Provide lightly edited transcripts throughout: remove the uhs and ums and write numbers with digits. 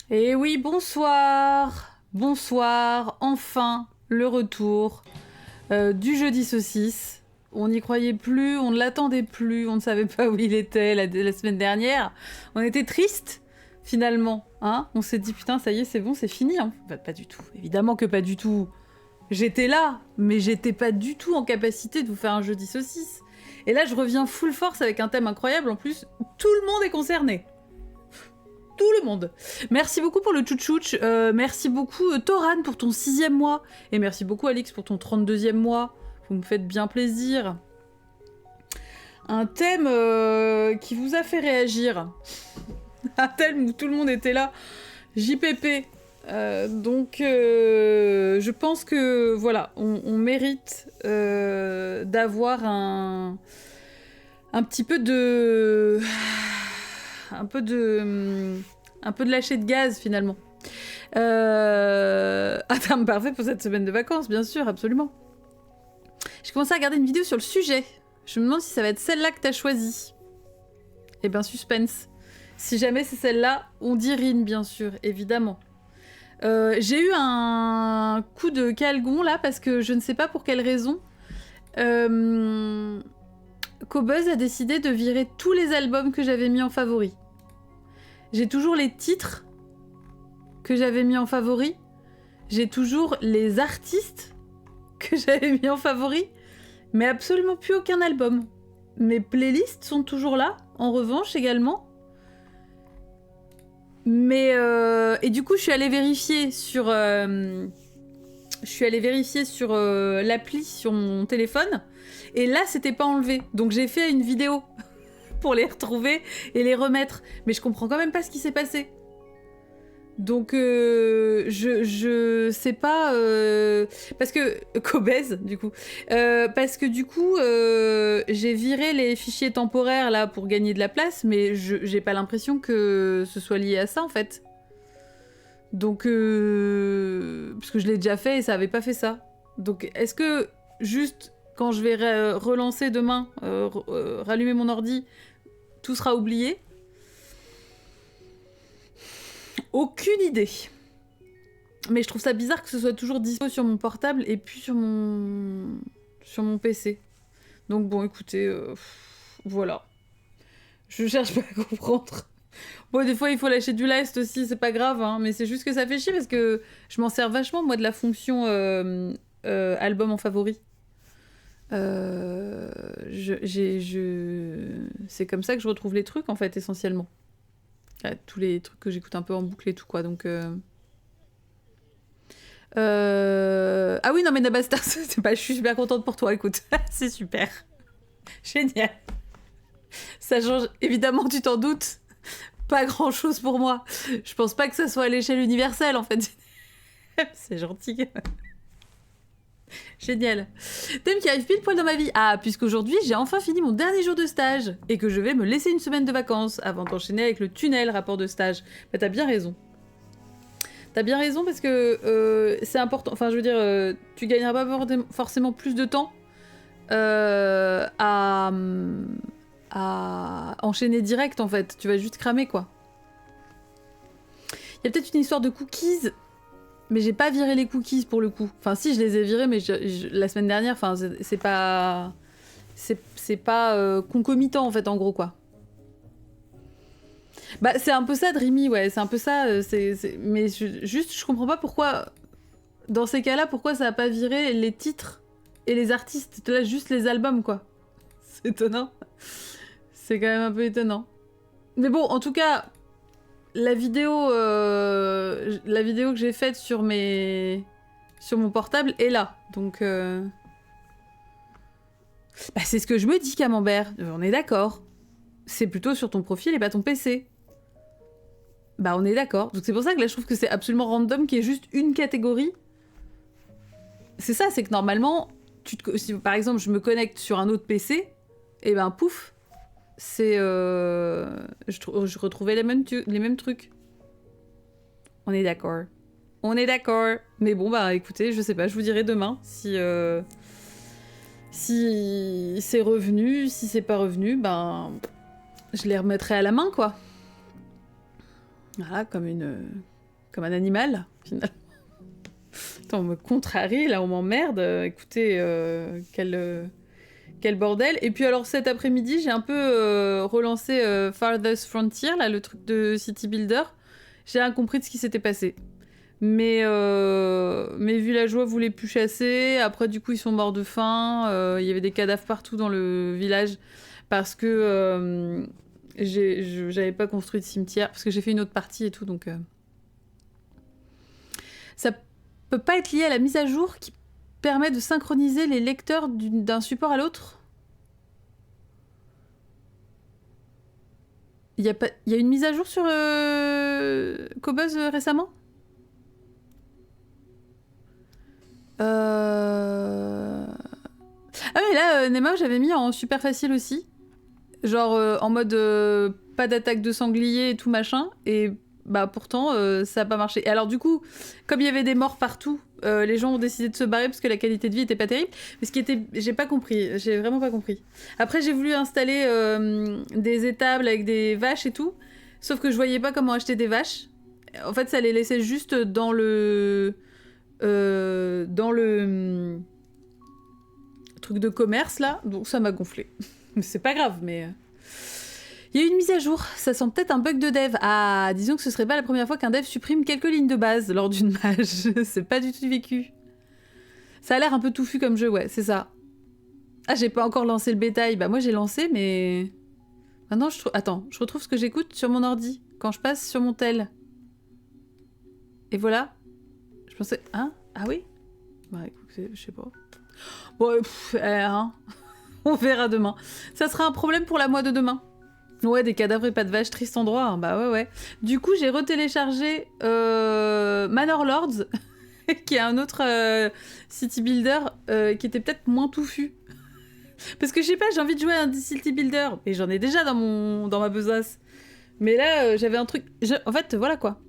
Et oui, bonsoir. Bonsoir, enfin, le retour du jeudi saucisse. On n'y croyait plus, on ne l'attendait plus, on ne savait pas où il était la semaine dernière. On était triste, finalement. Hein, on s'est dit, putain, ça y est, c'est bon, c'est fini. Hein. Bah, pas du tout. Évidemment que pas du tout. J'étais là, mais j'étais pas du tout en capacité de vous faire un jeudi saucisse. Et là, je reviens full force avec un thème incroyable. En plus, tout le monde est concerné. Tout le monde. Merci beaucoup pour le tchouch-tchouch. Merci beaucoup Toran pour ton 6e mois. Et merci beaucoup Alix pour ton 32e mois. Vous me faites bien plaisir. Un thème qui vous a fait réagir. Un thème où tout le monde était là. JPP. Donc je pense que voilà, on mérite d'avoir un petit peu de... un peu de lâcher de gaz finalement. Un terme parfait pour cette semaine de vacances, bien sûr, absolument. J'ai commencé à regarder une vidéo sur le sujet. Je me demande si ça va être celle-là que t'as choisie. Eh ben, suspense. Si jamais c'est celle-là, on dit Rine, bien sûr, évidemment. J'ai eu un coup de calgon, là, parce que je ne sais pas pour quelle raison. Cobuzz a décidé de virer tous les albums que j'avais mis en favori. J'ai toujours les titres que j'avais mis en favori. J'ai toujours les artistes que j'avais mis en favori. Mais absolument plus aucun album. Mes playlists sont toujours là, en revanche, également. Mais et du coup, je suis allée vérifier sur l'appli sur mon téléphone. Et là, c'était pas enlevé. Donc j'ai fait une vidéo pour les retrouver et les remettre. Mais je comprends quand même pas ce qui s'est passé. Donc je sais pas... parce que... Cobez, du coup. Parce que du coup, j'ai viré les fichiers temporaires là pour gagner de la place, mais j'ai pas l'impression que ce soit lié à ça en fait. Donc... parce que je l'ai déjà fait et ça avait pas fait ça. Donc est-ce que juste quand je vais relancer demain, rallumer mon ordi, tout sera oublié ? Aucune idée. Mais je trouve ça bizarre que ce soit toujours dispo sur mon portable et puis sur mon PC. Donc bon, écoutez, voilà. Je cherche pas à comprendre. Bon, des fois, il faut lâcher du lest aussi, c'est pas grave, hein, mais c'est juste que ça fait chier parce que je m'en sers vachement, moi, de la fonction album en favori. C'est comme ça que je retrouve les trucs, en fait, essentiellement. Tous les trucs que j'écoute un peu en boucle et tout, quoi, donc... Ah oui, non, mais Nabastar, c'est pas... je suis super contente pour toi, écoute. C'est super. Génial. Ça change, évidemment, tu t'en doutes, pas grand-chose pour moi. Je pense pas que ça soit à l'échelle universelle, en fait. C'est gentil. Génial. Thème qui arrive pile poil dans ma vie. Ah, puisqu'aujourd'hui, j'ai enfin fini mon dernier jour de stage et que je vais me laisser une semaine de vacances avant d'enchaîner avec le tunnel rapport de stage. Bah, t'as bien raison. T'as bien raison parce que c'est important. Enfin, je veux dire, tu gagneras pas forcément plus de temps à enchaîner direct, en fait. Tu vas juste cramer, quoi. Il y a peut-être une histoire de cookies... Mais j'ai pas viré les cookies pour le coup. Enfin si, je les ai virés, mais la semaine dernière, enfin c'est pas... C'est pas concomitant en fait, en gros, quoi. Bah c'est un peu ça, Dreamy, ouais, c'est un peu ça. Mais juste, je comprends pas pourquoi... Dans ces cas-là, pourquoi ça a pas viré les titres et les artistes. Là, juste les albums, quoi. C'est étonnant. C'est quand même un peu étonnant. Mais bon, en tout cas... La vidéo que j'ai faite sur mon portable est là, donc bah, c'est ce que je me dis, Camembert. On est d'accord. C'est plutôt sur ton profil et pas ton PC. Bah on est d'accord. Donc c'est pour ça que là je trouve que c'est absolument random qu'il y ait juste une catégorie. C'est ça, c'est que normalement, si par exemple je me connecte sur un autre PC, et ben pouf. C'est... je retrouvais les mêmes trucs. On est d'accord. On est d'accord. Mais bon, bah écoutez, je sais pas, je vous dirai demain si c'est revenu. Si c'est pas revenu, ben... Je les remettrai à la main, quoi. Voilà, comme une comme un animal, finalement. Attends, on me contrarie, là, on m'emmerde. Écoutez, quel bordel. Et puis alors, cet après-midi, j'ai un peu relancé Farthest Frontier, là, le truc de City Builder. J'ai rien compris de ce qui s'était passé. Mais mes villageois voulaient plus chasser. Après, du coup, ils sont morts de faim. Il y avait des cadavres partout dans le village parce que j'avais pas construit de cimetière. Parce que j'ai fait une autre partie et tout, donc... Ça peut pas être lié à la mise à jour qui permet de synchroniser les lecteurs d'un support à l'autre. Il y a une mise à jour sur Cobuzz récemment? Ah mais là, Nema, j'avais mis en super facile aussi. Genre en mode pas d'attaque de sanglier et tout machin. Et bah pourtant, ça a pas marché. Et alors du coup, comme il y avait des morts partout, les gens ont décidé de se barrer parce que la qualité de vie était pas terrible. Mais ce qui était... J'ai pas compris. J'ai vraiment pas compris. Après, j'ai voulu installer des étables avec des vaches et tout. Sauf que je voyais pas comment acheter des vaches. En fait, ça les laissait juste dans le truc de commerce là, donc ça m'a gonflé. C'est pas grave, mais il y a eu une mise à jour. Ça sent peut-être un bug de dev. Ah, disons que ce serait pas la première fois qu'un dev supprime quelques lignes de base lors d'une mage. C'est pas du tout vécu. Ça a l'air un peu touffu comme jeu, ouais, c'est ça. Ah, j'ai pas encore lancé le bétail. Bah moi j'ai lancé, mais maintenant attends, je retrouve ce que j'écoute sur mon ordi quand je passe sur mon tel. Et voilà. Je pensais... Hein? Ah oui? Bah écoute, je sais pas. Bon, hein. On verra demain. Ça sera un problème pour la moi de demain. Ouais, des cadavres et pas de vaches, triste endroit. Hein. Bah ouais. Du coup, j'ai retéléchargé Manor Lords, qui est un autre city builder qui était peut-être moins touffu. Parce que je sais pas, j'ai envie de jouer à un city builder. Et j'en ai déjà dans ma besace. Mais là, j'avais un truc... En fait, voilà quoi.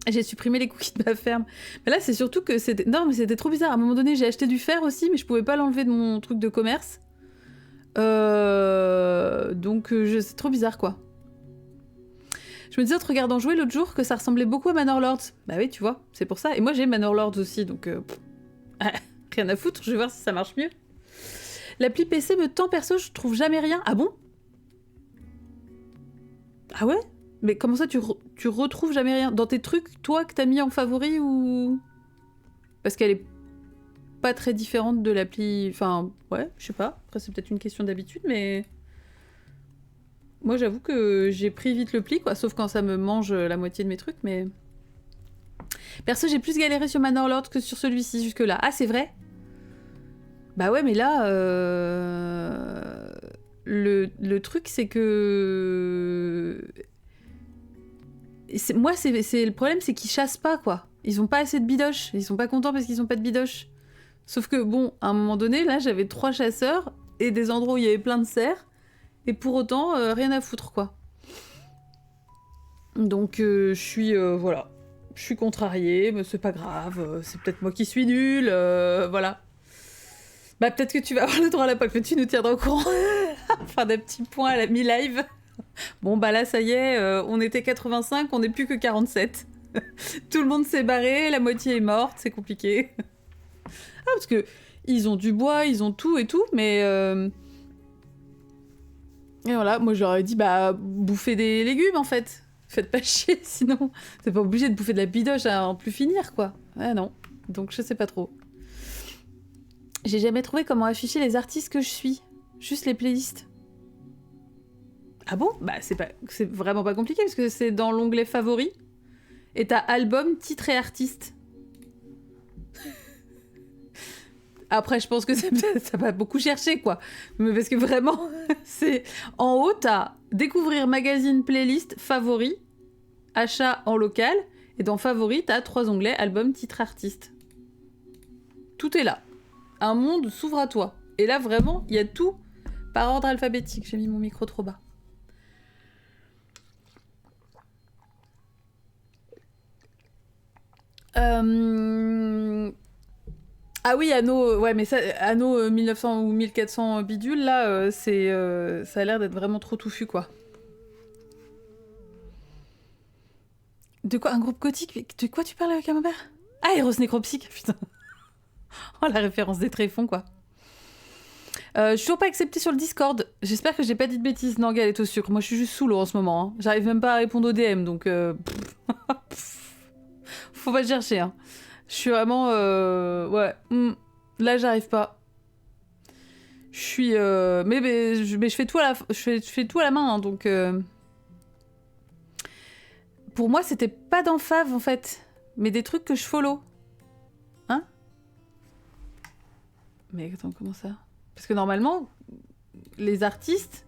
J'ai supprimé les cookies de ma ferme. Mais là, c'est surtout que c'était... Non, mais c'était trop bizarre. À un moment donné, j'ai acheté du fer aussi, mais je pouvais pas l'enlever de mon truc de commerce. Donc, c'est trop bizarre, quoi. Je me disais, en te regardant jouer l'autre jour, que ça ressemblait beaucoup à Manor Lords. Bah oui, tu vois, c'est pour ça. Et moi, j'ai Manor Lords aussi, donc... rien à foutre, je vais voir si ça marche mieux. L'appli PC me tend perso, je trouve jamais rien. Ah bon? Ah ouais? Mais comment ça, tu retrouves jamais rien? Dans tes trucs, toi, que t'as mis en favori ou... Parce qu'elle est pas très différente de l'appli... Enfin, ouais, je sais pas. Après, c'est peut-être une question d'habitude, mais... Moi, j'avoue que j'ai pris vite le pli, quoi. Sauf quand ça me mange la moitié de mes trucs, mais... Perso, j'ai plus galéré sur Manor Lord que sur celui-ci jusque-là. Ah, c'est vrai? Bah ouais, mais là... Le truc, c'est que... Moi, le problème, c'est qu'ils chassent pas, quoi. Ils ont pas assez de bidoches. Ils sont pas contents parce qu'ils ont pas de bidoches. Sauf que, bon, à un moment donné, là, j'avais 3 chasseurs et des endroits où il y avait plein de cerfs. Et pour autant, rien à foutre, quoi. Donc, je suis... voilà. Je suis contrariée, mais c'est pas grave. C'est peut-être moi qui suis nulle. Voilà. Bah, peut-être que tu vas avoir le droit à la PAC, mais tu nous tiendras au courant. Enfin, des petits points à la mi-live. Bon, bah là, ça y est, on était 85, on n'est plus que 47. Tout le monde s'est barré, la moitié est morte, c'est compliqué. Ah, parce que ils ont du bois, ils ont tout et tout, mais... Et voilà, moi je leur ai dit, bah, bouffez des légumes, en fait. Faites pas chier, sinon... C'est pas obligé de bouffer de la bidoche à en plus finir, quoi. Ouais, non. Donc, je sais pas trop. J'ai jamais trouvé comment afficher les artistes que je suis. Juste les playlists. Ah bon? Bah c'est vraiment pas compliqué parce que c'est dans l'onglet favoris et t'as album, titre et artiste. Après je pense que ça va beaucoup chercher quoi. Mais parce que vraiment c'est... En haut t'as découvrir magazine, playlist, favoris, achat en local et dans favoris t'as 3 onglets album, titre, artiste. Tout est là. Un monde s'ouvre à toi. Et là vraiment il y a tout par ordre alphabétique. J'ai mis mon micro trop bas. Ah oui, Anno, ouais, mais ça, Anno 1900 ou 1400 bidule, là, ça a l'air d'être vraiment trop touffu, quoi. De quoi? Un groupe gothique? De quoi tu parles avec ma mère? Ah, Eros Nécropsique, putain. Oh, la référence des tréfonds, quoi. Je suis toujours pas acceptée sur le Discord. J'espère que j'ai pas dit de bêtises. Non, galette au sucre. Moi, je suis juste sous l'eau en ce moment. Hein. J'arrive même pas à répondre aux DM, donc... Faut pas chercher, hein. Je suis vraiment... Ouais. Là, j'arrive pas. Je suis... mais je fais tout à la... Je fais tout à la main, hein, donc... Pour moi, c'était pas dans Fave, en fait. Mais des trucs que je follow. Hein? Mais attends, comment ça? Parce que normalement, les artistes...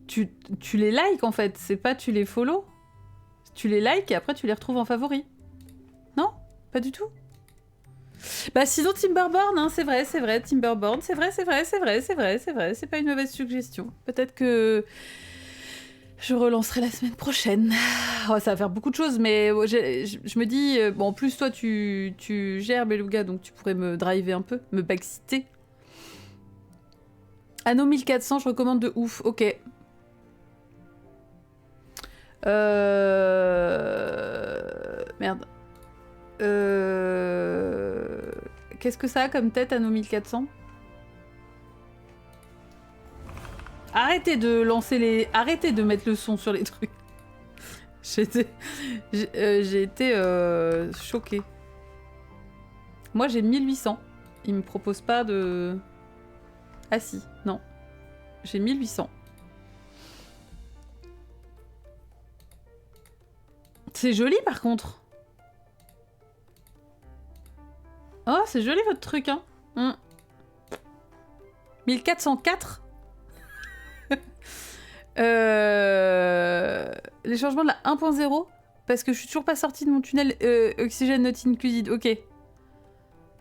Tu les likes, en fait. C'est pas tu les follow. Tu les likes et après tu les retrouves en favoris. Non? Pas du tout? Bah sinon Timberborn, hein, c'est vrai, Timberborn, c'est vrai, c'est pas une mauvaise suggestion. Peut-être que je relancerai la semaine prochaine. Oh, ça va faire beaucoup de choses, mais je me dis, bon, en plus toi tu gères Beluga, donc tu pourrais me driver un peu, me backciter. Anno 1400, je recommande de ouf, ok. Merde. Qu'est-ce que ça a comme tête, Anno 1400? Arrêtez de lancer les... Arrêtez de mettre le son sur les trucs. J'ai été choquée. Moi, j'ai 1800. Il me propose pas de... Ah si, non. J'ai 1800. C'est joli, par contre. Oh, c'est joli, votre truc, hein. 1404. Les changements de la 1.0 parce que je suis toujours pas sortie de mon tunnel oxygène not included. Ok.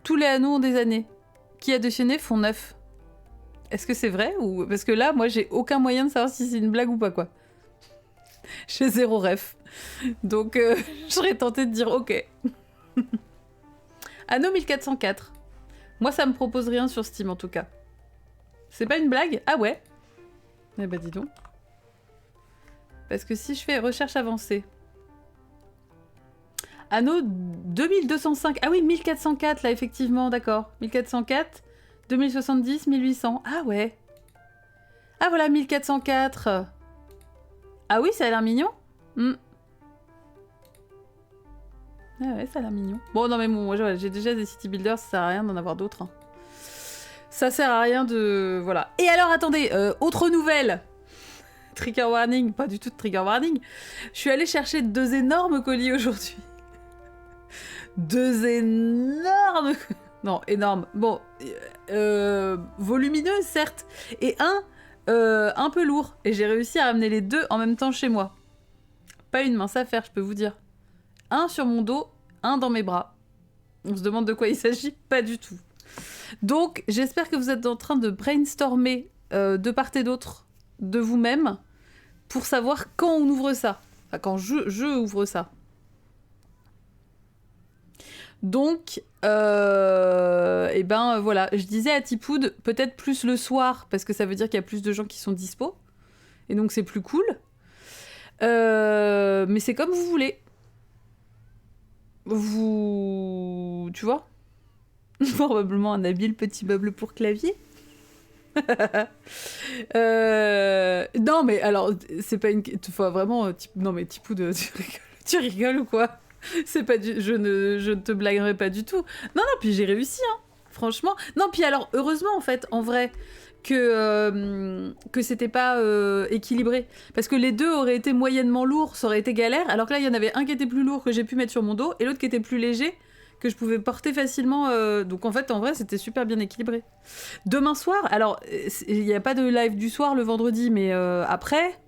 Tous les anneaux ont des années. Qui additionnés font 9. Est-ce que c'est vrai ou... Parce que là, moi, j'ai aucun moyen de savoir si c'est une blague ou pas, quoi. J'ai zéro ref. Donc, je serais tentée de dire ok. Anno 1404. Moi, ça me propose rien sur Steam, en tout cas. C'est pas une blague? Ah ouais. Eh bah, dis donc. Parce que si je fais recherche avancée... Anno 2205. Ah oui, 1404, là, effectivement, d'accord. 1404, 2070, 1800. Ah ouais. Ah voilà, 1404. Ah oui, ça a l'air mignon. Ah ouais, ça a l'air mignon. Bon, non mais bon, moi j'ai déjà des city builders, ça sert à rien d'en avoir d'autres. Hein. Ça sert à rien de... Voilà. Et alors, attendez, autre nouvelle. Trigger warning, pas du tout de trigger warning. Je suis allée chercher 2 énormes colis aujourd'hui. 2 énormes... Non, énormes. Bon, volumineux, certes. Et un peu lourd. Et j'ai réussi à ramener les 2 en même temps chez moi. Pas une mince affaire, je peux vous dire. Un sur mon dos, un dans mes bras. On se demande de quoi il s'agit? Pas du tout. Donc, j'espère que vous êtes en train de brainstormer de part et d'autre de vous-même pour savoir quand on ouvre ça. Enfin, quand je ouvre ça. Donc, et ben voilà, je disais à Tipeee, peut-être plus le soir, parce que ça veut dire qu'il y a plus de gens qui sont dispo. Et donc, c'est plus cool. Mais c'est comme vous voulez. Tu vois? Probablement un habile petit meuble pour clavier. Non, mais alors, c'est pas une... Faut vraiment... Non, mais Tipou, tu rigoles ou quoi? C'est pas du... Je ne te blaguerai pas du tout. Non, puis j'ai réussi, hein. Franchement. Non, puis alors, heureusement, en fait, en vrai... que c'était pas équilibré. Parce que les 2 auraient été moyennement lourds, ça aurait été galère, alors que là, il y en avait un qui était plus lourd que j'ai pu mettre sur mon dos, et l'autre qui était plus léger, que je pouvais porter facilement. Donc en fait, en vrai, c'était super bien équilibré. Demain soir, alors, il n'y a pas de live du soir le vendredi, mais après...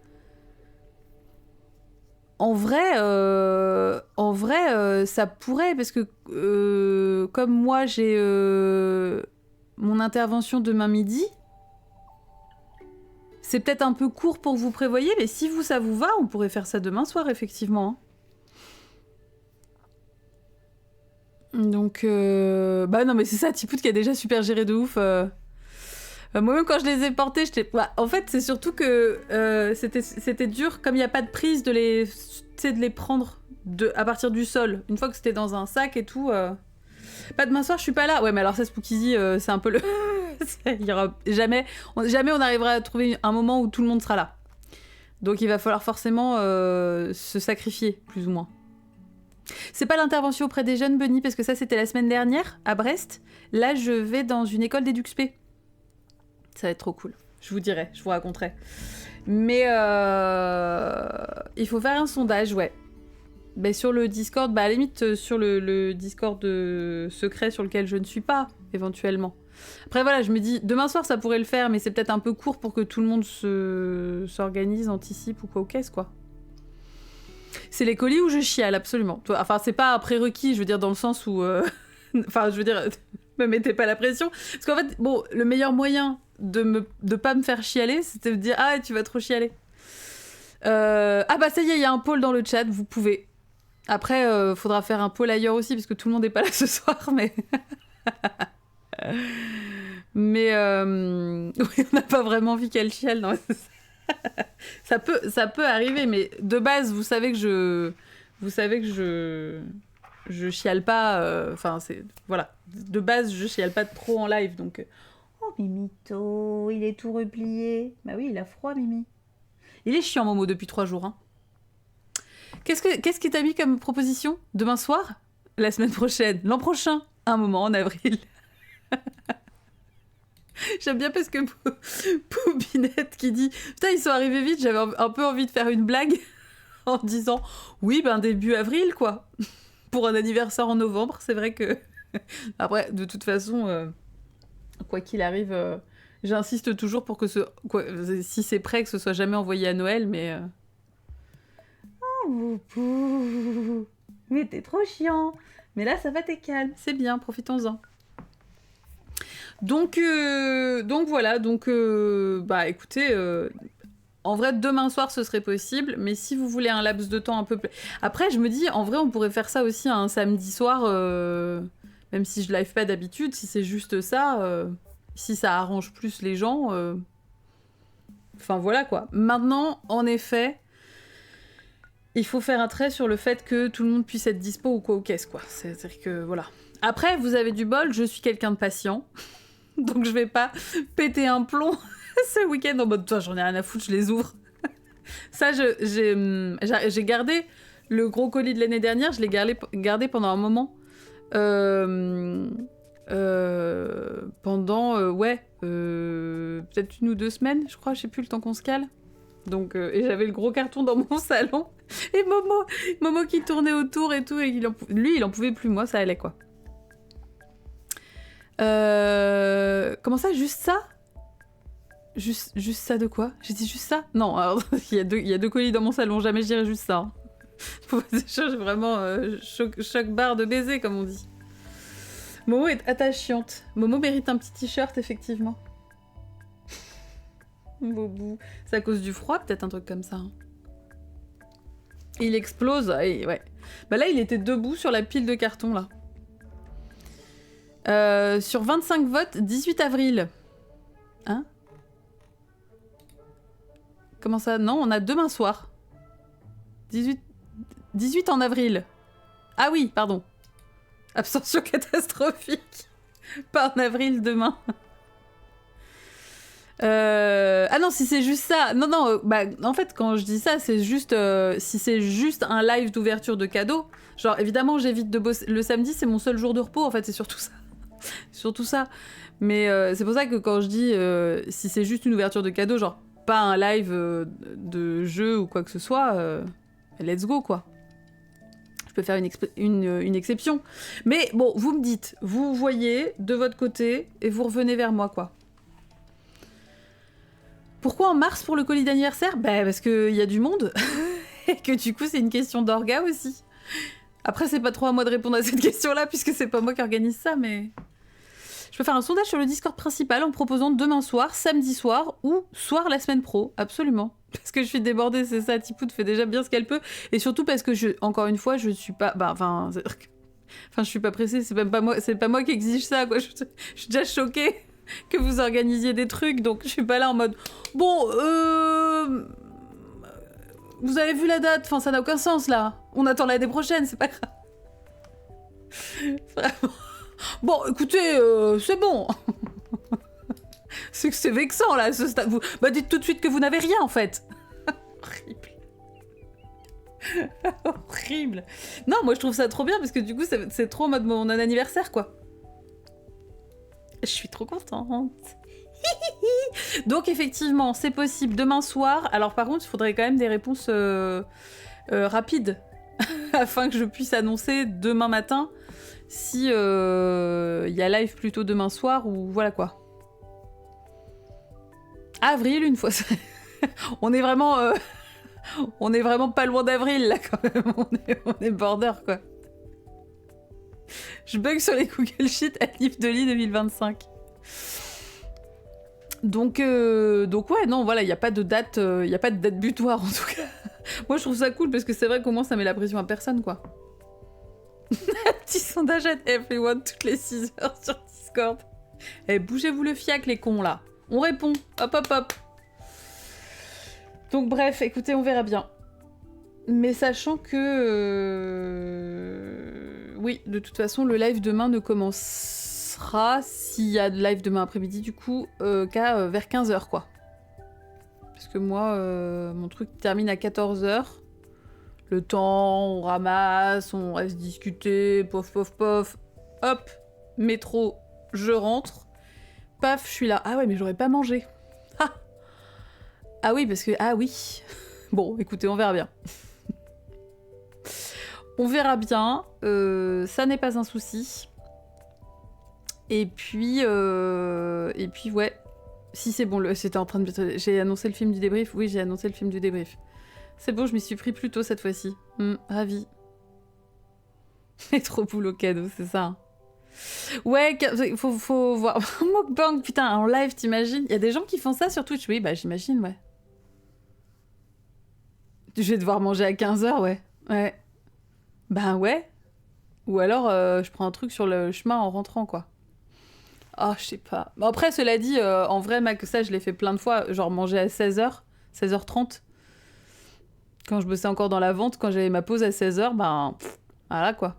En vrai, ça pourrait, parce que comme moi, j'ai mon intervention demain midi... C'est peut-être un peu court pour que vous prévoyez, mais si vous, ça vous va, on pourrait faire ça demain soir, effectivement. Donc, bah non, mais c'est ça, Tipout qui a déjà super géré de ouf. Moi-même, quand je les ai portés, j'étais... Bah, en fait, c'est surtout que c'était dur, comme il n'y a pas de prise, de les prendre à partir du sol. Une fois que c'était dans un sac et tout... Pas demain soir, je suis pas là. Ouais, mais alors ça, Spooky, c'est un peu le... Il y aura jamais on arrivera à trouver un moment où tout le monde sera là. Donc il va falloir forcément se sacrifier, plus ou moins. C'est pas l'intervention auprès des jeunes, Bunny, parce que ça, c'était la semaine dernière, à Brest. Là, je vais dans une école d'EduxP. Ça va être trop cool. Je vous dirai, je vous raconterai. Mais il faut faire un sondage, ouais. Bah, sur le Discord, bah, à la limite, sur le Discord secret sur lequel je ne suis pas, éventuellement. Après, voilà, je me dis, demain soir, ça pourrait le faire, mais c'est peut-être un peu court pour que tout le monde s'organise, anticipe ou quoi, ou qu'est-ce, quoi. C'est les colis où je chiale, absolument. Enfin, c'est pas un prérequis, je veux dire, dans le sens où... Enfin, je veux dire, me mettez pas la pression. Parce qu'en fait, bon, le meilleur moyen de pas me faire chialer, c'était de dire « Ah, tu vas trop chialer. » Ah bah ça y est, il y a un poll dans le chat, vous pouvez. Après, faudra faire un poll ailleurs aussi, parce que tout le monde n'est pas là ce soir, mais... mais oui, on n'a pas vraiment envie qu'elle chiale, non. ça peut arriver, mais de base, vous savez que je chiale pas. Enfin, c'est voilà. De base, je chiale pas trop en live, donc. Oh Mimito, il est tout replié. Bah oui, il a froid, Mimi. Il est chiant, Momo, depuis 3 jours. Hein. Qu'est-ce que t'as mis comme proposition? Demain soir? La semaine prochaine? L'an prochain? Un moment en avril. J'aime bien parce que Poubinette qui dit « Putain, ils sont arrivés vite, j'avais un peu envie de faire une blague en disant « Oui, ben début avril, quoi. Pour un anniversaire en novembre, c'est vrai que... » Après, de toute façon, quoi qu'il arrive, j'insiste toujours pour que si c'est prêt, que ce soit jamais envoyé à Noël, mais... Oh, mais t'es trop chiant. Mais là, ça va, t'es calme. C'est bien, profitons-en. Donc voilà, bah écoutez, en vrai, demain soir, ce serait possible, mais si vous voulez un laps de temps un peu... Après, je me dis, en vrai, on pourrait faire ça aussi un samedi soir, même si je live pas d'habitude, si c'est juste ça, si ça arrange plus les gens... Enfin, voilà, quoi. Maintenant, en effet... Il faut faire un trait sur le fait que tout le monde puisse être dispo ou quoi ou qu'est-ce, quoi. C'est-à-dire que, voilà. Après, vous avez du bol, je suis quelqu'un de patient. Donc je vais pas péter un plomb ce week-end en mode, toi, j'en ai rien à foutre, je les ouvre. Ça, j'ai gardé le gros colis de l'année dernière, je l'ai gardé pendant un moment. Pendant, peut-être 1 ou 2 semaines, je crois, je sais plus le temps qu'on se cale. Donc, et j'avais le gros carton dans mon salon. Et Momo qui tournait autour et tout. Et lui, il en pouvait plus. Moi, ça allait, quoi. Comment ça, juste ça? Juste ça de quoi? J'ai dit juste ça? Non, alors, il y a 2 colis dans mon salon. Jamais je dirais juste ça. Hein. J'ai vraiment choc barre de baiser, comme on dit. Momo est attachante. Momo mérite un petit t-shirt, effectivement. Bobou. C'est à cause du froid, peut-être un truc comme ça. Hein. Il explose. Et ouais. Bah là, il était debout sur la pile de carton, là. Sur 25 votes, 18 avril. Hein? Comment ça? Non, on a demain soir. 18 en avril. Ah oui, pardon. Abstention catastrophique. Pas en avril, demain. Ah non, si c'est juste ça... Non, bah, en fait, quand je dis ça, c'est juste... si c'est juste un live d'ouverture de cadeaux, genre, évidemment, j'évite de bosser... Le samedi, c'est mon seul jour de repos, en fait, c'est surtout ça. Surtout ça. Mais c'est pour ça que quand je dis... si c'est juste une ouverture de cadeaux, genre, pas un live de jeu ou quoi que ce soit, let's go, quoi. Je peux faire une exception. Mais bon, vous me dites, vous voyez de votre côté, et vous revenez vers moi, quoi. Pourquoi en mars pour le colis d'anniversaire? Bah parce qu'il y a du monde. Et que du coup, c'est une question d'orga aussi. Après, c'est pas trop à moi de répondre à cette question-là, puisque c'est pas moi qui organise ça, mais... Je peux faire un sondage sur le Discord principal en proposant demain soir, samedi soir, ou soir la semaine pro. Absolument. Parce que je suis débordée, c'est ça. Tipout fait déjà bien ce qu'elle peut. Et surtout parce que, encore une fois, je suis pas... Enfin, je suis pas pressée, c'est pas moi qui exige ça, quoi. Je suis déjà choquée que vous organisiez des trucs, donc je suis pas là en mode bon, vous avez vu la date, enfin ça n'a aucun sens là. On attend l'année prochaine, c'est pas grave. Vraiment. Bon, écoutez, c'est bon. C'est que c'est vexant là, ce stade. Vous dites tout de suite que vous n'avez rien en fait. Horrible. Horrible. Non, moi je trouve ça trop bien parce que du coup c'est trop en mode mon anniversaire quoi. Je suis trop contente. Donc effectivement, c'est possible demain soir. Alors par contre, il faudrait quand même des réponses rapides afin que je puisse annoncer demain matin si y a live plutôt demain soir ou voilà quoi. Avril, une fois. On est vraiment pas loin d'avril là quand même. On est border quoi. Je bug sur les Google Sheets à livre Dolly 2025. Donc ouais, non, voilà, il n'y a pas de date, butoir en tout cas. Moi, je trouve ça cool parce que c'est vrai qu'au moins ça met la pression à personne, quoi. Petit sondage at everyone toutes les 6 heures sur Discord. Eh, bougez-vous le fiac, les cons, là. On répond. Hop, hop, hop. Donc bref, écoutez, on verra bien. Mais sachant que... oui, de toute façon, le live demain ne commencera, s'il y a de live demain après-midi, du coup, qu'à vers 15h, quoi. Parce que moi, mon truc termine à 14h. Le temps, on ramasse, on reste discuter, pof, pof, pof. Hop, métro, je rentre. Paf, je suis là. Ah ouais, mais j'aurais pas mangé. Ah, ah oui, parce que... ah oui. Bon, écoutez, on verra bien. On verra bien. Ça n'est pas un souci. Et puis ouais. Si c'est bon, c'était en train de... J'ai annoncé le film du débrief. Oui, j'ai annoncé le film du débrief. C'est bon, je m'y suis pris plus tôt cette fois-ci. Ravie. Trop boulot cadeau, c'est ça. Ouais, faut voir. Mukbang, putain, en live, t'imagines? Il y a des gens qui font ça sur Twitch. Oui, bah j'imagine, ouais. Je vais devoir manger à 15h, ouais. Ouais. Ben ouais. Ou alors, je prends un truc sur le chemin en rentrant, quoi. Oh, je sais pas. Bon, après, cela dit, en vrai, ça, je l'ai fait plein de fois. Genre manger à 16h, 16h30. Quand je bossais encore dans la vente, quand j'avais ma pause à 16h, ben... voilà, quoi.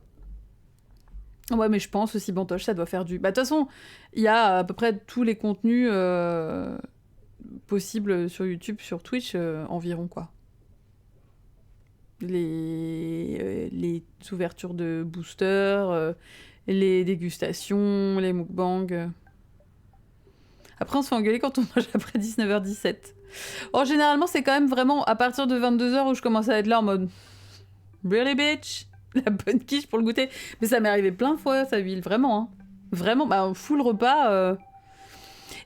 Ouais, mais je pense aussi, Bantoche, ça doit faire du... Bah, de toute façon, il y a à peu près tous les contenus possibles sur YouTube, sur Twitch, environ, quoi. Les ouvertures de boosters, les dégustations, les mukbangs. Après, on se fait engueuler quand on mange après 19h17. Or, généralement, c'est quand même vraiment à partir de 22h où je commence à être là en mode... Really, bitch? La bonne quiche pour le goûter. Mais ça m'est arrivé plein de fois, ça huile, vraiment. Hein. Vraiment, bah, full repas.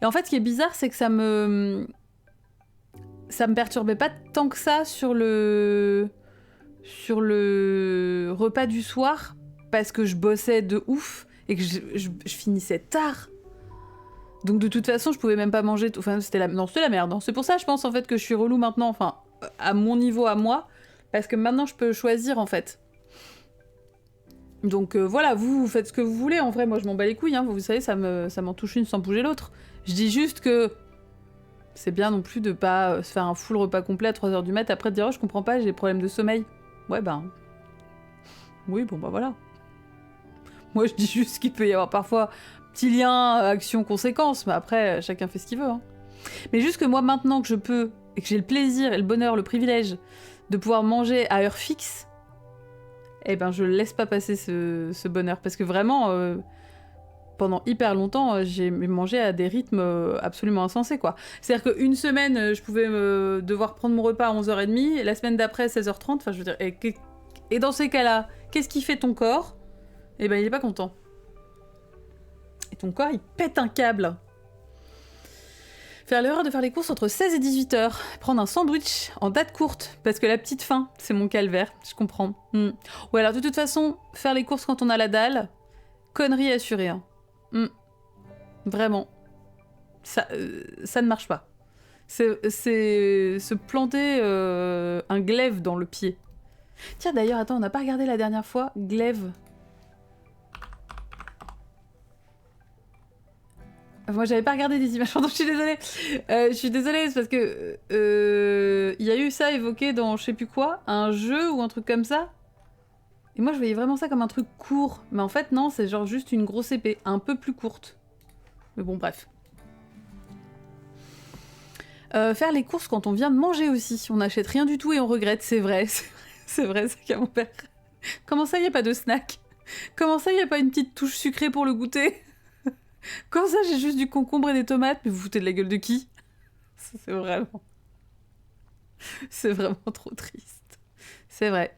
Et en fait, ce qui est bizarre, c'est que ça me perturbait pas tant que ça sur le repas du soir, parce que je bossais de ouf et que je finissais tard. Donc de toute façon, je pouvais même pas manger... Enfin, c'était la merde. Hein. C'est pour ça, je pense, en fait, que je suis relou maintenant, enfin, à mon niveau, à moi, parce que maintenant, je peux choisir, en fait. Donc voilà, vous faites ce que vous voulez, en vrai, moi, je m'en bats les couilles, hein. Vous savez, ça m'en touche une sans bouger l'autre. Je dis juste que c'est bien non plus de pas se faire un full repas complet à 3h du mat', après de dire « Oh, je comprends pas, j'ai des problèmes de sommeil ». Ouais, ben... oui, bon, bah voilà. Moi, je dis juste qu'il peut y avoir parfois... petit lien action-conséquence, mais après, chacun fait ce qu'il veut. Hein. Mais juste que moi, maintenant que je peux, et que j'ai le plaisir et le bonheur, le privilège de pouvoir manger à heure fixe, eh ben, je laisse pas passer ce bonheur. Parce que vraiment, pendant hyper longtemps, j'ai mangé à des rythmes absolument insensés, quoi. C'est-à-dire qu'une semaine, je pouvais devoir prendre mon repas à 11h30, et la semaine d'après, 16h30, enfin, je veux dire... Et dans ces cas-là, qu'est-ce qui fait ton corps? Eh ben, il est pas content. Et ton corps, il pète un câble. Faire l'erreur de faire les courses entre 16 et 18h. Prendre un sandwich en date courte, parce que la petite faim, c'est mon calvaire, je comprends. Ou alors, de toute façon, faire les courses quand on a la dalle, connerie assurée. Hein. Vraiment. Ça ne marche pas. C'est se planter un glaive dans le pied. Tiens, d'ailleurs, attends, on n'a pas regardé la dernière fois, glaive... Moi, j'avais pas regardé des images, pardon, je suis désolée. Je suis désolée, c'est parce que il y a eu ça évoqué dans je sais plus quoi, un jeu ou un truc comme ça. Et moi, je voyais vraiment ça comme un truc court. Mais en fait, non, c'est genre juste une grosse épée, un peu plus courte. Mais bon, bref. Faire les courses quand on vient de manger aussi. On n'achète rien du tout et on regrette, c'est vrai. C'est vrai, c'est qu'à mon père. Comment ça, il n'y a pas de snack? Comment ça, il n'y a pas une petite touche sucrée pour le goûter? Comment ça, j'ai juste du concombre et des tomates? Mais vous foutez de la gueule de qui? C'est vraiment... C'est vraiment trop triste. C'est vrai.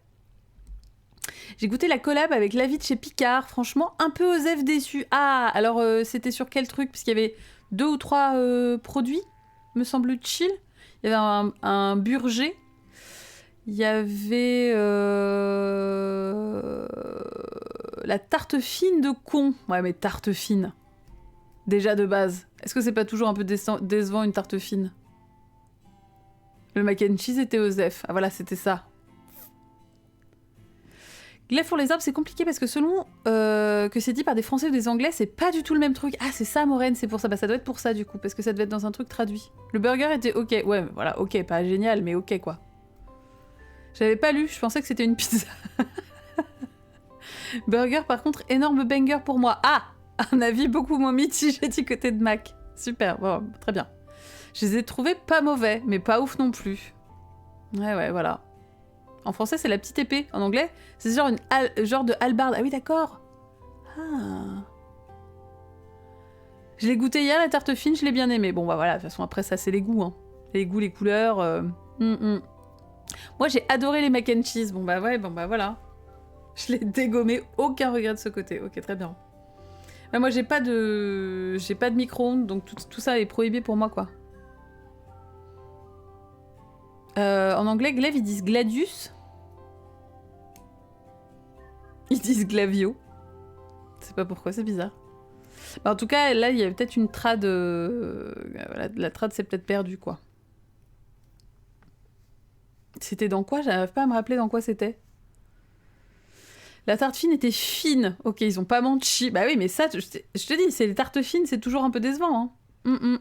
J'ai goûté la collab avec la vie de chez Picard. Franchement, un peu osef déçu. Ah, alors c'était sur quel truc? Parce qu'il y avait 2 ou 3 produits, me semble-t-il. Il y avait un burger. Il y avait la tarte fine de con. Ouais, mais tarte fine. Déjà de base. Est-ce que c'est pas toujours un peu décevant une tarte fine? Le mac and cheese était osef. Ah voilà, c'était ça. Glaive pour les arbres, c'est compliqué parce que selon que c'est dit par des Français ou des Anglais, c'est pas du tout le même truc. Ah, c'est ça, Maureen, c'est pour ça. Bah, ça doit être pour ça, du coup, parce que ça devait être dans un truc traduit. Le burger était ok. Ouais, voilà, ok, pas génial, mais ok, quoi. J'avais pas lu, je pensais que c'était une pizza. Burger, par contre, énorme banger pour moi. Ah, un avis beaucoup moins mitigé du côté de Mac. Super, bon, très bien. Je les ai trouvés pas mauvais, mais pas ouf non plus. Ouais, voilà. En français, c'est la petite épée. En anglais, c'est genre genre de hallebarde. Ah oui, d'accord. Ah. Je l'ai goûté hier, la tarte fine, je l'ai bien aimée. Bon, bah voilà, de toute façon, après, ça, c'est les goûts. Hein. Les goûts, les couleurs. Moi, j'ai adoré les mac and cheese. Bon, bah ouais, bon, bah voilà. Je l'ai dégommé, aucun regret de ce côté. Ok, très bien. Bah, moi, j'ai pas de micro-ondes, donc tout ça est prohibé pour moi, quoi. En anglais, glaive, ils disent gladius. Ils disent glavio. Je sais pas pourquoi, c'est bizarre. Bah, en tout cas, là, il y a peut-être une trad... la trad s'est peut-être perdue, quoi. C'était dans quoi? J'arrive pas à me rappeler dans quoi c'était. La tarte fine était fine. Ok, ils ont pas menti. Bah oui, mais ça, je te dis, c'est les tartes fines, c'est toujours un peu décevant. Hein.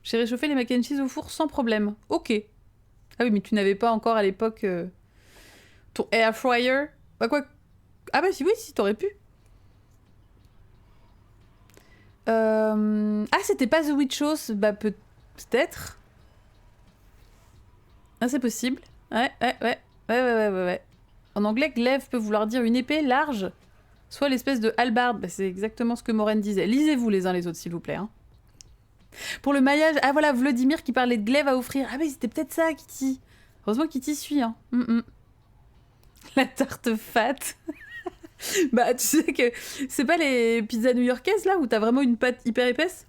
J'ai réchauffé les mac and cheese au four sans problème. Ok. Ah oui, mais tu n'avais pas encore à l'époque ton air fryer. Bah quoi? Ah bah si, t'aurais pu. Ah, c'était pas The Witch House. Bah peut-être. Ah, c'est possible. Ouais. En anglais, glaive peut vouloir dire une épée large, soit l'espèce de hallebarde. Bah, c'est exactement ce que Maureen disait. Lisez-vous les uns les autres, s'il vous plaît. Hein. Pour le maillage... Ah voilà, Vladimir qui parlait de glaive à offrir. Ah mais c'était peut-être ça, Kitty. Heureusement Kitty suit. Hein. La tarte fat. Bah tu sais que c'est pas les pizzas new-yorkaises là où t'as vraiment une pâte hyper épaisse.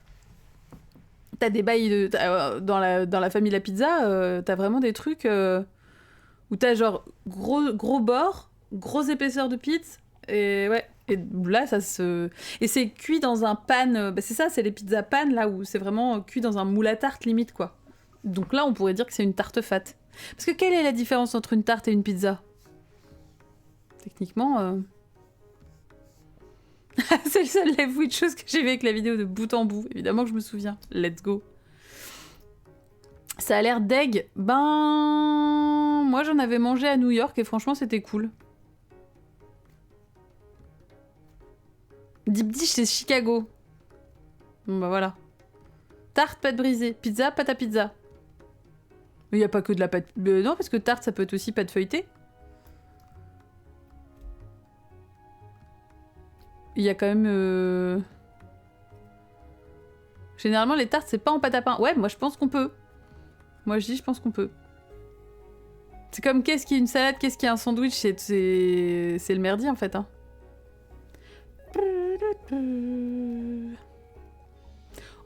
T'as des bails dans la famille La Pizza, t'as vraiment des trucs où t'as genre gros bord, grosse épaisseur de pizza, et ouais. Et là, ça se... Et c'est cuit dans un pan... Bah c'est ça, c'est les pizzas pan, là, où c'est vraiment cuit dans un moule à tarte, limite, quoi. Donc là, on pourrait dire que c'est une tarte fat. Parce que quelle est la différence entre une tarte et une pizza? Techniquement... c'est le seul live Witch chose que j'ai vu avec la vidéo de bout en bout. Évidemment que je me souviens. Let's go. Ça a l'air deg. Ben... Moi, j'en avais mangé à New York et franchement, c'était cool. Deep Dish, c'est Chicago. Bon, bah voilà. Tarte, pâte brisée. Pizza, pâte à pizza. Mais il n'y a pas que de la pâte... non, parce que tarte, ça peut être aussi pâte feuilletée. Il y a quand même... Généralement, les tartes, c'est pas en pâte à pain. Ouais, moi, je pense qu'on peut. Moi, je pense qu'on peut. C'est comme qu'est-ce qui est une salade, qu'est-ce qui est un sandwich. C'est le merdier, en fait. Hein.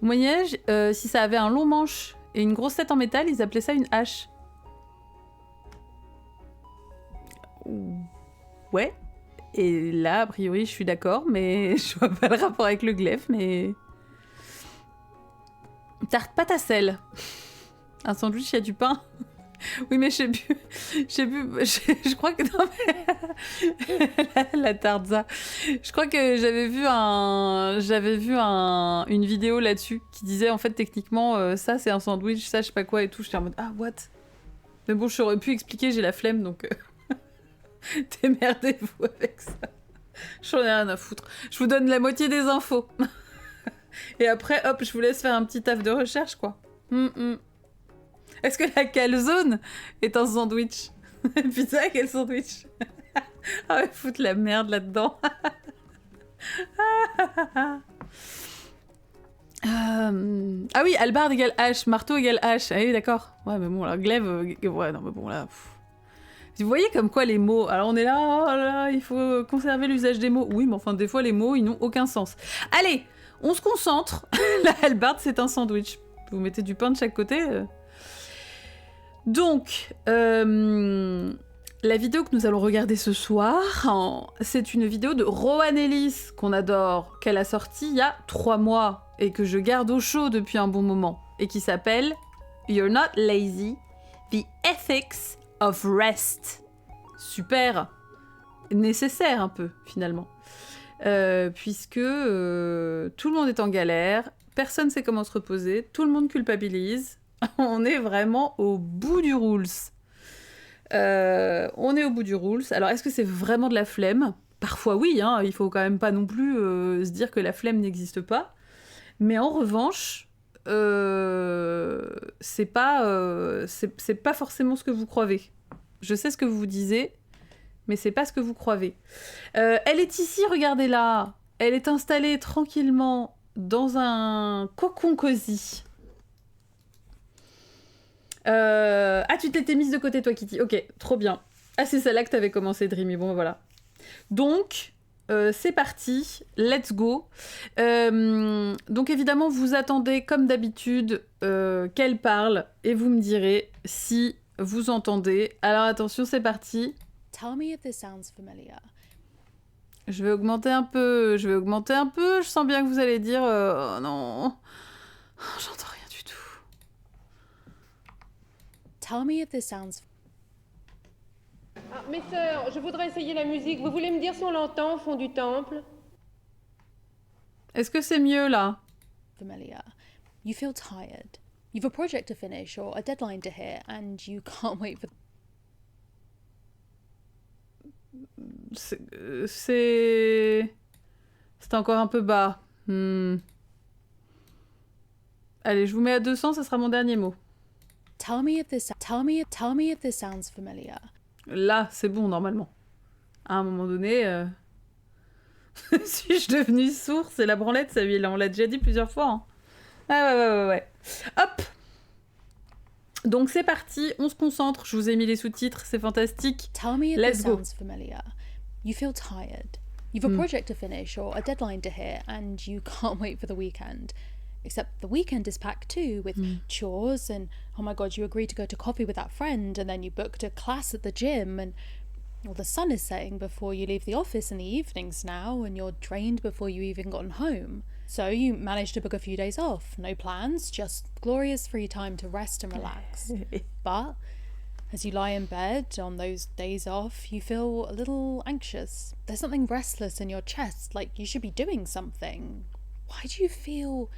Au Moyen-Âge, si ça avait un long manche et une grosse tête en métal, ils appelaient ça une hache. Ouais. Et là, a priori, je suis d'accord, mais je vois pas le rapport avec le glaive, mais... Tarte pâte à sel. Un sandwich, il y a du pain. Oui, mais je sais plus. Je crois que non, mais... la Tarza. Je crois que j'avais vu une vidéo là-dessus qui disait en fait techniquement ça c'est un sandwich, ça je sais pas quoi et tout. J'étais en mode ah what. Mais bon, j'aurais pu expliquer, j'ai la flemme donc démerdez-vous avec ça. J'en ai rien à foutre. Je vous donne la moitié des infos. Et après, hop, je vous laisse faire un petit taf de recherche, quoi. Est-ce que la calzone est un sandwich? Pizza, quel sandwich? Ah ouais, foutre la merde là-dedans. Ah oui, hallebarde égale hache, marteau égale hache. Ah oui, d'accord. Ouais, mais bon, la glaive... ouais, non, mais bon, là... Vous voyez comme quoi les mots... Alors on est là, oh là, il faut conserver l'usage des mots. Oui, mais enfin, des fois, les mots, ils n'ont aucun sens. Allez, on se concentre. La hallebarde, c'est un sandwich. Vous mettez du pain de chaque côté. Donc, la vidéo que nous allons regarder ce soir, c'est une vidéo de Rowan Ellis, qu'on adore, qu'elle a sortie il y a 3 mois, et que je garde au chaud depuis un bon moment, et qui s'appelle « You're not lazy, the ethics of rest ». Super nécessaire un peu, finalement. Puisque tout le monde est en galère, personne ne sait comment se reposer, tout le monde culpabilise, on est vraiment au bout du rules. On est au bout du rules. Alors, est-ce que c'est vraiment de la flemme? Parfois oui, hein, il faut quand même pas non plus se dire que la flemme n'existe pas. Mais en revanche, c'est pas forcément ce que vous croyez. Je sais ce que vous vous disiez, mais c'est pas ce que vous croyez. Elle est ici, regardez-la. Elle est installée tranquillement dans un cocon cosy. Ah, tu t'étais mise de côté, toi, Kitty. Ok, trop bien. Ah, c'est celle-là que t'avais commencé, Dreamy. Bon, voilà. Donc, c'est parti. Let's go. Donc, évidemment, vous attendez, comme d'habitude, qu'elle parle. Et vous me direz si vous entendez. Alors, attention, c'est parti. Tell me if this sounds familiar. Je vais augmenter un peu. Je sens bien que vous allez dire... oh non. Oh, j'entends rien du tout. Tell me if this sounds... Ah, mes sœurs, je voudrais essayer la musique. Vous voulez me dire si on l'entend au fond du temple? Est-ce que c'est mieux, là? familiar. You feel tired. You've a project to finish or a deadline to hit and you can't wait for... C'est encore un peu bas. Allez, je vous mets à 200, ça sera mon dernier mot. Tell me if this sounds familiar. Là, c'est bon, normalement. À un moment donné... Suis-je devenue sourde? C'est la branlette, ça, on l'a déjà dit plusieurs fois. Hein. Ah ouais. Hop! Donc c'est parti, on se concentre. Je vous ai mis les sous-titres, c'est fantastique. Tell me if Let's this go. sounds familiar. You feel tired. You've a project to finish or a deadline to hit and you can't wait for the weekend. Except the weekend is packed too with chores and, oh my god, you agreed to go to coffee with that friend and then you booked a class at the gym and, well, the sun is setting before you leave the office in the evenings now and you're drained before you even gotten home. So you managed to book a few days off. No plans, just glorious free time to rest and relax. But as you lie in bed on those days off, you feel a little anxious. There's something restless in your chest, like you should be doing something. Why do you feel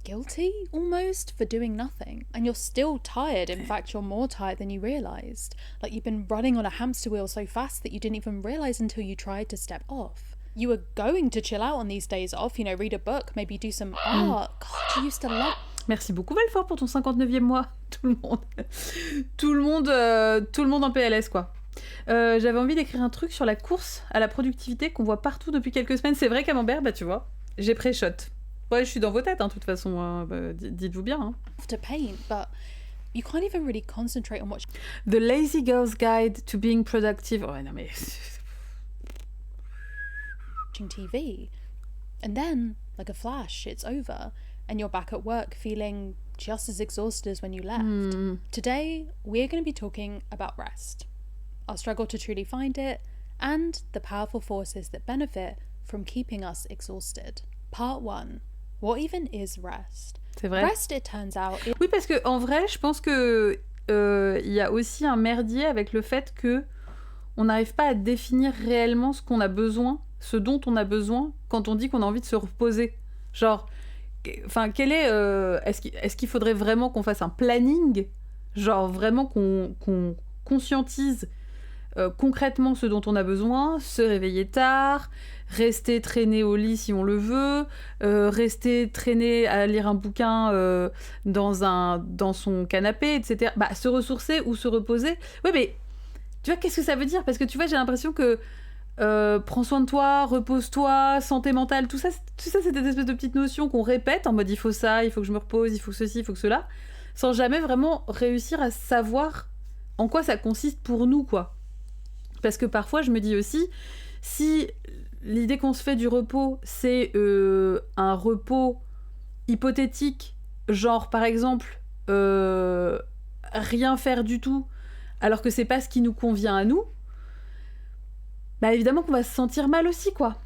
guilty, almost, for doing nothing? And you're still tired. In fact, you're more tired than you realised. Like you've been running on a hamster wheel so fast that you didn't even realise until you tried to step off. You were going to chill out on these days off, you know, read a book, maybe do some art. God, you used to love... Merci beaucoup, Belfort, pour ton 59e mois. Tout le monde en PLS, quoi. J'avais envie d'écrire un truc sur la course à la productivité qu'on voit partout depuis quelques semaines. C'est vrai, Camembert, bah tu vois, j'ai pré-shot. Ouais, je suis dans vos têtes, hein, de toute façon. Dites-vous bien. Hein. to paint, but you can't even really concentrate on watching... The Lazy Girl's Guide to Being Productive. Ouais, non mais... TV. And then, like a flash, it's over, and you're back at work feeling just as exhausted as when you left. Today, we're going to be talking about rest, our struggle to truly find it, and the powerful forces that benefit from keeping us exhausted. Part 1. What even is rest? C'est vrai. Rest, it turns out... Oui, parce que en vrai, je pense que il y a aussi un merdier avec le fait que on n'arrive pas à définir réellement ce qu'on a besoin, ce dont on a besoin, quand on dit qu'on a envie de se reposer. Genre, enfin, est-ce qu'il faudrait vraiment qu'on fasse un planning, genre vraiment qu'on conscientise concrètement ce dont on a besoin, se réveiller tard, rester traîné au lit si on le veut, rester traîné à lire un bouquin dans son canapé, etc. Bah, se ressourcer ou se reposer. Oui, mais tu vois, qu'est-ce que ça veut dire ? Parce que tu vois, j'ai l'impression que prends soin de toi, repose-toi, santé mentale, tout ça c'est des espèces de petites notions qu'on répète en mode il faut ça, il faut que je me repose, il faut ceci, il faut que cela, sans jamais vraiment réussir à savoir en quoi ça consiste pour nous, quoi. Parce que parfois, je me dis aussi, si l'idée qu'on se fait du repos, c'est un repos hypothétique, genre par exemple, rien faire du tout, alors que c'est pas ce qui nous convient à nous, bah évidemment qu'on va se sentir mal aussi, quoi.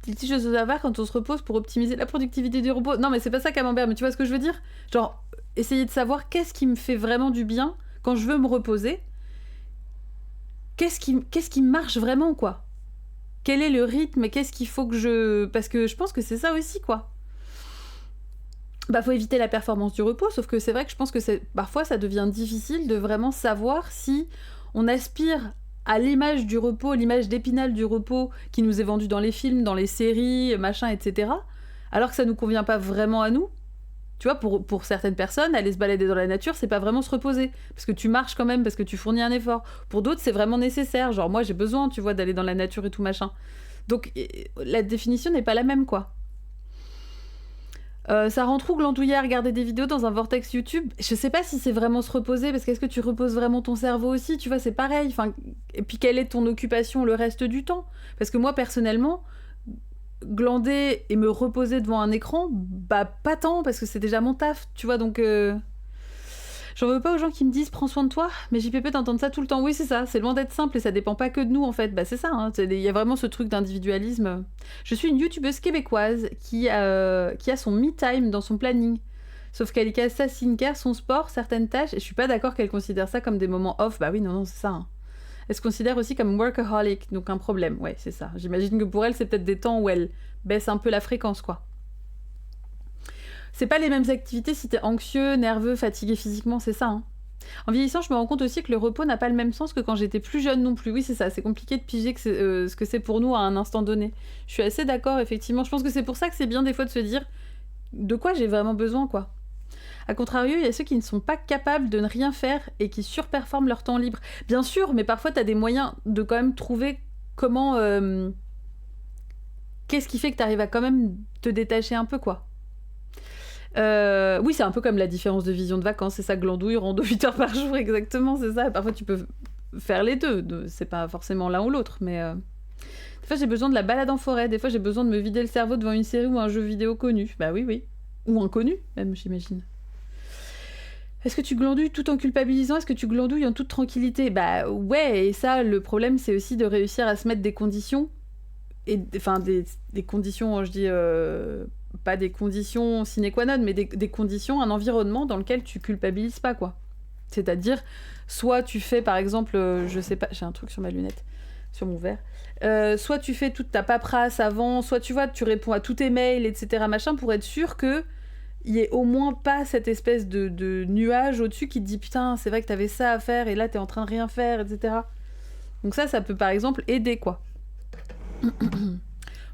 Petite chose à savoir quand on se repose pour optimiser la productivité du repos. Non, mais c'est pas ça, Camembert, mais tu vois ce que je veux dire ? Genre, essayer de savoir qu'est-ce qui me fait vraiment du bien quand je veux me reposer. Qu'est-ce qui marche vraiment, quoi ? Quel est le rythme et qu'est-ce qu'il faut que je... Parce que je pense que c'est ça aussi, quoi. Bah, faut éviter la performance du repos, sauf que c'est vrai que je pense que parfois ça devient difficile de vraiment savoir si on aspire à l'image du repos, l'image d'Épinal du repos qui nous est vendue dans les films, dans les séries, machin, etc., alors que ça nous convient pas vraiment à nous. Tu vois, pour certaines personnes, aller se balader dans la nature, c'est pas vraiment se reposer. Parce que tu marches quand même, parce que tu fournis un effort. Pour d'autres, c'est vraiment nécessaire. Genre, moi, j'ai besoin, tu vois, d'aller dans la nature et tout, machin. Donc, la définition n'est pas la même, quoi. Ça rend trop glandouillé à regarder des vidéos dans un vortex YouTube. Je sais pas si c'est vraiment se reposer, parce qu'est-ce que tu reposes vraiment ton cerveau aussi ? Tu vois, c'est pareil. Enfin, et puis, quelle est ton occupation le reste du temps ? Parce que moi, personnellement... glander et me reposer devant un écran, bah pas tant, parce que c'est déjà mon taf, tu vois, donc j'en veux pas aux gens qui me disent prends soin de toi, mais JPP t'entends ça tout le temps. Oui, c'est ça, c'est loin d'être simple et ça dépend pas que de nous, en fait. Bah c'est ça, hein. Il y a vraiment ce truc d'individualisme. Je suis une youtubeuse québécoise qui a son me time dans son planning, sauf qu'elle y casse sa skincare, son sport, certaines tâches, et je suis pas d'accord qu'elle considère ça comme des moments off. Bah oui, non, c'est ça, hein. Elle se considère aussi comme workaholic, donc un problème. Ouais, c'est ça. J'imagine que pour elle, c'est peut-être des temps où elle baisse un peu la fréquence, quoi. C'est pas les mêmes activités si t'es anxieux, nerveux, fatigué physiquement, c'est ça, hein. En vieillissant, je me rends compte aussi que le repos n'a pas le même sens que quand j'étais plus jeune non plus. Oui, c'est ça, c'est compliqué de piger ce que c'est pour nous à un instant donné. Je suis assez d'accord, effectivement. Je pense que c'est pour ça que c'est bien des fois de se dire de quoi j'ai vraiment besoin, quoi. A contrario, il y a ceux qui ne sont pas capables de ne rien faire et qui surperforment leur temps libre. Bien sûr, mais parfois, t'as des moyens de quand même trouver comment... Qu'est-ce qui fait que t'arrives à quand même te détacher un peu, quoi. Oui, c'est un peu comme la différence de vision de vacances. C'est ça, glandouille, rando 8 heures par jour, exactement, c'est ça. Et parfois, tu peux faire les deux. C'est pas forcément l'un ou l'autre, mais... Des fois, j'ai besoin de la balade en forêt. Des fois, j'ai besoin de me vider le cerveau devant une série ou un jeu vidéo connu. Bah oui. Ou inconnu, même, j'imagine. Est-ce que tu glandouilles tout en culpabilisant ? Est-ce que tu glandouilles en toute tranquillité ? Bah ouais, et ça, le problème, c'est aussi de réussir à se mettre des conditions, enfin des conditions, je dis, pas des conditions sine qua non, mais des conditions, un environnement dans lequel tu culpabilises pas, quoi. C'est-à-dire, soit tu fais, par exemple, je sais pas, j'ai un truc sur ma lunette, sur mon verre, soit tu fais toute ta paperasse avant, soit tu vois, tu réponds à tous tes mails, etc., machin, pour être sûr que il y ait au moins pas cette espèce de nuage au-dessus qui te dit putain, c'est vrai que t'avais ça à faire et là t'es en train de rien faire, etc. Donc ça peut par exemple aider, quoi.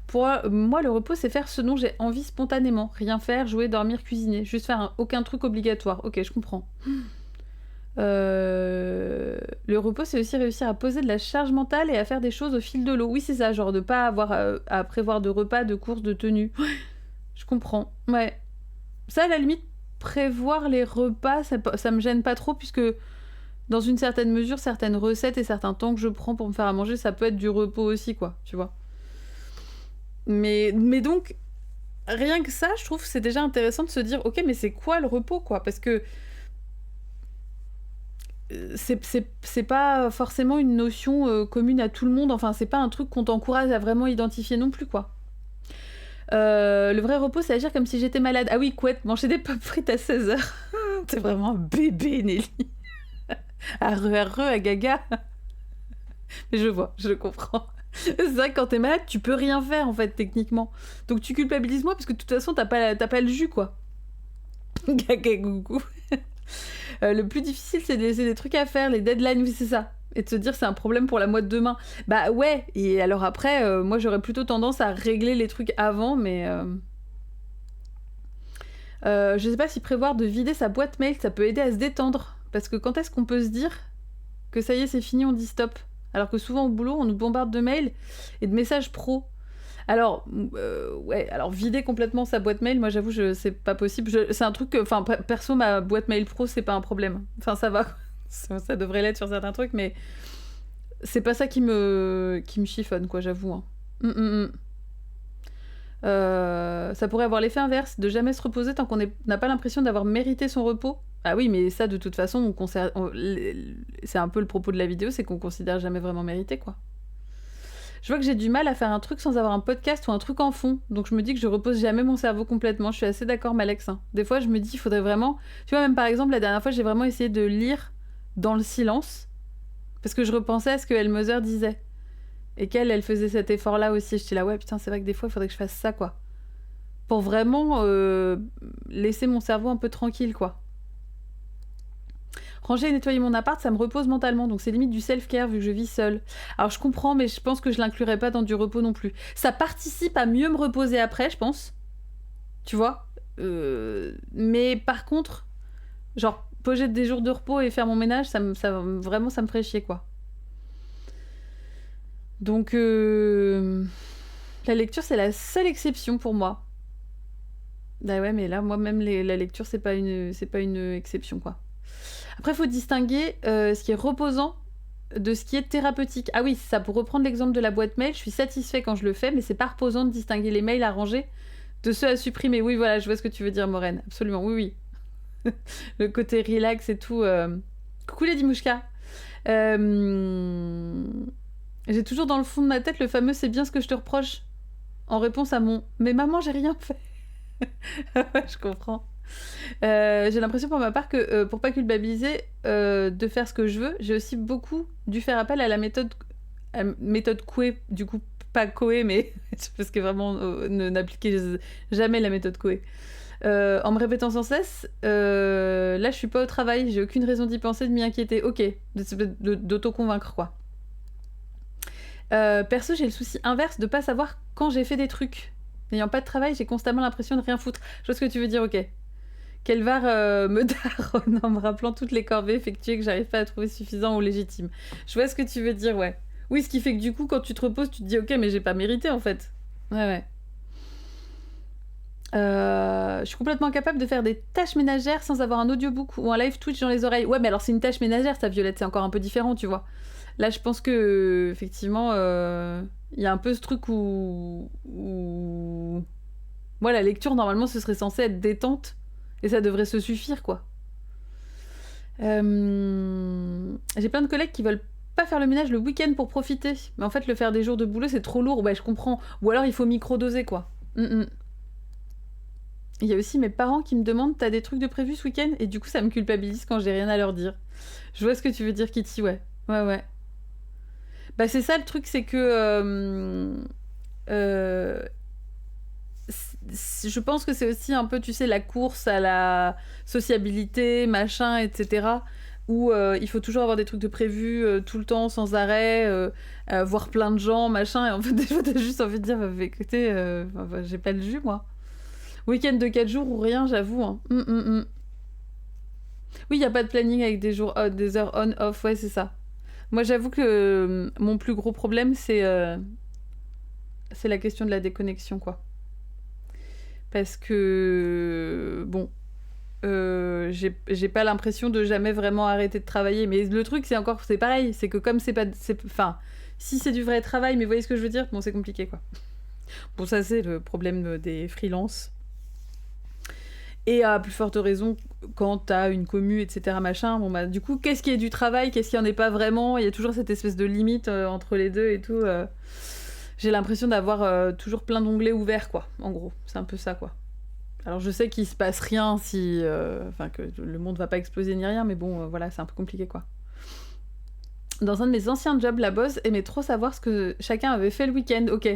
Pour moi, le repos, c'est faire ce dont j'ai envie spontanément. Rien faire, jouer, dormir, cuisiner. Juste faire aucun truc obligatoire. Ok, je comprends. Le repos, c'est aussi réussir à poser de la charge mentale et à faire des choses au fil de l'eau. Oui, c'est ça, genre de pas avoir à prévoir de repas, de courses, de tenues. Je comprends, ouais. Ça, à la limite, prévoir les repas, ça me gêne pas trop, puisque dans une certaine mesure, certaines recettes et certains temps que je prends pour me faire à manger, ça peut être du repos aussi, quoi, tu vois. Mais donc, rien que ça, je trouve que c'est déjà intéressant de se dire, ok, mais c'est quoi le repos, quoi ? Parce que c'est pas forcément une notion commune à tout le monde, enfin, c'est pas un truc qu'on t'encourage à vraiment identifier non plus, quoi. Le vrai repos, c'est agir comme si j'étais malade. Ah oui, couette, manger des pommes frites à 16h. T'es vraiment un bébé, Nelly. Arre, à gaga. Mais je vois, je comprends. C'est vrai que quand t'es malade, tu peux rien faire, en fait, techniquement. Donc tu culpabilises moi, parce que de toute façon, t'as pas le jus, quoi. Gaga coucou. Le plus difficile, c'est de laisser des trucs à faire, les deadlines, oui, c'est ça. Et de se dire, c'est un problème pour la mois de demain. Bah ouais, et alors après, moi, j'aurais plutôt tendance à régler les trucs avant, mais... je sais pas si prévoir de vider sa boîte mail, ça peut aider à se détendre. Parce que quand est-ce qu'on peut se dire que ça y est, c'est fini, on dit stop? Alors que souvent au boulot, on nous bombarde de mails et de messages pro. Alors, ouais, alors vider complètement sa boîte mail, moi j'avoue, c'est pas possible. C'est un truc que, enfin, perso, ma boîte mail pro, c'est pas un problème. Enfin, ça va, ça devrait l'être sur certains trucs, mais c'est pas ça qui me chiffonne, quoi, j'avoue. Hein. Ça pourrait avoir l'effet inverse, de jamais se reposer tant qu'on n'a pas l'impression d'avoir mérité son repos. Ah oui, mais ça, de toute façon, c'est un peu le propos de la vidéo, c'est qu'on considère jamais vraiment mérité, quoi. Je vois que j'ai du mal à faire un truc sans avoir un podcast ou un truc en fond, donc je me dis que je repose jamais mon cerveau complètement. Je suis assez d'accord, Malex. Hein. Des fois, je me dis, il faudrait vraiment... Tu vois, même par exemple, la dernière fois, j'ai vraiment essayé de lire dans le silence, parce que je repensais à ce que Elmoser disait. Et elle faisait cet effort-là aussi. J'étais là, ouais, putain, c'est vrai que des fois, il faudrait que je fasse ça, quoi. Pour vraiment laisser mon cerveau un peu tranquille, quoi. Ranger et nettoyer mon appart, ça me repose mentalement, donc c'est limite du self-care vu que je vis seule. Alors je comprends, mais je pense que je l'inclurais pas dans du repos non plus. Ça participe à mieux me reposer après, je pense. Tu vois mais par contre, genre, poser des jours de repos et faire mon ménage, vraiment, ça me ferait chier, quoi. Donc, la lecture, c'est la seule exception pour moi. Bah ouais, mais là, moi-même, la lecture, c'est pas une exception, quoi. Après, il faut distinguer ce qui est reposant de ce qui est thérapeutique. Ah oui, c'est ça, pour reprendre l'exemple de la boîte mail, je suis satisfait quand je le fais, mais c'est pas reposant de distinguer les mails à ranger de ceux à supprimer. Oui, voilà, je vois ce que tu veux dire, Maureen. Absolument, oui. Le côté relax et tout. Coucou les Dimouchka. J'ai toujours dans le fond de ma tête le fameux « c'est bien ce que je te reproche » en réponse à mon « mais maman, j'ai rien fait ». Je comprends. J'ai l'impression pour ma part que pour pas culpabiliser de faire ce que je veux, j'ai aussi beaucoup dû faire appel à la méthode Coué, du coup pas Coé, mais parce que vraiment n'appliquez jamais la méthode Coué. En me répétant sans cesse, là je suis pas au travail, j'ai aucune raison d'y penser, de m'y inquiéter. Ok, d'auto-convaincre, quoi. Perso, j'ai le souci inverse de pas savoir quand j'ai fait des trucs. N'ayant pas de travail, j'ai constamment l'impression de rien foutre. Je vois ce que tu veux dire, ok. Qu'elle va me daronne en me rappelant toutes les corvées effectuées que j'arrive pas à trouver suffisant ou légitimes. Je vois ce que tu veux dire, ouais. Oui, ce qui fait que du coup, quand tu te reposes, tu te dis, ok, mais j'ai pas mérité, en fait. Ouais. Je suis complètement incapable de faire des tâches ménagères sans avoir un audiobook ou un live Twitch dans les oreilles. Ouais, mais alors c'est une tâche ménagère, ça, Violette, c'est encore un peu différent, tu vois. Là, je pense que, effectivement, y a un peu ce truc où... Moi, la lecture, normalement, ce serait censé être détente. Et ça devrait se suffire, quoi. J'ai plein de collègues qui veulent pas faire le ménage le week-end pour profiter. Mais en fait, le faire des jours de boulot, c'est trop lourd. Ouais, je comprends. Ou alors, il faut micro-doser, quoi. Il y a aussi mes parents qui me demandent « T'as des trucs de prévu ce week-end ?» Et du coup, ça me culpabilise quand j'ai rien à leur dire. Je vois ce que tu veux dire, Kitty, ouais. Ouais. Bah, c'est ça, le truc, c'est que... je pense que c'est aussi un peu, tu sais, la course à la sociabilité, machin, etc. Où il faut toujours avoir des trucs de prévus tout le temps, sans arrêt, voir plein de gens, machin. Et en fait, des fois, t'as juste envie de dire, écoutez, j'ai pas le jus, moi. Week-end de 4 jours ou rien, j'avoue. Hein. Oui, il n'y a pas de planning avec des heures on-off, ouais, c'est ça. Moi, j'avoue que mon plus gros problème, c'est la question de la déconnexion, quoi. Parce que, bon, j'ai pas l'impression de jamais vraiment arrêter de travailler. Mais le truc, c'est pareil. C'est que comme enfin, si c'est du vrai travail, mais vous voyez ce que je veux dire ? Bon, c'est compliqué, quoi. Bon, ça, c'est le problème des freelances. Et à plus forte raison, quand t'as une commu, etc., machin, bon, bah, du coup, qu'est-ce qui est du travail ? Qu'est-ce qui en est pas vraiment ? Il y a toujours cette espèce de limite entre les deux et tout. J'ai l'impression d'avoir toujours plein d'onglets ouverts, quoi. En gros, c'est un peu ça, quoi. Alors je sais qu'il se passe rien si... Enfin, que le monde va pas exploser ni rien, mais bon, voilà, c'est un peu compliqué, quoi. Dans un de mes anciens jobs, la boss aimait trop savoir ce que chacun avait fait le week-end, ok.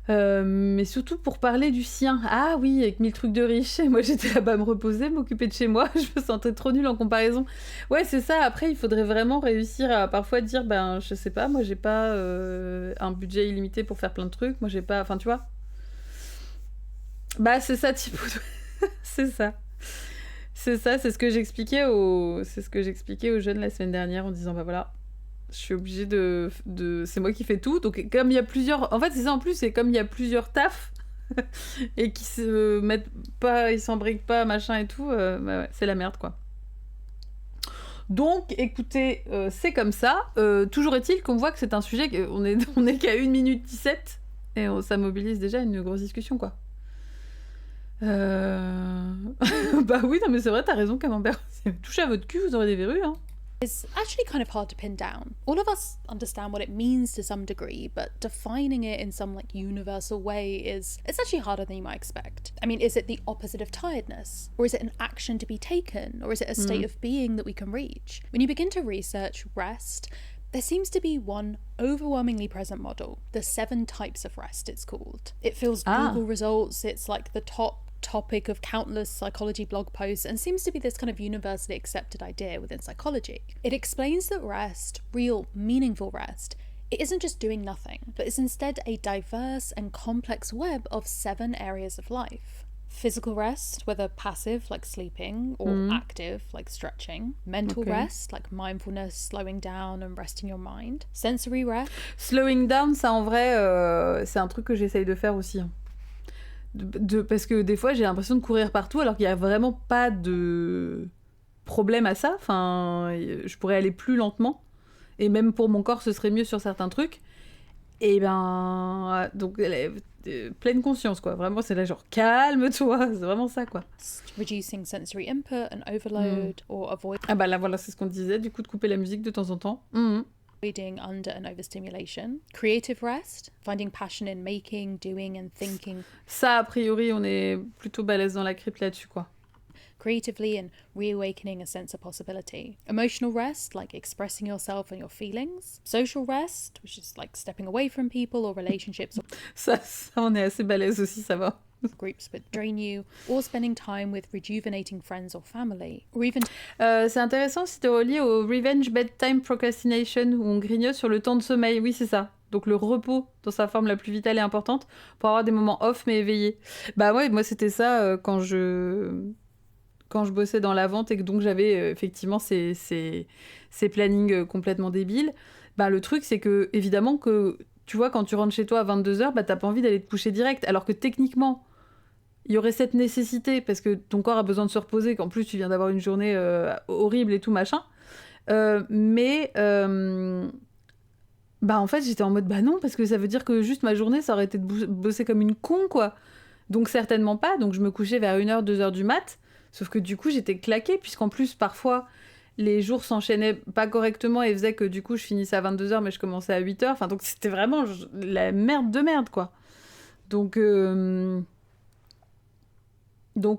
Mais surtout pour parler du sien. Ah oui, avec 1000 trucs de riches. Et moi, j'étais là-bas à me reposer, m'occuper de chez moi. Je me sentais trop nulle en comparaison. Ouais, c'est ça. Après, il faudrait vraiment réussir à parfois dire, ben, je sais pas, moi, j'ai pas un budget illimité pour faire plein de trucs. Moi, j'ai pas... Enfin, tu vois. Bah, c'est ça, type... c'est ça. C'est ça, c'est ce que j'expliquais aux jeunes la semaine dernière en disant, bah voilà... Je suis obligée de... C'est moi qui fais tout. Donc, comme il y a plusieurs... En fait, c'est ça en plus, c'est comme il y a plusieurs tafs et qui se mettent pas, ils s'embriquent pas, machin et tout, bah ouais, c'est la merde, quoi. Donc, écoutez, c'est comme ça. Toujours est-il qu'on voit que c'est un sujet... On est qu'à 1 minute 17 et ça mobilise déjà une grosse discussion, quoi. Bah oui, non mais c'est vrai, t'as raison, Camembert. Touchez à votre cul, vous aurez des verrues, hein. It's actually kind of hard to pin down. All of us understand what it means to some degree, but defining it in some like universal way it's actually harder than you might expect. I mean, is it the opposite of tiredness? Or is it an action to be taken? Or is it a state of being that we can reach? When you begin to research rest, there seems to be one overwhelmingly present model, the 7 types of rest it's called. It fills Google results, it's like the top topic of countless psychology blog posts and seems to be this kind of universally accepted idea within psychology. It explains that rest, real, meaningful rest, it isn't just doing nothing, but is instead a diverse and complex web of 7 areas of life. Physical rest, whether passive, like sleeping, or active, like stretching. Mental rest, like mindfulness, slowing down and resting your mind. Sensory rest. Slowing down, ça en vrai, c'est un truc que j'essaye de faire aussi. Parce que des fois, j'ai l'impression de courir partout alors qu'il n'y a vraiment pas de problème à ça. Enfin, je pourrais aller plus lentement. Et même pour mon corps, ce serait mieux sur certains trucs. Et ben... Donc, pleine conscience, quoi. Vraiment, c'est là genre, calme-toi. C'est vraiment ça, quoi. Reducing sensory input and overload or avoid... Ah bah là, voilà, c'est ce qu'on disait. Du coup, de couper la musique de temps en temps. Avoiding under and overstimulation. Creative rest, finding passion in making, doing and thinking. Ça, a priori, on est plutôt balèze dans la crypte là-dessus, quoi. Creatively and reawakening a sense of possibility. Emotional rest, like expressing yourself and your feelings. Social rest, which is like stepping away from people or relationships. Ça, on est assez balèze aussi, ça va. Groups that drain you, or spending time with rejuvenating friends or family, or even... c'est intéressant si t'es relié au Revenge Bedtime Procrastination, où on grignote sur le temps de sommeil. Oui, c'est ça. Donc le repos dans sa forme la plus vitale et importante, pour avoir des moments off mais éveillés. Bah ouais, moi c'était ça quand je bossais dans la vente et que donc j'avais effectivement ces plannings complètement débiles. Bah le truc c'est que, évidemment que, tu vois, quand tu rentres chez toi à 22h, bah t'as pas envie d'aller te coucher direct, alors que techniquement, il y aurait cette nécessité, parce que ton corps a besoin de se reposer, qu'en plus tu viens d'avoir une journée horrible et tout machin. Mais bah en fait j'étais en mode bah non, parce que ça veut dire que juste ma journée ça aurait été de bosser comme une con, quoi. Donc certainement pas, donc je me couchais vers 1h, 2h du mat, sauf que du coup j'étais claquée, puisqu'en plus parfois les jours s'enchaînaient pas correctement et faisaient que du coup je finissais à 22h mais je commençais à 8h, enfin donc c'était vraiment la merde de merde, quoi. Donc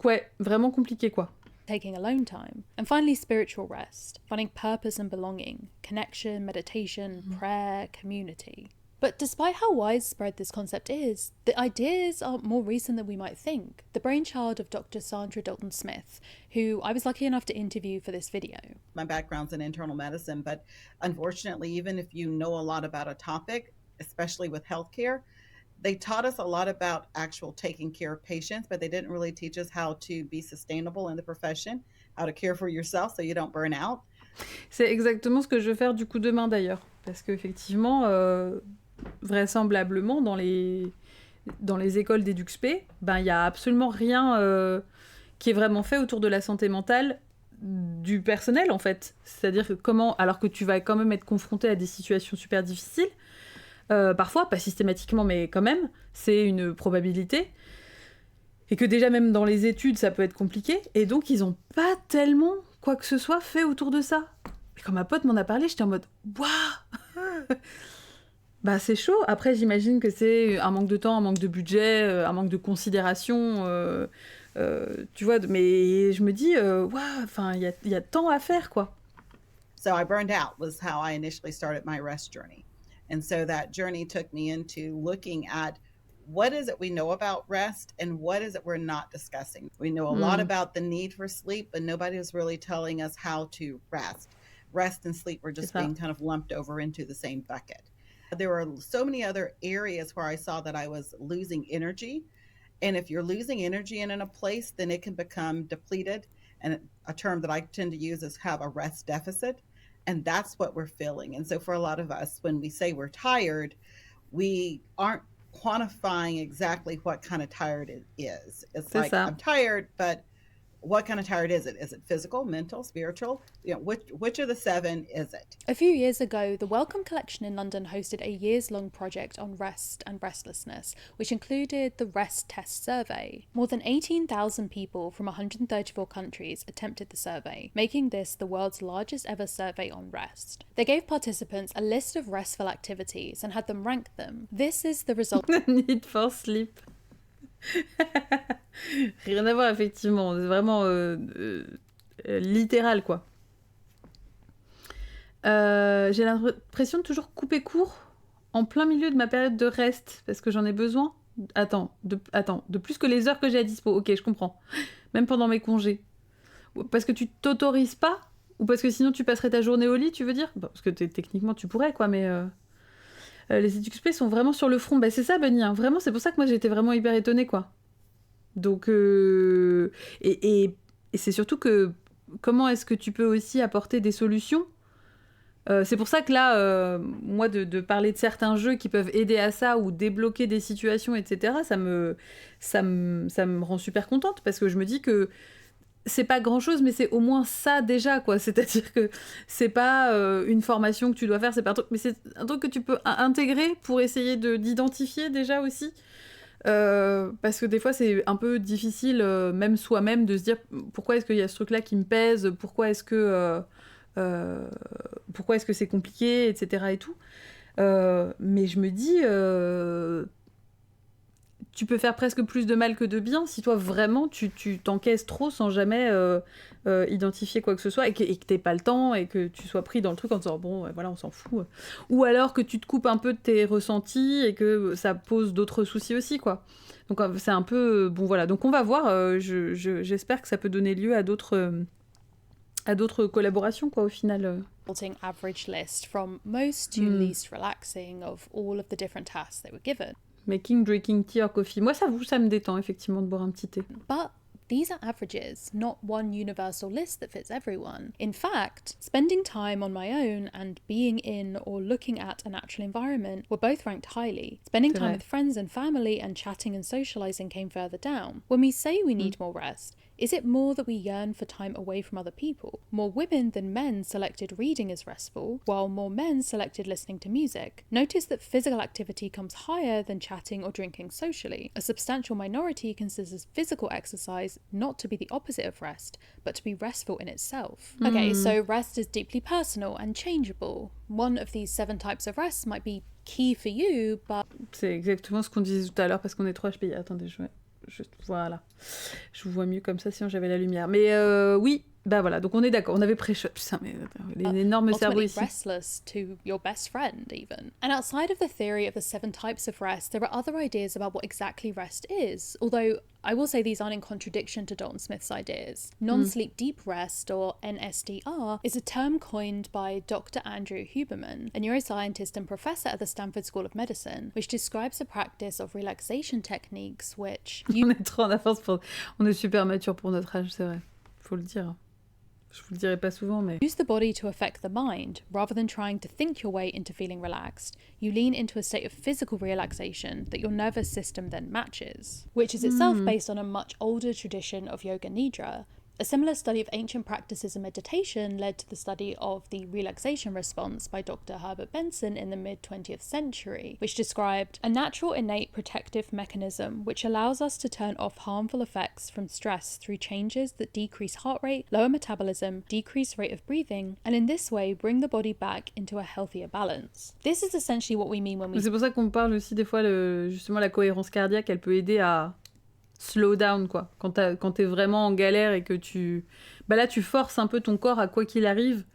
ouais, vraiment compliqué, quoi. Taking alone time. And finally, spiritual rest, finding purpose and belonging, connection, meditation, prayer, community. But despite how widespread this concept is, the ideas are more recent than we might think. The brainchild of Dr. Sandra Dalton Smith, who I was lucky enough to interview for this video. My background's in internal medicine, but unfortunately, even if you know a lot about a topic, especially with healthcare, they taught us a lot about actual taking care of patients, but they didn't really teach us how to be sustainable in the profession, how to care for yourself so you don't burn out. C'est exactement ce que je vais faire du coup demain d'ailleurs, parce qu'effectivement, vraisemblablement dans les écoles d'EduxP, ben il y a absolument rien qui est vraiment fait autour de la santé mentale du personnel, en fait. C'est-à-dire que comment, alors que tu vas quand même être confronté à des situations super difficiles, parfois, pas systématiquement, mais quand même, c'est une probabilité. Et que déjà, même dans les études, ça peut être compliqué. Et donc, ils ont pas tellement quoi que ce soit fait autour de ça. Et quand ma pote m'en a parlé, j'étais en mode « Waouh !» Bah c'est chaud. Après j'imagine que c'est un manque de temps, un manque de budget, un manque de considération, tu vois. Mais je me dis, waouh, enfin il y a tant à faire quoi. So I burned out was how I initially started my rest journey. And so that journey took me into looking at what is it we know about rest and what is it we're not discussing. We know a lot about the need for sleep, but nobody is really telling us how to rest. Rest and sleep were just being kind of lumped over into the same bucket. There were so many other areas where I saw that I was losing energy. And if you're losing energy in a place, then it can become depleted. And a term that I tend to use is have a rest deficit. And that's what we're feeling. And so for a lot of us, when we say we're tired, we aren't quantifying exactly what kind of tired it is. It's like, I'm tired, but what kind of tired is it? Is it physical, mental, spiritual? You know, which of the 7 is it? A few years ago, the Wellcome Collection in London hosted a years-long project on rest and restlessness, which included the Rest Test Survey. More than 18,000 people from 134 countries attempted the survey, making this the world's largest ever survey on rest. They gave participants a list of restful activities and had them rank them. This is the result. Need for sleep. Rien à voir, effectivement. C'est vraiment littéral, quoi. J'ai l'impression de toujours couper court en plein milieu de ma période de rest, parce que j'en ai besoin. De plus que les heures que j'ai à dispo. Ok, je comprends. Même pendant mes congés. Parce que tu t'autorises pas, ou parce que sinon tu passerais ta journée au lit, tu veux dire? Parce que techniquement tu pourrais, quoi, mais... les EduxP sont vraiment sur le front. Bah, c'est ça, Bunny. Hein. Vraiment, c'est pour ça que moi, j'étais vraiment hyper étonnée, quoi. Donc, et c'est surtout que comment est-ce que tu peux aussi apporter des solutions? C'est pour ça que là, moi, de parler de certains jeux qui peuvent aider à ça ou débloquer des situations, etc., ça me rend super contente parce que je me dis que c'est pas grand-chose, mais c'est au moins ça déjà, quoi. C'est-à-dire que c'est pas une formation que tu dois faire, c'est pas un truc, mais c'est un truc que tu peux intégrer pour essayer d'identifier déjà aussi. Parce que des fois, c'est un peu difficile, même soi-même, de se dire pourquoi est-ce qu'il y a ce truc-là qui me pèse, pourquoi est-ce que c'est compliqué, etc. et tout. Mais je me dis... tu peux faire presque plus de mal que de bien si toi vraiment tu t'encaisses trop sans jamais identifier quoi que ce soit et que t'aies pas le temps et que tu sois pris dans le truc en disant bon voilà on s'en fout, ou alors que tu te coupes un peu de tes ressentis et que ça pose d'autres soucis aussi, quoi. Donc c'est un peu bon, voilà, donc on va voir. J'espère que ça peut donner lieu à d'autres collaborations, quoi, au final. Average list from most to least relaxing of all of the different tasks they were given. Making, drinking tea or coffee. Moi, ça me détend, effectivement, de boire un petit thé. But these are averages, not one universal list that fits everyone. In fact, spending time on my own and being in or looking at a natural environment were both ranked highly. Spending time with friends and family and chatting and socialising came further down. When we say we need more rest, is it more that we yearn for time away from other people? More women than men selected reading as restful, while more men selected listening to music. Notice that physical activity comes higher than chatting or drinking socially. A substantial minority considers physical exercise not to be the opposite of rest, but to be restful in itself. Okay, so rest is deeply personal and changeable. One of these 7 types of rest might be key for you, but... C'est exactement ce qu'on disait tout à l'heure, parce qu'on est trop HPI. Attendez, voilà. Je vous vois mieux comme ça, sinon j'avais la lumière. Mais oui, bah voilà, donc on est d'accord. On avait pré-shot. Putain, mais les énormes cerveaux ici. Restless to your best friend, even. And outside of the theory of the 7 types of rest, there are other ideas about what exactly rest is. Although I will say these aren't in contradiction to Dalton Smith's ideas. Non-sleep deep rest, or NSDR, is a term coined by Dr. Andrew Huberman, a neuroscientist and professor at the Stanford School of Medicine, which describes the practice of relaxation techniques which... On est trop en avance on est super mature pour notre âge, c'est vrai. Faut le dire. Je vous le dirai pas souvent, mais... Use the body to affect the mind. Rather than trying to think your way into feeling relaxed, you lean into a state of physical relaxation that your nervous system then matches, which is itself based on a much older tradition of yoga nidra. A similar study of ancient practices of meditation led to the study of the relaxation response by Dr. Herbert Benson in the mid-20th century, which described a natural innate protective mechanism which allows us to turn off harmful effects from stress through changes that decrease heart rate, lower metabolism, decrease rate of breathing, and in this way bring the body back into a healthier balance. This is essentially what we mean when we... C'est pour ça qu'on parle aussi des fois, justement, la cohérence cardiaque, elle peut aider à slow down, quoi. Quand t'es vraiment en galère et que là, tu forces un peu ton corps à quoi qu'il arrive,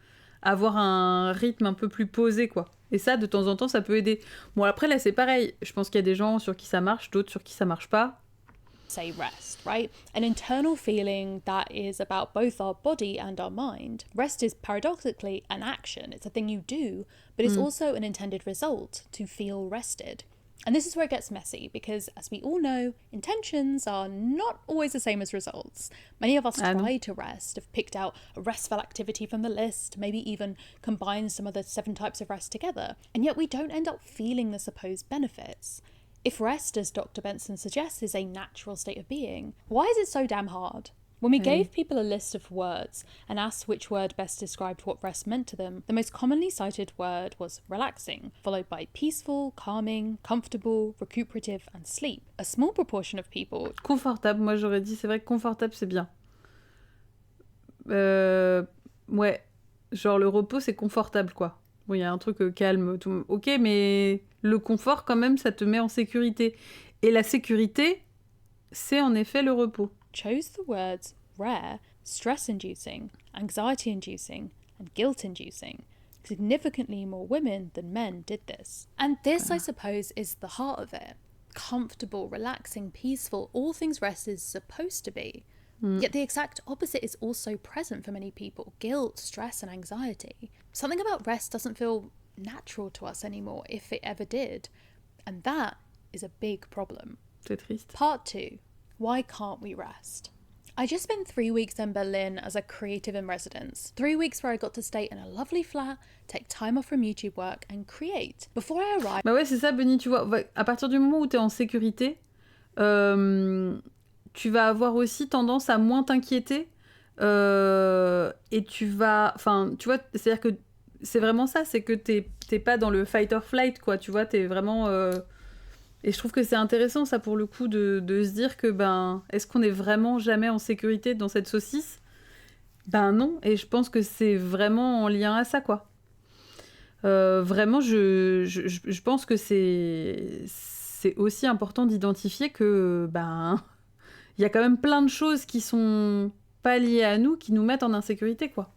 à avoir un rythme un peu plus posé, quoi. Et ça, de temps en temps, ça peut aider. Bon, après, là, c'est pareil. Je pense qu'il y a des gens sur qui ça marche, d'autres sur qui ça marche pas. Say rest, right? An internal feeling that is about both our body and our mind. Rest is paradoxically an action. It's a thing you do, but it's also an intended result to feel rested. And this is where it gets messy because, as we all know, intentions are not always the same as results. Many of us try to rest, have picked out a restful activity from the list, maybe even combined some of the 7 types of rest together, and yet we don't end up feeling the supposed benefits. If rest, as Dr. Benson suggests, is a natural state of being, why is it so damn hard? When we gave people a list of words and asked which word best described what rest meant to them, the most commonly cited word was relaxing, followed by peaceful, calming, comfortable, recuperative, and sleep. A small proportion of people... Confortable, moi j'aurais dit, c'est vrai que confortable c'est bien. Ouais, genre le repos c'est confortable quoi. Bon, il y a un truc calme, tout... ok, mais le confort quand même ça te met en sécurité. Et la sécurité, c'est en effet le repos. Chose the words rare, stress-inducing, anxiety-inducing, and guilt-inducing. Significantly more women than men did this. And this, I suppose, is the heart of it. Comfortable, relaxing, peaceful, all things rest is supposed to be. Yet the exact opposite is also present for many people. Guilt, stress, and anxiety. Something about rest doesn't feel natural to us anymore, if it ever did. And that is a big problem. C'est triste. Part 2. Why can't we rest? I just spent 3 weeks in Berlin as a creative in residence. 3 weeks where I got to stay in a lovely flat, take time off from YouTube work and create. Before I arrived... Bah ouais, c'est ça, Bunny, tu vois. À partir du moment où t'es en sécurité, tu vas avoir aussi tendance à moins t'inquiéter. Et tu vas... Enfin, tu vois, c'est-à-dire que c'est vraiment ça, c'est que t'es pas dans le fight or flight, quoi. Tu vois, t'es vraiment... Et je trouve que c'est intéressant, ça, pour le coup, de se dire que, est-ce qu'on est vraiment jamais en sécurité dans cette saucisse ? Ben non, et je pense que c'est vraiment en lien à ça, quoi. Vraiment, je pense que c'est aussi important d'identifier que, il y a quand même plein de choses qui sont pas liées à nous, qui nous mettent en insécurité, quoi.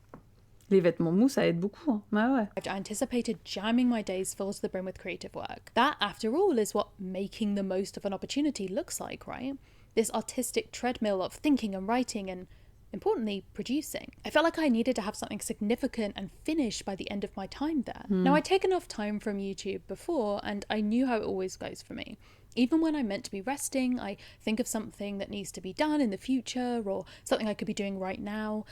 Les vêtements mous, ça aide beaucoup. Hein. Ah ouais. I anticipated jamming my days full to the brim with creative work. That, after all, is what making the most of an opportunity looks like, right? This artistic treadmill of thinking and writing and, importantly, producing. I felt like I needed to have something significant and finished by the end of my time there. Now, I'd taken off time from YouTube before, and I knew how it always goes for me. Even when I'm meant to be resting, I think of something that needs to be done in the future or something I could be doing right now.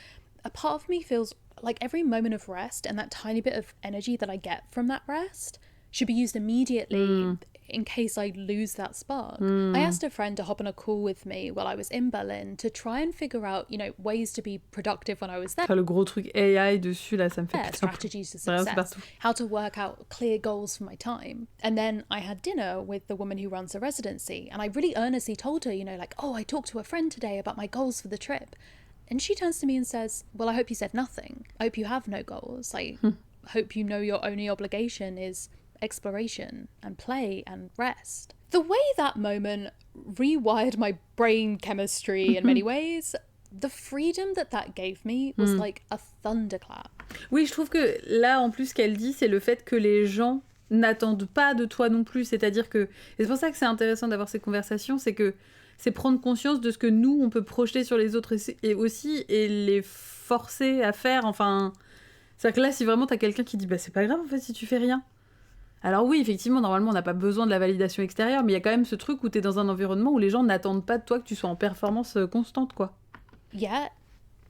A part of me feels like every moment of rest and that tiny bit of energy that I get from that rest should be used immediately in case I lose that spark. I asked a friend to hop on a call with me while I was in Berlin to try and figure out, ways to be productive when I was there. Le gros truc AI dessus, là, ça me fait strategies to success, how to work out clear goals for my time. And then I had dinner with the woman who runs the residency, and I really earnestly told her, I talked to a friend today about my goals for the trip. And she turns to me and says, well, I hope you said nothing. I hope you have no goals. I hope you know your only obligation is exploration and play and rest. The way that moment rewired my brain chemistry in many ways, the freedom that gave me was like a thunderclap. Oui, je trouve que là, en plus, ce qu'elle dit, c'est le fait que les gens n'attendent pas de toi non plus. C'est-à-dire que... Et c'est pour ça que c'est intéressant d'avoir ces conversations, c'est que c'est prendre conscience de ce que nous, on peut projeter sur les autres et aussi, et les forcer à faire, enfin... C'est-à-dire que là, si vraiment t'as quelqu'un qui dit « c'est pas grave, en fait, si tu fais rien ». Alors oui, effectivement, normalement, on n'a pas besoin de la validation extérieure, mais il y a quand même ce truc où t'es dans un environnement où les gens n'attendent pas de toi que tu sois en performance constante, quoi. Yeah,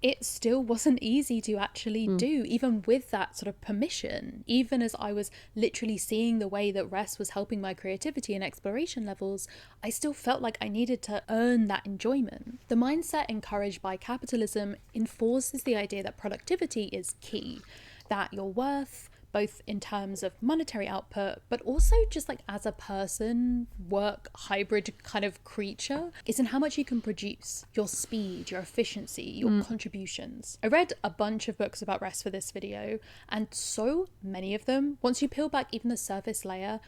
it still wasn't easy to actually do, even with that sort of permission. Even as I was literally seeing the way that rest was helping my creativity and exploration levels, I still felt like I needed to earn that enjoyment. The mindset encouraged by capitalism enforces the idea that productivity is key, that your worth, both in terms of monetary output, but also just like as a person, work hybrid kind of creature, is in how much you can produce, your speed, your efficiency, your contributions. I read a bunch of books about rest for this video, and so many of them, once you peel back even the surface layer,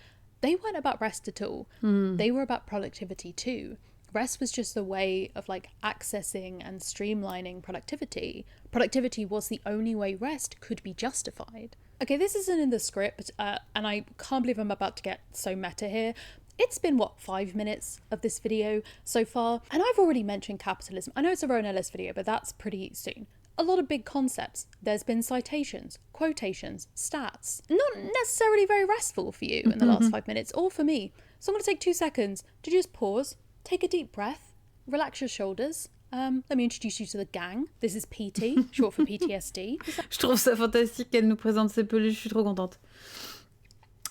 they weren't about rest at all. They were about productivity too. Rest was just a way of like accessing and streamlining productivity. Productivity was the only way rest could be justified. Okay, this isn't in the script, and I can't believe I'm about to get so meta here. It's been, 5 minutes of this video so far, and I've already mentioned capitalism. I know it's a Rowan Ellis video, but that's pretty soon. A lot of big concepts. There's been citations, quotations, stats. Not necessarily very restful for you in the last 5 minutes, or for me. So I'm going to take 2 seconds to just pause, take a deep breath, relax your shoulders. Let me introduce you to the gang. This is PT, short for PTSD. Je trouve ça fantastique qu'elle nous présente ses peluches, je suis trop contente.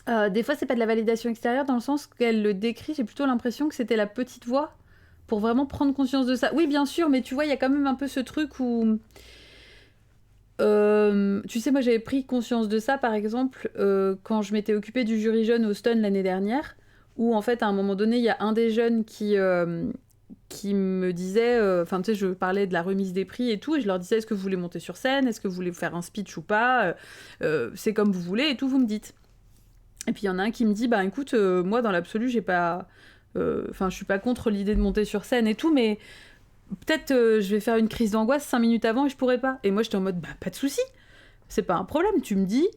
Des fois, c'est pas de la validation extérieure dans le sens qu'elle le décrit, j'ai plutôt l'impression que c'était la petite voix pour vraiment prendre conscience de ça. Oui, bien sûr, mais tu vois, il y a quand même un peu ce truc où... tu sais, moi, j'avais pris conscience de ça, par exemple, quand je m'étais occupée du jury jeune au Stun l'année dernière, où, en fait, à un moment donné, il y a un des jeunes qui me disait, tu sais, je parlais de la remise des prix et tout, et je leur disais, est-ce que vous voulez monter sur scène, est-ce que vous voulez faire un speech ou pas, c'est comme vous voulez, et tout, vous me dites. Et puis il y en a un qui me dit, bah écoute, moi dans l'absolu, j'ai pas... je suis pas contre l'idée de monter sur scène et tout, mais peut-être je vais faire une crise d'angoisse 5 minutes avant et je pourrais pas. Et moi j'étais en mode, bah pas de souci, c'est pas un problème, tu me dis,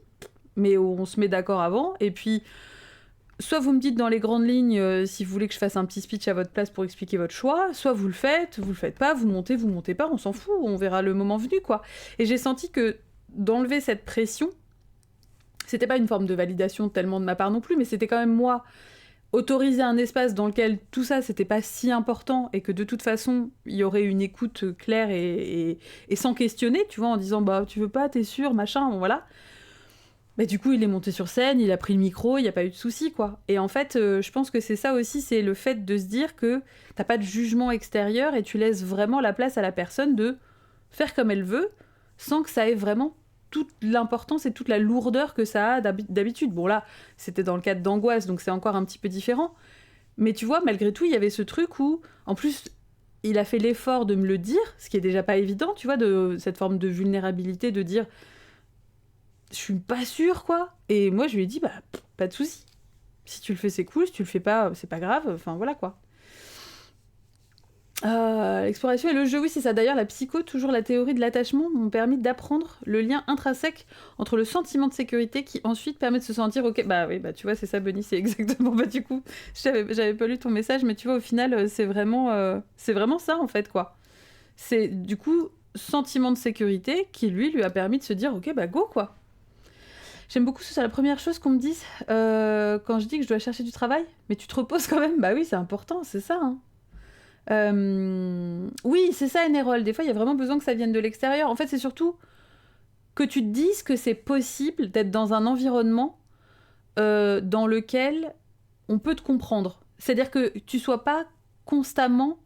mais on se met d'accord avant, et puis... Soit vous me dites dans les grandes lignes si vous voulez que je fasse un petit speech à votre place pour expliquer votre choix, soit vous le faites pas, vous montez pas, on s'en fout, on verra le moment venu, quoi. Et j'ai senti que d'enlever cette pression, c'était pas une forme de validation tellement de ma part non plus, mais c'était quand même moi, autoriser un espace dans lequel tout ça, c'était pas si important, et que de toute façon, il y aurait une écoute claire et sans questionner, tu vois, en disant, bah, tu veux pas, t'es sûr, machin, bon, voilà. Bah, du coup, il est monté sur scène, il a pris le micro, il n'y a pas eu de souci, quoi. Et en fait, je pense que c'est ça aussi, c'est le fait de se dire que t'as pas de jugement extérieur et tu laisses vraiment la place à la personne de faire comme elle veut, sans que ça ait vraiment toute l'importance et toute la lourdeur que ça a d'habitude. Bon, là, c'était dans le cadre d'angoisse, donc c'est encore un petit peu différent. Mais tu vois, malgré tout, il y avait ce truc où, en plus, il a fait l'effort de me le dire, ce qui est déjà pas évident, tu vois, de cette forme de vulnérabilité, de dire... Je suis pas sûre, quoi. Et moi, je lui ai dit, bah, pas de souci. Si tu le fais, c'est cool. Si tu le fais pas, c'est pas grave. Enfin, voilà, quoi. L'exploration et le jeu, oui, c'est ça. D'ailleurs, la psycho, toujours la théorie de l'attachement, m'ont permis d'apprendre le lien intrinsèque entre le sentiment de sécurité qui ensuite permet de se sentir ok. Bah oui, bah tu vois, c'est ça, Bunny, c'est exactement. Bah du coup, j'avais pas lu ton message, mais tu vois, au final, c'est vraiment ça, en fait, quoi. C'est, du coup, sentiment de sécurité qui, lui a permis de se dire, ok, bah go, quoi. J'aime beaucoup ça, c'est la première chose qu'on me dise quand je dis que je dois chercher du travail. Mais tu te reposes quand même. Bah oui, c'est important, c'est ça. Hein. Oui, c'est ça, Enerol. Des fois, il y a vraiment besoin que ça vienne de l'extérieur. En fait, c'est surtout que tu te dises que c'est possible d'être dans un environnement dans lequel on peut te comprendre. C'est-à-dire que tu sois pas constamment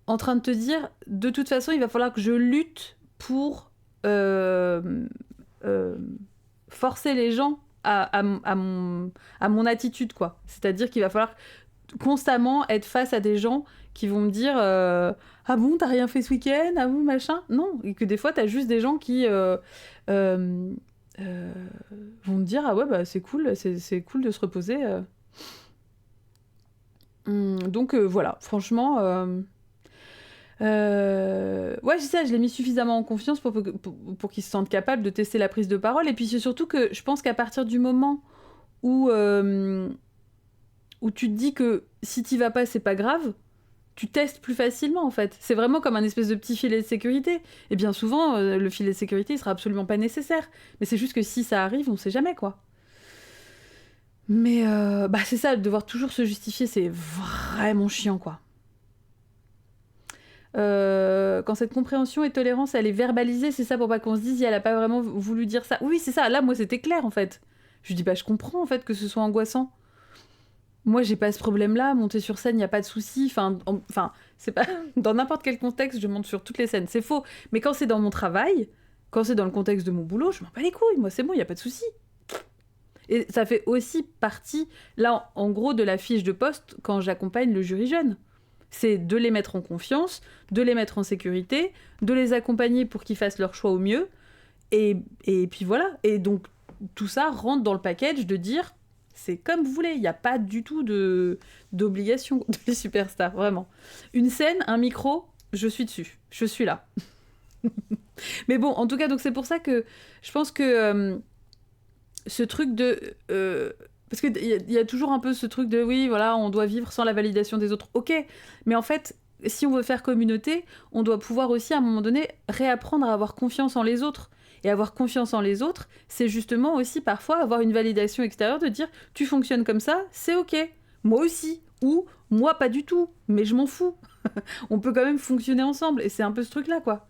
en train de te dire de toute façon, il va falloir que je lutte pour... forcer les gens à mon attitude, quoi. C'est-à-dire qu'il va falloir constamment être face à des gens qui vont me dire ah bon, t'as rien fait ce week-end, ah bon, machin. Non, et que des fois, t'as juste des gens qui vont me dire ah ouais, bah c'est cool, c'est cool de se reposer. Donc voilà, franchement... ouais, c'est ça, je l'ai mis suffisamment en confiance pour qu'ils se sentent capables de tester la prise de parole. Et puis c'est surtout que je pense qu'à partir du moment où tu te dis que si t'y vas pas, c'est pas grave, tu testes plus facilement, en fait. C'est vraiment comme un espèce de petit filet de sécurité. Et bien souvent, le filet de sécurité, il sera absolument pas nécessaire. Mais c'est juste que si ça arrive, on sait jamais, quoi. Mais bah c'est ça, devoir toujours se justifier, c'est vraiment chiant, quoi. Quand cette compréhension et tolérance, elle est verbalisée, c'est ça pour pas qu'on se dise, elle a pas vraiment voulu dire ça. Oui, c'est ça. Là, moi, c'était clair, en fait. Je dis, bah, je comprends, en fait, que ce soit angoissant. Moi, j'ai pas ce problème-là. Monter sur scène, il y a pas de souci. Enfin, c'est pas... Dans n'importe quel contexte, je monte sur toutes les scènes. C'est faux. Mais quand c'est dans mon travail, quand c'est dans le contexte de mon boulot, je m'en bats les couilles. Moi, c'est bon, il y a pas de souci. Et ça fait aussi partie, là, en gros, de la fiche de poste quand j'accompagne le jury jeune. C'est de les mettre en confiance, de les mettre en sécurité, de les accompagner pour qu'ils fassent leur choix au mieux. Et puis voilà. Et donc, tout ça rentre dans le package de dire, c'est comme vous voulez. Il n'y a pas du tout d'obligation de les superstars, vraiment. Une scène, un micro, je suis dessus. Je suis là. Mais bon, en tout cas, donc c'est pour ça que je pense que ce truc de... parce qu'il y a toujours un peu ce truc de oui, voilà, on doit vivre sans la validation des autres. Ok, mais en fait, si on veut faire communauté, on doit pouvoir aussi, à un moment donné, réapprendre à avoir confiance en les autres. Et avoir confiance en les autres, c'est justement aussi parfois avoir une validation extérieure de dire tu fonctionnes comme ça, c'est ok. Moi aussi. Ou moi pas du tout, mais je m'en fous. On peut quand même fonctionner ensemble. Et c'est un peu ce truc-là, quoi.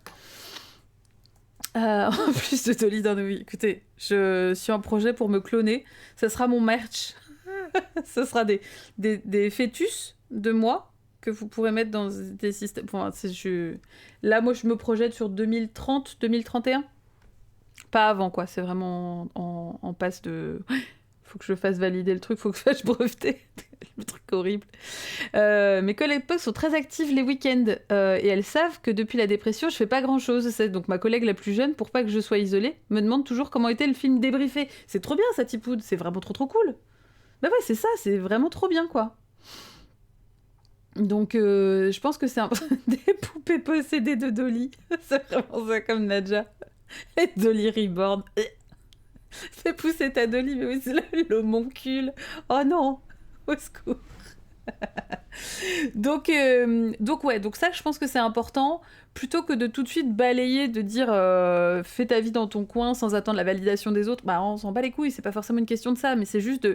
En plus de Dolly dans oui, écoutez, je suis en projet pour me cloner. Ça sera mon merch. Ça sera des fœtus de moi que vous pourrez mettre dans des systèmes. Enfin, là, moi, je me projette sur 2030, 2031. Pas avant, quoi. C'est vraiment en passe de... Faut que je fasse valider le truc, faut que je fasse breveter. Le truc horrible. Mes collègues posts sont très actives les week-ends et elles savent que depuis la dépression, je fais pas grand-chose. Donc ma collègue la plus jeune, pour pas que je sois isolée, me demande toujours comment était le film débriefé. C'est trop bien, ça, Tipoud. C'est vraiment trop cool. Bah ouais, c'est ça, c'est vraiment trop bien, quoi. Donc je pense que c'est des poupées possédées de Dolly. C'est vraiment ça comme Nadja. Et Dolly Reborn. Fais pousser ta Dolly, mais oui, c'est l'homoncule. Oh non, au secours. donc ouais, donc ça, je pense que c'est important, plutôt que de tout de suite balayer, de dire fais ta vie dans ton coin sans attendre la validation des autres. Bah, on s'en bat les couilles, c'est pas forcément une question de ça, mais c'est juste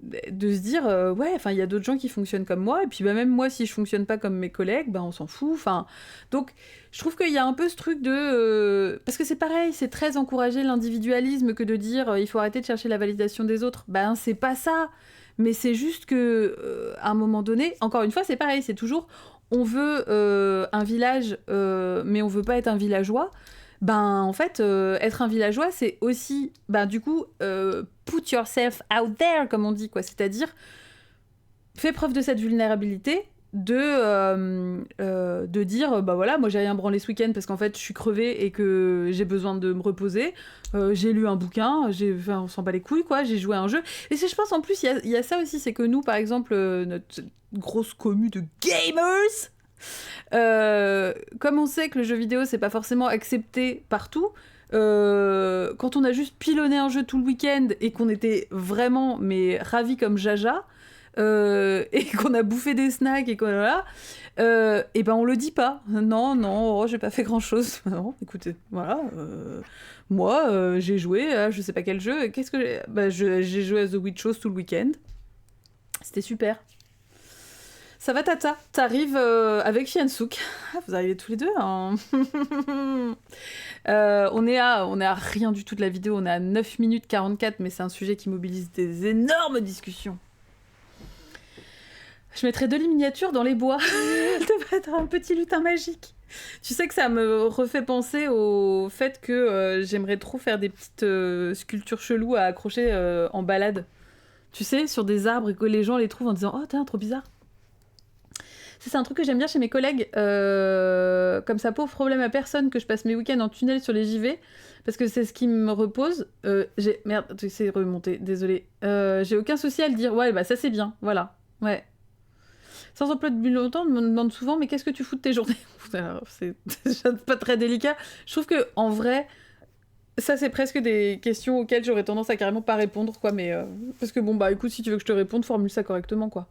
de se dire ouais, enfin, il y a d'autres gens qui fonctionnent comme moi, et puis bah, même moi, si je fonctionne pas comme mes collègues, bah, on s'en fout. Enfin, donc je trouve qu'il y a un peu ce truc de parce que c'est pareil, c'est très encourager l'individualisme que de dire il faut arrêter de chercher la validation des autres. Ben c'est pas ça, mais c'est juste que à un moment donné, encore une fois, c'est pareil, c'est toujours on veut un village, mais on veut pas être un villageois. Ben, en fait, être un villageois, c'est aussi, ben, du coup, put yourself out there, comme on dit, quoi. C'est-à-dire, fais preuve de cette vulnérabilité, de dire, bah voilà, moi j'ai rien branlé ce week-end parce qu'en fait, je suis crevée et que j'ai besoin de me reposer. J'ai lu un bouquin, on s'en bat les couilles, quoi. J'ai joué à un jeu. Et je pense, en plus, il y a ça aussi, c'est que nous, par exemple, notre grosse commu de gamers... comme on sait que le jeu vidéo c'est pas forcément accepté partout, quand on a juste pilonné un jeu tout le week-end et qu'on était vraiment mais ravis comme Jaja et qu'on a bouffé des snacks et voilà, et ben on le dit pas. Non, j'ai pas fait grand chose. Non, écoutez, voilà, moi j'ai joué à je sais pas quel jeu. Qu'est-ce que j'ai joué à The Witch tout le week-end. C'était super. Ça va, Tata? T'arrives avec Fiansouk. Vous arrivez tous les deux, hein. On est à rien du tout de la vidéo. On est à 9 minutes 44, mais c'est un sujet qui mobilise des énormes discussions. Je mettrais Dolly miniature dans les bois. Elle devrait être un petit lutin magique. Tu sais que ça me refait penser au fait que j'aimerais trop faire des petites sculptures cheloues à accrocher en balade. Tu sais, sur des arbres et que les gens les trouvent en disant « Oh, tiens, trop bizarre ». C'est un truc que j'aime bien chez mes collègues, comme ça pose problème à personne que je passe mes week-ends en tunnel sur les JV, parce que c'est ce qui me repose. Merde, c'est remonté, désolé. J'ai aucun souci à le dire, ouais, bah ça c'est bien, voilà, ouais. Sans emploi depuis longtemps, on me demande souvent, mais qu'est-ce que tu fous de tes journées? Alors, c'est déjà pas très délicat. Je trouve que en vrai, ça c'est presque des questions auxquelles j'aurais tendance à carrément pas répondre, quoi, mais parce que bon, bah écoute, si tu veux que je te réponde, formule ça correctement, quoi.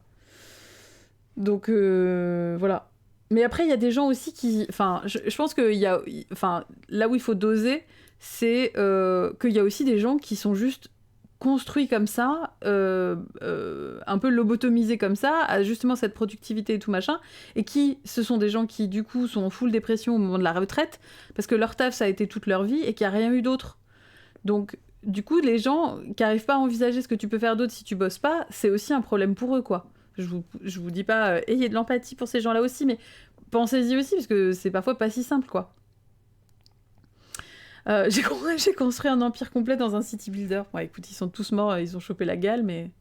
Donc voilà. Mais après, il y a des gens aussi qui... Enfin, je pense qu'il y a... Enfin, là où il faut doser, c'est qu'il y a aussi des gens qui sont juste construit comme ça, un peu lobotomisé comme ça, à justement cette productivité et tout machin, et ce sont des gens qui, du coup, sont en full dépression au moment de la retraite, parce que leur taf, ça a été toute leur vie, et qu'il n'y a rien eu d'autre. Donc, du coup, les gens qui n'arrivent pas à envisager ce que tu peux faire d'autre si tu bosses pas, c'est aussi un problème pour eux, quoi. Je vous dis pas, ayez de l'empathie pour ces gens-là aussi, mais pensez-y aussi, parce que c'est parfois pas si simple, quoi. J'ai construit un empire complet dans un city builder. Bon, écoute, ils sont tous morts, ils ont chopé la gale, mais...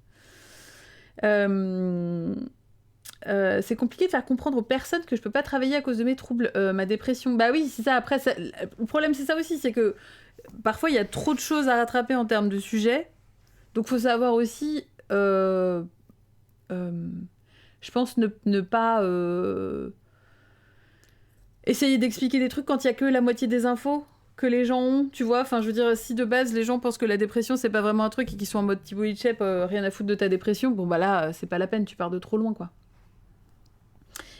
c'est compliqué de faire comprendre aux personnes que je peux pas travailler à cause de mes troubles, ma dépression. Bah oui, c'est ça. Après, le problème, c'est ça aussi, c'est que parfois, il y a trop de choses à rattraper en termes de sujets. Donc, faut savoir aussi... je pense ne pas... essayer d'expliquer des trucs quand il y a que la moitié des infos que les gens ont, tu vois. Enfin, je veux dire, si de base, les gens pensent que la dépression, c'est pas vraiment un truc et qu'ils sont en mode Thibaut Hitchep, rien à foutre de ta dépression, bon, bah là, c'est pas la peine, tu pars de trop loin, quoi.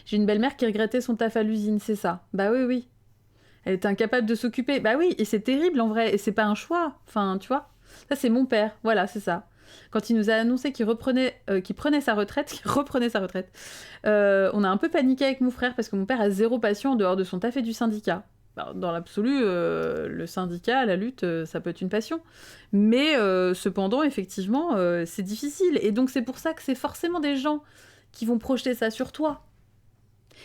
J'ai une belle-mère qui regrettait son taf à l'usine, c'est ça. Bah oui, oui. Elle était incapable de s'occuper. Bah oui, et c'est terrible, en vrai, et c'est pas un choix. Enfin, tu vois. Ça, c'est mon père, voilà, c'est ça. Quand il nous a annoncé qu'il reprenait sa retraite, on a un peu paniqué avec mon frère, parce que mon père a 0 passion en dehors de son taf et du syndicat. Dans l'absolu, le syndicat, la lutte, ça peut être une passion. Mais cependant, effectivement, c'est difficile. Et donc, c'est pour ça que c'est forcément des gens qui vont projeter ça sur toi.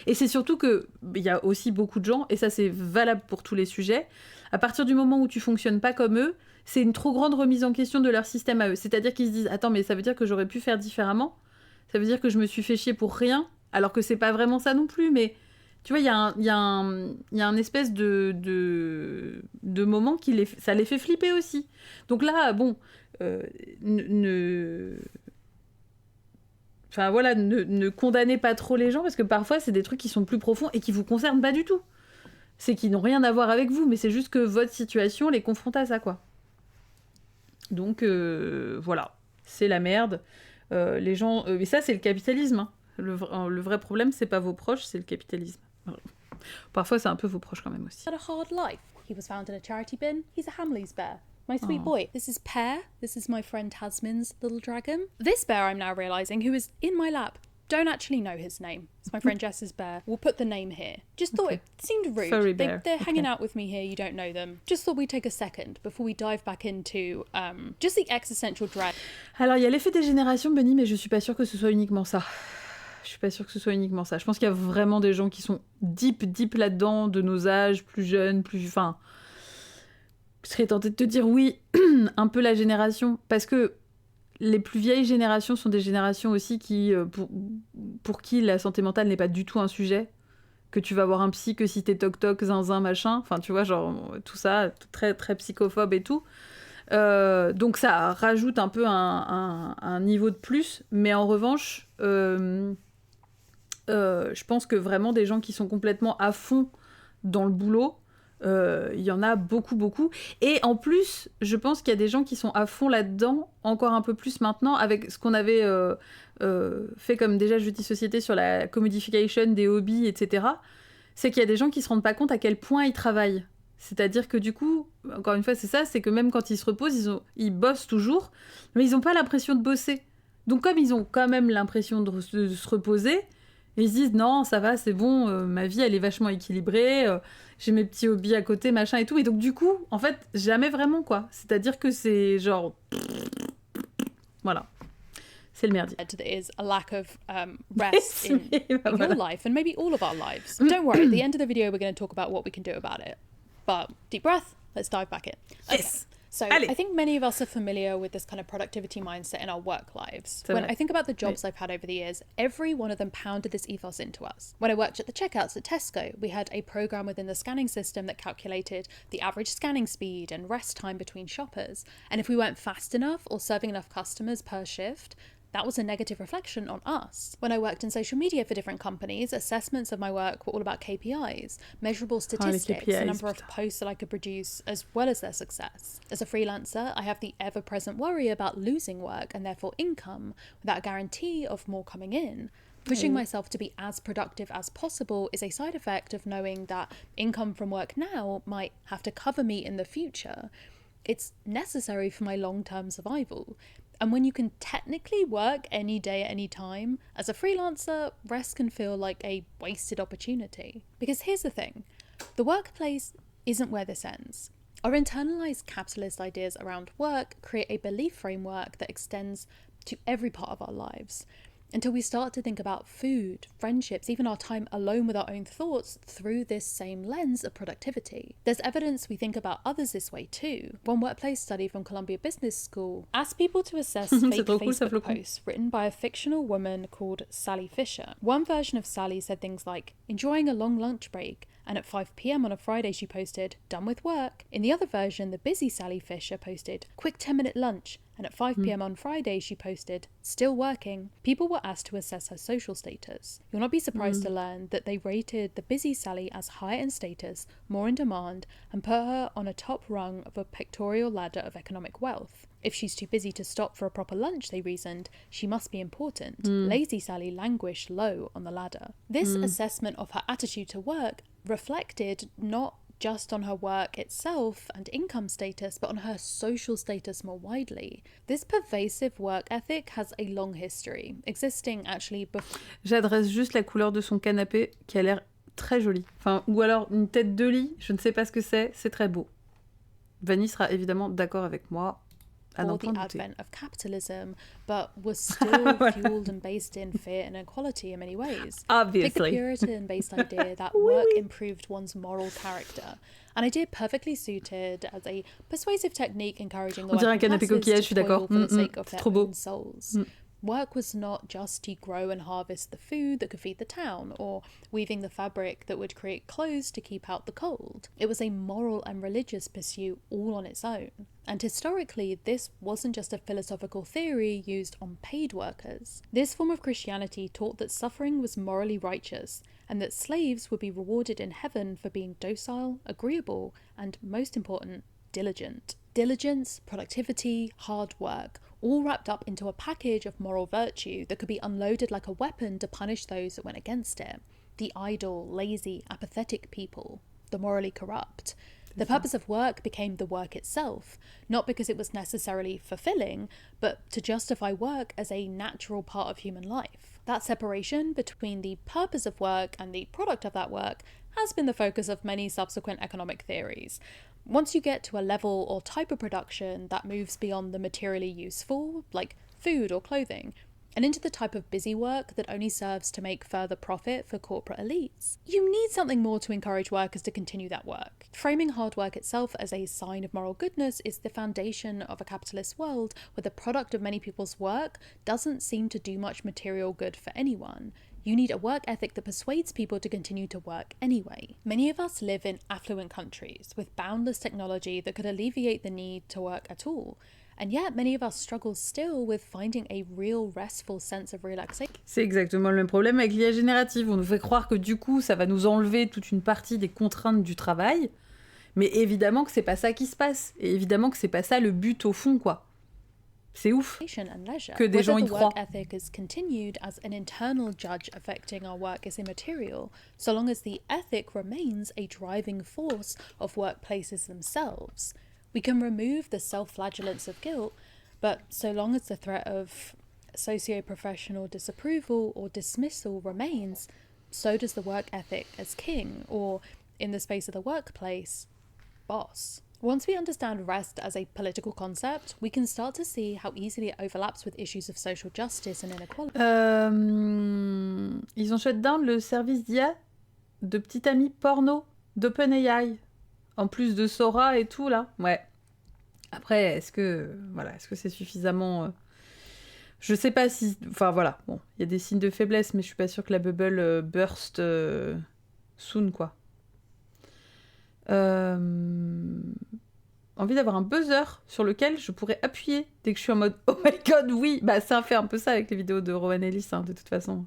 Et c'est surtout qu'il y a aussi beaucoup de gens, et ça c'est valable pour tous les sujets, à partir du moment où tu fonctionnes pas comme eux, c'est une trop grande remise en question de leur système à eux. C'est-à-dire qu'ils se disent « Attends, mais ça veut dire que j'aurais pu faire différemment ? Ça veut dire que je me suis fait chier pour rien ?» Alors que c'est pas vraiment ça non plus, mais... Tu vois, il y a un espèce de moment ça les fait flipper aussi. Donc là, bon, enfin voilà, ne condamnez pas trop les gens, parce que parfois, c'est des trucs qui sont plus profonds et qui vous concernent pas du tout. C'est qu'ils n'ont rien à voir avec vous, mais c'est juste que votre situation les confronte à ça, quoi. Donc, voilà, c'est la merde. Les gens... mais ça, c'est le capitalisme, hein. Le vrai problème, c'est pas vos proches, c'est le capitalisme. Parfois, c'est un peu vos proches quand même aussi. Had a hard life. He was found in a charity bin. He's a Hamley's bear. My sweet boy. This is Pear. This is my friend Tasman's little dragon. This bear, I'm now realising, who is in my lap, don't actually know his name. It's my friend Jess's bear. We'll put the name here. Just thought it seemed rude. Furry bear. They're hanging out with me here, you don't know them. Just thought we'd take a second before we dive back into just the existential dread. Alors, il y a l'effet des générations, Benny, mais je suis pas sûre que ce soit uniquement ça. Je suis pas sûre que ce soit uniquement ça. Je pense qu'il y a vraiment des gens qui sont deep là-dedans, de nos âges, plus jeunes, plus... Enfin, je serais tentée de te dire oui, un peu la génération, parce que les plus vieilles générations sont des générations aussi qui, pour qui la santé mentale n'est pas du tout un sujet, que tu vas voir un psy que si t'es toc-toc, zinzin, machin, enfin, tu vois, genre, tout ça, très, très psychophobe et tout. Donc ça rajoute un peu un niveau de plus, mais en revanche... je pense que vraiment des gens qui sont complètement à fond dans le boulot, il y en a beaucoup. Et en plus, je pense qu'il y a des gens qui sont à fond là-dedans, encore un peu plus maintenant, avec ce qu'on avait fait comme déjà JEUDI Société sur la commodification des hobbies, etc. C'est qu'il y a des gens qui se rendent pas compte à quel point ils travaillent. C'est-à-dire que du coup, encore une fois, c'est ça, c'est que même quand ils se reposent, ils bossent toujours, mais ils n'ont pas l'impression de bosser. Donc comme ils ont quand même l'impression de se reposer, ils se disent non, ça va, c'est bon, ma vie elle est vachement équilibrée, j'ai mes petits hobbies à côté, machin et tout. Et donc du coup, en fait, jamais vraiment quoi. C'est-à-dire que c'est genre... Voilà. C'est le merdier. There is a lack of rest in your life and maybe all of our lives. Don't worry, at the end of the video we're going to talk about what we can do about it. But deep breath, let's dive back in. Okay. Yes. So I think many of us are familiar with this kind of productivity mindset in our work lives. When I think about the jobs I've had over the years, every one of them pounded this ethos into us. When I worked at the checkouts at Tesco, we had a program within the scanning system that calculated the average scanning speed and rest time between shoppers. And if we weren't fast enough or serving enough customers per shift, that was a negative reflection on us. When I worked in social media for different companies, assessments of my work were all about KPIs, measurable statistics, the number of posts that I could produce, as well as their success. As a freelancer, I have the ever-present worry about losing work and therefore income without a guarantee of more coming in. Pushing myself to be as productive as possible is a side effect of knowing that income from work now might have to cover me in the future. It's necessary for my long-term survival. And when you can technically work any day at any time, as a freelancer, rest can feel like a wasted opportunity. Because here's the thing, the workplace isn't where this ends. Our internalized capitalist ideas around work create a belief framework that extends to every part of our lives, until we start to think about food, friendships, even our time alone with our own thoughts through this same lens of productivity. There's evidence we think about others this way too. One workplace study from Columbia Business School asked people to assess fake Facebook posts written by a fictional woman called Sally Fisher. One version of Sally said things like, enjoying a long lunch break, and at 5 p.m. on a Friday she posted, done with work. In the other version, the busy Sally Fisher posted, quick 10-minute lunch, and at 5 p.m. on Friday she posted, still working. People were asked to assess her social status. You'll not be surprised to learn that they rated the busy Sally as higher in status, more in demand, and put her on a top rung of a pictorial ladder of economic wealth. If she's too busy to stop for a proper lunch, they reasoned, she must be important. Lazy Sally languished low on the ladder. This assessment of her attitude to work reflected not just on her work itself and income status, but on her social status more widely. This pervasive work ethic has a long history, existing actually before... J'adresse juste la couleur de son canapé qui a l'air très jolie. Enfin, ou alors une tête Dolly, je ne sais pas ce que c'est très beau. Vanny sera évidemment d'accord avec moi. Or the advent of capitalism, but was still fueled and based in fear and inequality in many ways. Obviously. Take the Puritan-based idea that work improved one's moral character, an idea perfectly suited as a persuasive technique encouraging the working classes to toil for the sake of their own souls. Work was not just to grow and harvest the food that could feed the town, or weaving the fabric that would create clothes to keep out the cold. It was a moral and religious pursuit all on its own. And historically, this wasn't just a philosophical theory used on paid workers. This form of Christianity taught that suffering was morally righteous, and that slaves would be rewarded in heaven for being docile, agreeable, and most important, diligent. Diligence, productivity, hard work, all wrapped up into a package of moral virtue that could be unloaded like a weapon to punish those that went against it. The idle, lazy, apathetic people, the morally corrupt. The purpose of work became the work itself, not because it was necessarily fulfilling, but to justify work as a natural part of human life. That separation between the purpose of work and the product of that work has been the focus of many subsequent economic theories. Once you get to a level or type of production that moves beyond the materially useful, like food or clothing, and into the type of busy work that only serves to make further profit for corporate elites, you need something more to encourage workers to continue that work. Framing hard work itself as a sign of moral goodness is the foundation of a capitalist world where the product of many people's work doesn't seem to do much material good for anyone. You need a work ethic that persuades people to continue to work anyway. Many of us live in affluent countries with boundless technology that could alleviate the need to work at all. And yet, many of us struggle still with finding a real restful sense of relaxation. C'est exactement le même problème avec l'IA générative. On nous fait croire que du coup, ça va nous enlever toute une partie des contraintes du travail. Mais évidemment que c'est pas ça qui se passe. Et évidemment que c'est pas ça le but au fond, quoi. C'est ouf que des gens y croient. Whether the work ethic is continued as an internal judge affecting our work is immaterial, so long as the ethic remains a driving force of workplaces themselves. We can remove the self-flagellance of guilt, but so long as the threat of socio-professional disapproval or dismissal remains, so does the work ethic as king, or, in the space of the workplace, boss. Once we understand rest as a political concept, we can start to see how easily it overlaps with issues of social justice and inequality. Ils ont shut down le service d'IA de petit ami porno d'OpenAI. En plus de Sora et tout, là. Ouais. Après, est-ce que c'est suffisamment... Je sais pas si... Enfin, voilà. Bon, il y a des signes de faiblesse, mais je suis pas sûre que la bubble burst soon, quoi. Envie d'avoir un buzzer sur lequel je pourrais appuyer dès que je suis en mode oh my god, oui. Bah, ça fait un peu ça avec les vidéos de Rowan Ellis, hein, de toute façon.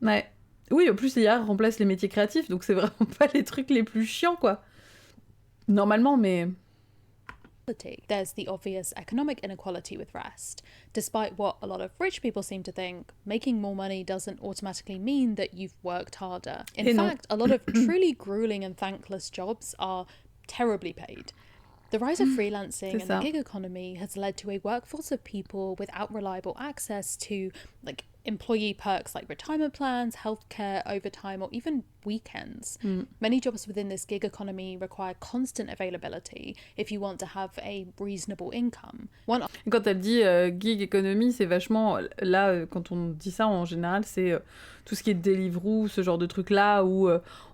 Ouais. Oui, en plus, l'IA remplace les métiers créatifs, donc c'est vraiment pas les trucs les plus chiants, quoi. Normalement, mais... There's the obvious economic inequality with rest. Despite what a lot of rich people seem to think, making more money doesn't automatically mean that you've worked harder. In fact, a lot of truly grueling and thankless jobs are terribly paid. The rise of freelancing C'est and ça. the gig economy has led to a workforce of people without reliable access to like employee perks like retirement plans, healthcare, overtime, or even weekends. Many jobs within this gig economy require constant availability if you want to have a reasonable income. Quand elle dit gig economy, c'est vachement... Là, quand on dit ça, en général, c'est tout ce qui est Deliveroo, ce genre de truc-là, où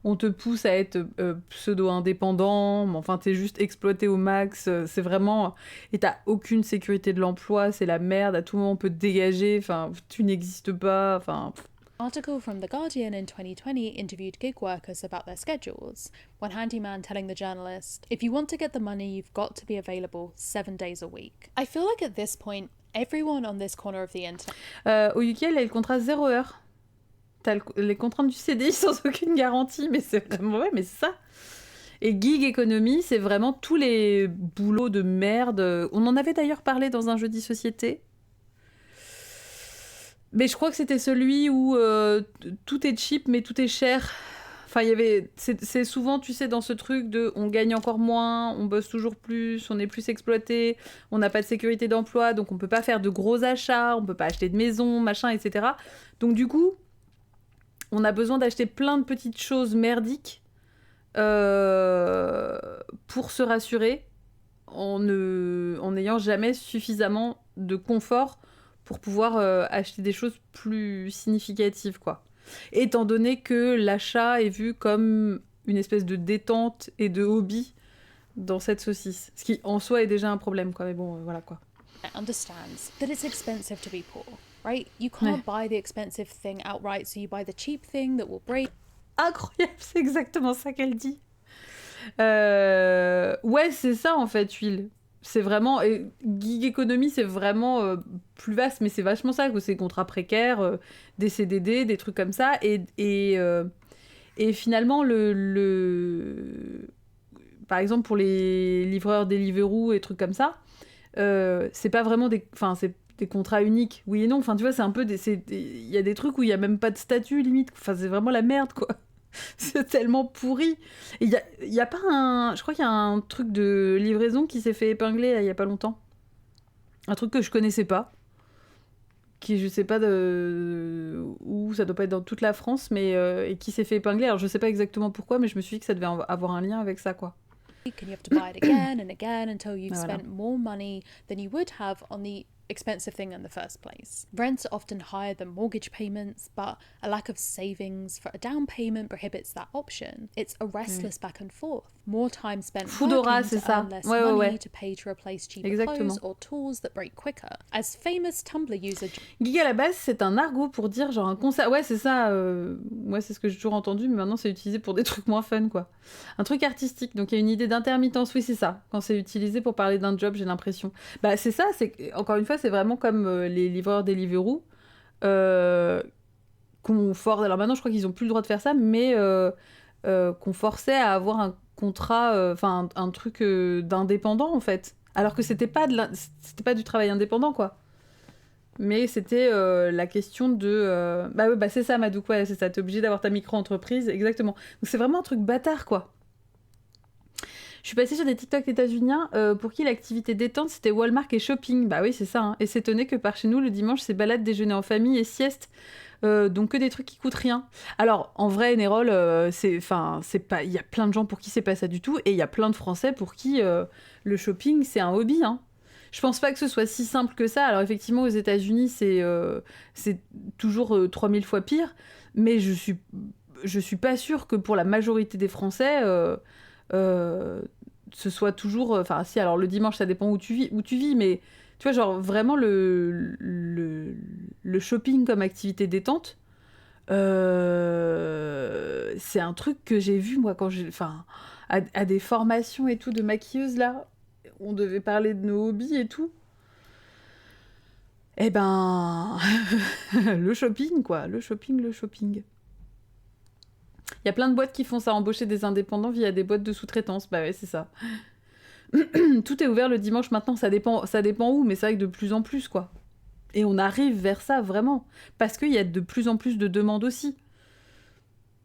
on te pousse à être pseudo-indépendant, mais enfin, t'es juste exploité au max, c'est vraiment... Et t'as aucune sécurité de l'emploi, c'est la merde, à tout moment on peut te dégager, enfin, tu n'existes pas, enfin... Article from The Guardian in 2020 interviewed gig workers about their schedules. One handyman telling the journalist, "If you want to get the money, you've got to be available 7 days a week." I feel like at this point, everyone on this corner of the internet... Au UK, elle a le contrat 0 heure. T'as les contraintes du CDI sans aucune garantie, mais c'est vraiment... Ouais, mais c'est ça. Et gig economy, c'est vraiment tous les boulots de merde. On en avait d'ailleurs parlé dans un jeudi société. Mais je crois que c'était celui où tout est cheap, mais tout est cher. Enfin, il y avait... C'est souvent, tu sais, dans ce truc de on gagne encore moins, on bosse toujours plus, on est plus exploité, on n'a pas de sécurité d'emploi, donc on peut pas faire de gros achats, on peut pas acheter de maison, machin, etc. Donc du coup, on a besoin d'acheter plein de petites choses merdiques pour se rassurer en n'ayant jamais suffisamment de confort pour pouvoir acheter des choses plus significatives, quoi. Étant donné que l'achat est vu comme une espèce de détente et de hobby dans cette saucisse. Ce qui, en soi, est déjà un problème, quoi. Mais bon, voilà, quoi. understands that it's expensive to be poor, right? You can't buy the expensive thing outright, so you buy the cheap thing that will break. Incroyable, c'est exactement ça qu'elle dit. Ouais, c'est ça, en fait, Huile. C'est vraiment... gig economy, c'est vraiment plus vaste, mais c'est vachement ça, que c'est des contrats précaires, des CDD, des trucs comme ça. Et finalement, par exemple, pour les livreurs Deliveroo et trucs comme ça, c'est pas vraiment des... Enfin, c'est des contrats uniques, oui et non. Enfin, tu vois, c'est un peu... Il y a des trucs où il y a même pas de statut, limite. Enfin, c'est vraiment la merde, quoi. C'est tellement pourri. Il y a pas un... Je crois qu'il y a un truc de livraison qui s'est fait épingler là, il y a pas longtemps. Un truc que je connaissais pas. Qui, je sais pas où, ça doit pas être dans toute la France, mais et qui s'est fait épingler. Alors, je sais pas exactement pourquoi, mais je me suis dit que ça devait avoir un lien avec ça, quoi. And you have to buy it again and again until you've Voilà. spent more money than you would have on the expensive thing in the first place. Rents are often higher than mortgage payments, but a lack of savings for a down payment prohibits that option. It's a restless back and forth. More time spent Foodora, working c'est to ça. earn less Ouais, money ouais. to pay to replace cheaper Exactement. clothes or tools that break quicker. As famous Tumblr user Gig à la base, c'est un argot pour dire genre un concert. Ouais, c'est ça. Moi, c'est ce que j'ai toujours entendu, mais maintenant c'est utilisé pour des trucs moins fun, quoi. Un truc artistique. Donc il y a une idée d'intermittence. Oui, c'est ça. Quand c'est utilisé pour parler d'un job, j'ai l'impression. Bah, c'est ça. Encore une fois, c'est vraiment comme les livreurs Deliveroo qu'on force. Alors maintenant, je crois qu'ils ont plus le droit de faire ça, mais qu'on forçait à avoir un contrat, enfin un truc d'indépendant en fait. Alors que c'était pas du travail indépendant, quoi. Mais c'était la question de... Bah, ouais, c'est ça, Madouk, ouais, c'est ça. T'es obligé d'avoir ta micro-entreprise, exactement. Donc c'est vraiment un truc bâtard, quoi. Je suis passée sur des TikTok états-uniens pour qui l'activité détente, c'était Walmart et shopping. Bah oui, c'est ça. Hein. Et s'étonner que par chez nous, le dimanche, c'est balade, déjeuner en famille et sieste. Donc que des trucs qui coûtent rien. Alors, en vrai, Nérol, c'est pas... Il y a plein de gens pour qui c'est pas ça du tout. Et il y a plein de Français pour qui le shopping, c'est un hobby, hein. Je pense pas que ce soit si simple que ça. Alors effectivement, aux États-Unis, c'est toujours 3000 fois pire. Mais je suis pas sûre que pour la majorité des Français, ce soit toujours... Enfin, si, alors le dimanche, ça dépend où tu vis, mais tu vois, genre vraiment le shopping comme activité détente, c'est un truc que j'ai vu, moi, quand j'ai... Enfin, à des formations et tout de maquilleuse, là, on devait parler de nos hobbies et tout. Eh ben... le shopping, quoi. Le shopping. Il y a plein de boîtes qui font ça, embaucher des indépendants via des boîtes de sous-traitance. Bah ouais, c'est ça. Tout est ouvert le dimanche maintenant, ça dépend où, mais c'est vrai que de plus en plus, quoi. Et on arrive vers ça, vraiment. Parce qu'il y a de plus en plus de demandes aussi.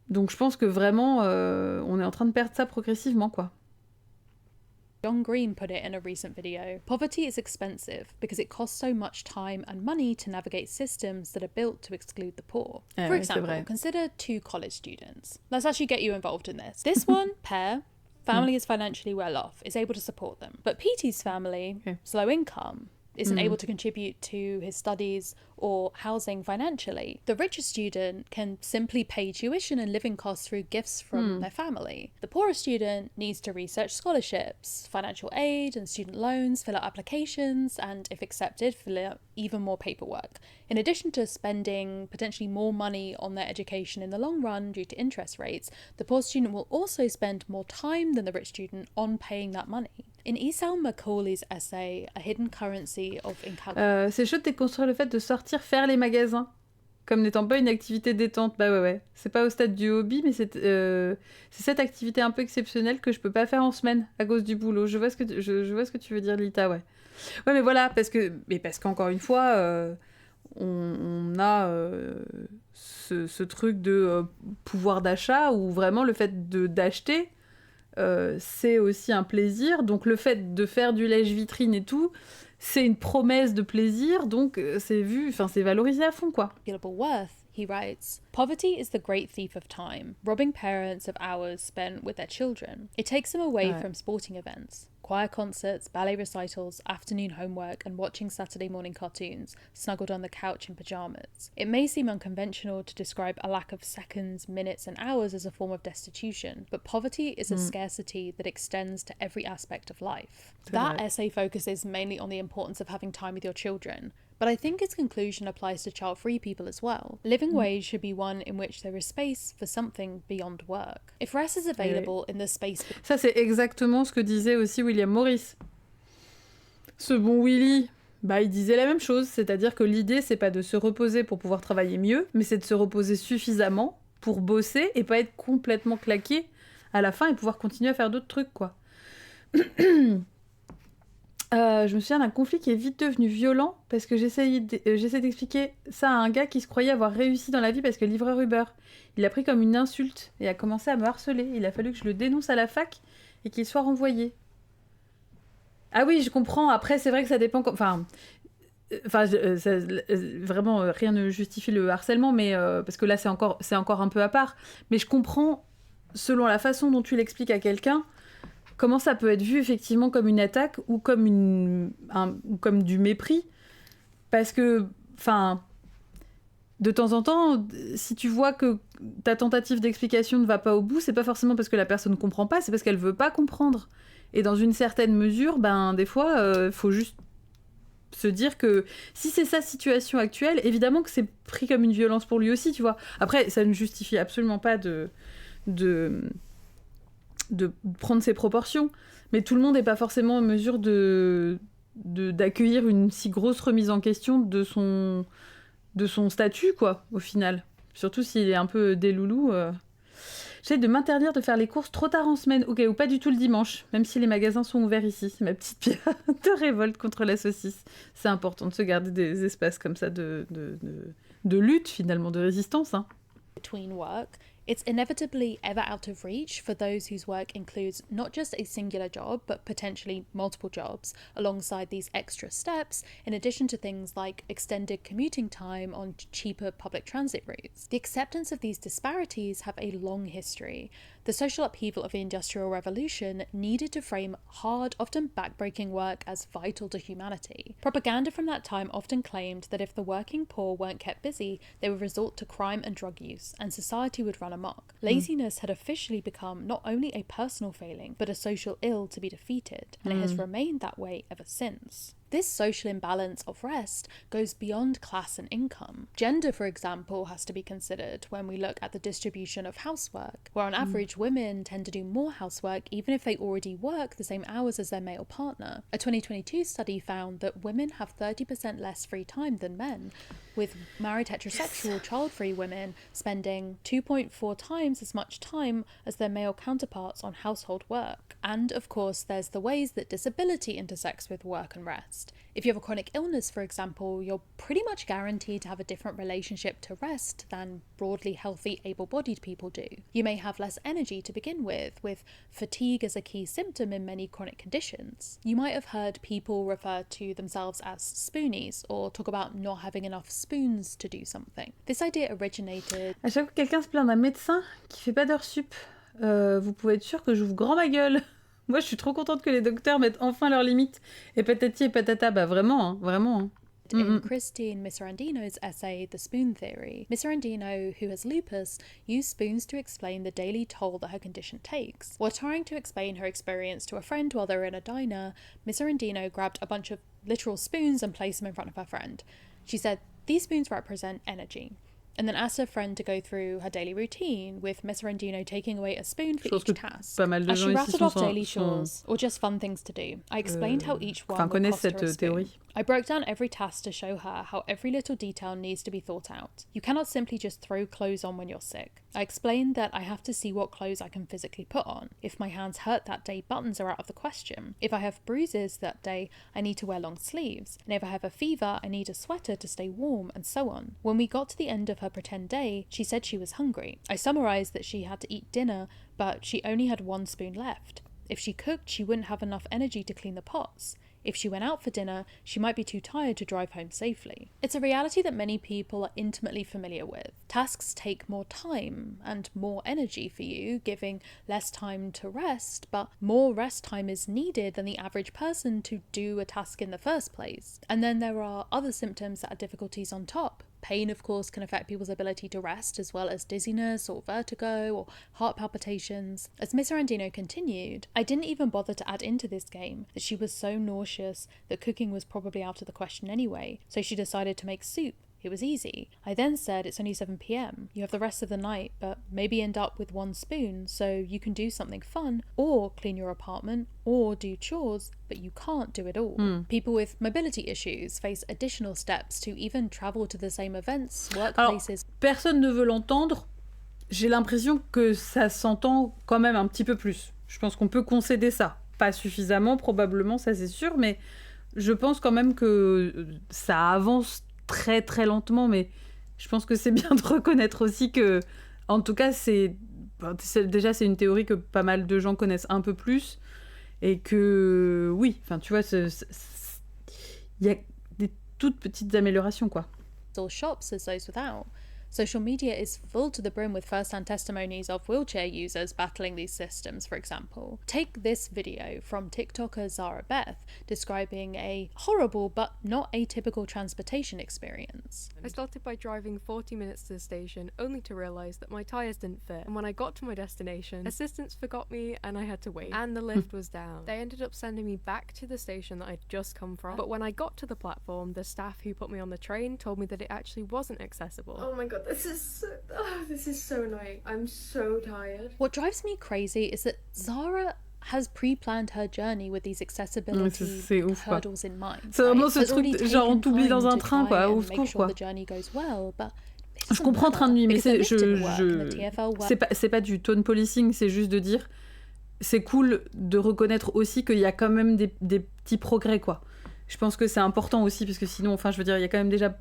Donc je pense que vraiment, on est en train de perdre ça progressivement, quoi. John Green put it in a recent video, poverty is expensive because it costs so much time and money to navigate systems that are built to exclude the poor. For example, consider 2 college students. Let's actually get you involved in this. This one, pair, family is financially well off, is able to support them. But Petey's family, low income, isn't able to contribute to his studies or housing financially. The richer student can simply pay tuition and living costs through gifts from their family. The poorer student needs to research scholarships, financial aid and student loans, fill out applications, and if accepted, fill out even more paperwork. In addition to spending potentially more money on their education in the long run due to interest rates, the poor student will also spend more time than the rich student on paying that money. In Esau Macaulay's essay, A Hidden Currency of Incalculable... c'est chaud de déconstruire le fait de sortir faire les magasins comme n'étant pas une activité détente. Bah ouais. C'est pas au stade du hobby, mais c'est cette activité un peu exceptionnelle que je peux pas faire en semaine à cause du boulot. Je vois ce que tu veux dire, Lita, ouais. Ouais, mais voilà, parce qu'encore une fois, on a ce truc de pouvoir d'achat où vraiment le fait d'acheter... c'est aussi un plaisir, donc le fait de faire du lèche-vitrine et tout, c'est une promesse de plaisir, donc c'est valorisé à fond, quoi. Worth, he writes, poverty is the great thief of time, robbing parents of hours spent with their children. It takes them away from sporting events, choir concerts, ballet recitals, afternoon homework, and watching Saturday morning cartoons, snuggled on the couch in pyjamas. It may seem unconventional to describe a lack of seconds, minutes, and hours as a form of destitution, but poverty is a scarcity that extends to every aspect of life. That essay focuses mainly on the importance of having time with your children, but I think its conclusion applies to child-free people as well. Living wage should be one in which there is space for something beyond work. If rest is available in the space... Ça, c'est exactement ce que disait aussi William Morris. Ce bon Willy, il disait la même chose, c'est-à-dire que l'idée, c'est pas de se reposer pour pouvoir travailler mieux, mais c'est de se reposer suffisamment pour bosser et pas être complètement claqué à la fin et pouvoir continuer à faire d'autres trucs, quoi. Je me souviens d'un conflit qui est vite devenu violent parce que j'essaie d'expliquer ça à un gars qui se croyait avoir réussi dans la vie parce que livreur Uber. Il a pris comme une insulte et a commencé à me harceler. Il a fallu que je le dénonce à la fac et qu'il soit renvoyé. Ah oui, je comprends. Après, c'est vrai que ça dépend... vraiment, rien ne justifie le harcèlement, mais parce que là, c'est encore un peu à part. Mais je comprends, selon la façon dont tu l'expliques à quelqu'un, comment ça peut être vu effectivement comme une attaque ou comme comme du mépris. Parce que, de temps en temps, si tu vois que ta tentative d'explication ne va pas au bout, c'est pas forcément parce que la personne ne comprend pas, c'est parce qu'elle veut pas comprendre. Et dans une certaine mesure, des fois, faut juste se dire que si c'est sa situation actuelle, évidemment que c'est pris comme une violence pour lui aussi, tu vois. Après, ça ne justifie absolument pas de prendre ses proportions, mais tout le monde n'est pas forcément en mesure d'accueillir une si grosse remise en question de son statut, quoi, au final. Surtout s'il est un peu des loulous. J'essaie de m'interdire de faire les courses trop tard en semaine, ok, ou pas du tout le dimanche, même si les magasins sont ouverts ici. C'est ma petite pierre de révolte contre la saucisse. C'est important de se garder des espaces comme ça de lutte, finalement, de résistance, hein. Between work, it's inevitably ever out of reach for those whose work includes not just a singular job, but potentially multiple jobs, alongside these extra steps, in addition to things like extended commuting time on cheaper public transit routes. The acceptance of these disparities have a long history. The social upheaval of the Industrial Revolution needed to frame hard, often backbreaking work as vital to humanity. Propaganda from that time often claimed that if the working poor weren't kept busy, they would resort to crime and drug use, and society would run amok. Laziness had officially become not only a personal failing, but a social ill to be defeated, and it has remained that way ever since. This social imbalance of rest goes beyond class and income. Gender, for example, has to be considered when we look at the distribution of housework, where on average women tend to do more housework even if they already work the same hours as their male partner. A 2022 study found that women have 30% less free time than men. with married heterosexual child-free women spending 2.4 times as much time as their male counterparts on household work. And of course, there's the ways that disability intersects with work and rest. If you have a chronic illness, for example, you're pretty much guaranteed to have a different relationship to rest than broadly healthy, able-bodied people do. You may have less energy to begin with fatigue as a key symptom in many chronic conditions. You might have heard people refer to themselves as spoonies or talk about not having enough spoons to do something. This idea originated... À chaque fois que quelqu'un se plaint d'un médecin qui fait pas d'heures sup, vous pouvez être sûr que j'ouvre grand ma gueule. Moi, je suis trop contente que les docteurs mettent enfin leurs limites. Et patati et patata, bah vraiment, hein, vraiment. Hein. In Christine Miserandino's essay, The Spoon Theory, Miserandino, who has lupus, used spoons to explain the daily toll that her condition takes. While trying to explain her experience to a friend while they were in a diner, Miserandino grabbed a bunch of literal spoons and placed them in front of her friend. She said, "These spoons represent energy," and then asked her friend to go through her daily routine, with Miserandino taking away a spoon for each task. As she rattled off daily chores, or just fun things to do, I explained how each one would cost her a spoon. I broke down every task to show her how every little detail needs to be thought out. You cannot simply just throw clothes on when you're sick. I explained that I have to see what clothes I can physically put on. If my hands hurt that day, buttons are out of the question. If I have bruises that day, I need to wear long sleeves. And if I have a fever, I need a sweater to stay warm, and so on. When we got to the end of her pretend day, she said she was hungry. I summarised that she had to eat dinner, but she only had one spoon left. If she cooked, she wouldn't have enough energy to clean the pots. If she went out for dinner, she might be too tired to drive home safely. It's a reality that many people are intimately familiar with. Tasks take more time and more energy for you, giving less time to rest, but more rest time is needed than the average person to do a task in the first place. And then there are other symptoms that are difficulties on top. Pain, of course, can affect people's ability to rest, as well as dizziness or vertigo or heart palpitations. As Miserandino continued, I didn't even bother to add into this game that she was so nauseous that cooking was probably out of the question anyway, so she decided to make soup. It was easy. I then said, it's only 7 p.m. You have the rest of the night, but maybe end up with one spoon so you can do something fun, or clean your apartment, or do chores, but you can't do it all. People with mobility issues face additional steps to even travel to the same events, workplaces. Alors, personne ne veut l'entendre. J'ai l'impression que ça s'entend quand même un petit peu plus. Je pense qu'on peut concéder ça. Pas suffisamment, probablement, ça c'est sûr, mais je pense quand même que ça avance très très lentement, mais je pense que c'est bien de reconnaître aussi que, en tout cas, déjà c'est une théorie que pas mal de gens connaissent un peu plus, et que oui, enfin tu vois, il y a des toutes petites améliorations quoi. Shops as those without. Social media is full to the brim with first-hand testimonies of wheelchair users battling these systems, for example. Take this video from TikToker Zara Beth describing a horrible but not atypical transportation experience. I started by driving 40 minutes to the station, only to realise that my tyres didn't fit, and when I got to my destination, assistants forgot me and I had to wait, and the lift was down. They ended up sending me back to the station that I'd just come from, but when I got to the platform, the staff who put me on the train told me that it actually wasn't accessible. Oh my god. This is so annoying. I'm so tired. What drives me crazy is that Zara has pre-planned her journey with these accessibility hurdles in mind. C'est vraiment ce truc, genre on t'oublie dans un train quoi, au secours quoi. Je comprends train de nuit, mais c'est pas du tone policing, c'est juste de dire c'est cool de reconnaître aussi qu'il y a quand même des petits progrès quoi. Je pense que c'est important aussi parce que sinon, enfin je veux dire, il y a quand même déjà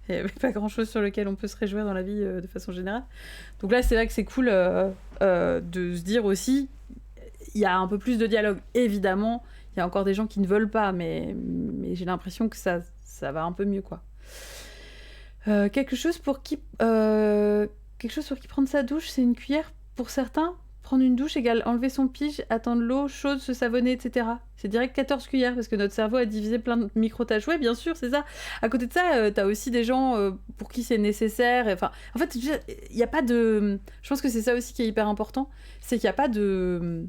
il n'y avait pas grand-chose sur lequel on peut se réjouir dans la vie de façon générale. Donc là, c'est vrai que c'est cool de se dire aussi, il y a un peu plus de dialogue. Évidemment, il y a encore des gens qui ne veulent pas, mais j'ai l'impression que ça va un peu mieux, quoi. Quelque chose pour qui prendre sa douche, c'est une cuillère pour certains. Prendre une douche égale enlever son pige, attendre l'eau chaude, se savonner, etc. C'est direct 14 cuillères parce que notre cerveau a divisé plein de micro-tâches. Ouais, bien sûr, c'est ça. À côté de ça, t'as aussi des gens pour qui c'est nécessaire. Enfin, en fait, il n'y a pas de... Je pense que c'est ça aussi qui est hyper important. C'est qu'il n'y a pas de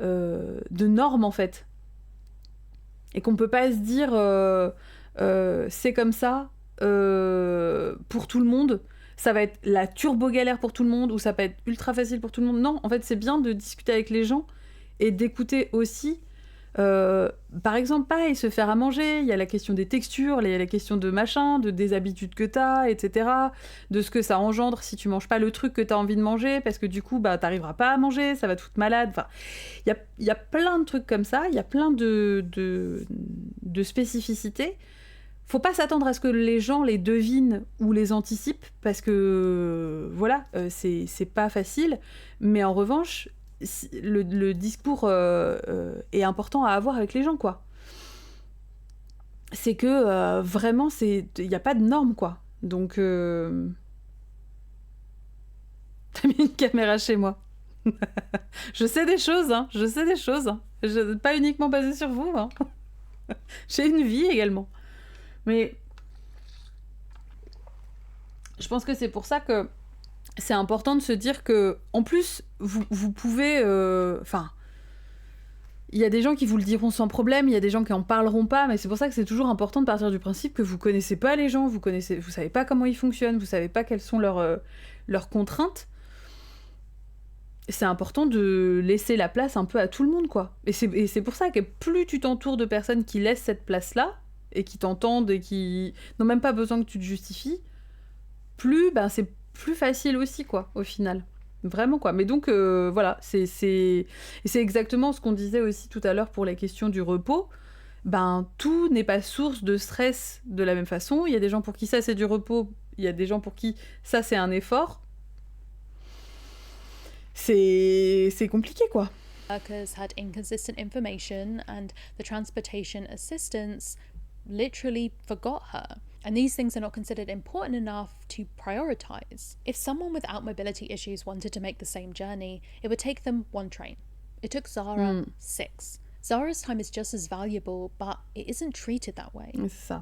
normes, en fait. Et qu'on ne peut pas se dire c'est comme ça pour tout le monde. Ça va être la turbo galère pour tout le monde ou ça peut être ultra facile pour tout le monde. Non, en fait, c'est bien de discuter avec les gens et d'écouter aussi Par exemple, pareil, se faire à manger, il y a la question des textures, il y a la question de machin, des habitudes que t'as, etc. De ce que ça engendre si tu manges pas le truc que t'as envie de manger, parce que du coup, bah, t'arriveras pas à manger, ça va te foutre malade. Enfin, il y a plein de trucs comme ça, il y a plein de spécificités. Faut pas s'attendre à ce que les gens les devinent ou les anticipent, parce que, voilà, c'est pas facile. Mais en revanche, le discours est important à avoir avec les gens, quoi. C'est que vraiment, il n'y a pas de normes, quoi. Donc, t'as mis une caméra chez moi. Je sais des choses, hein. Pas uniquement basées sur vous, hein. J'ai une vie également. Mais je pense que c'est pour ça que c'est important de se dire que, en plus, vous pouvez... Enfin, il y a des gens qui vous le diront sans problème, il y a des gens qui en parleront pas, mais c'est pour ça que c'est toujours important de partir du principe que vous connaissez pas les gens, vous savez pas comment ils fonctionnent, vous savez pas quelles sont leurs contraintes. C'est important de laisser la place un peu à tout le monde, quoi. Et c'est pour ça que plus tu t'entoures de personnes qui laissent cette place-là, et qui t'entendent, et qui n'ont même pas besoin que tu te justifies, plus, ben, c'est plus facile aussi, quoi, au final. Vraiment, quoi. Mais donc, voilà, c'est exactement ce qu'on disait aussi tout à l'heure pour la question du repos. Ben, tout n'est pas source de stress de la même façon. Il y a des gens pour qui ça, c'est du repos. Il y a des gens pour qui ça, c'est un effort. C'est compliqué, quoi. Workers had inconsistent information and the transportation assistants literally forgot her. And these things are not considered important enough to prioritize. If someone without mobility issues wanted to make the same journey, it would take them 1 train. It took Zara 6. Zara's time is just as valuable, but it isn't treated that way.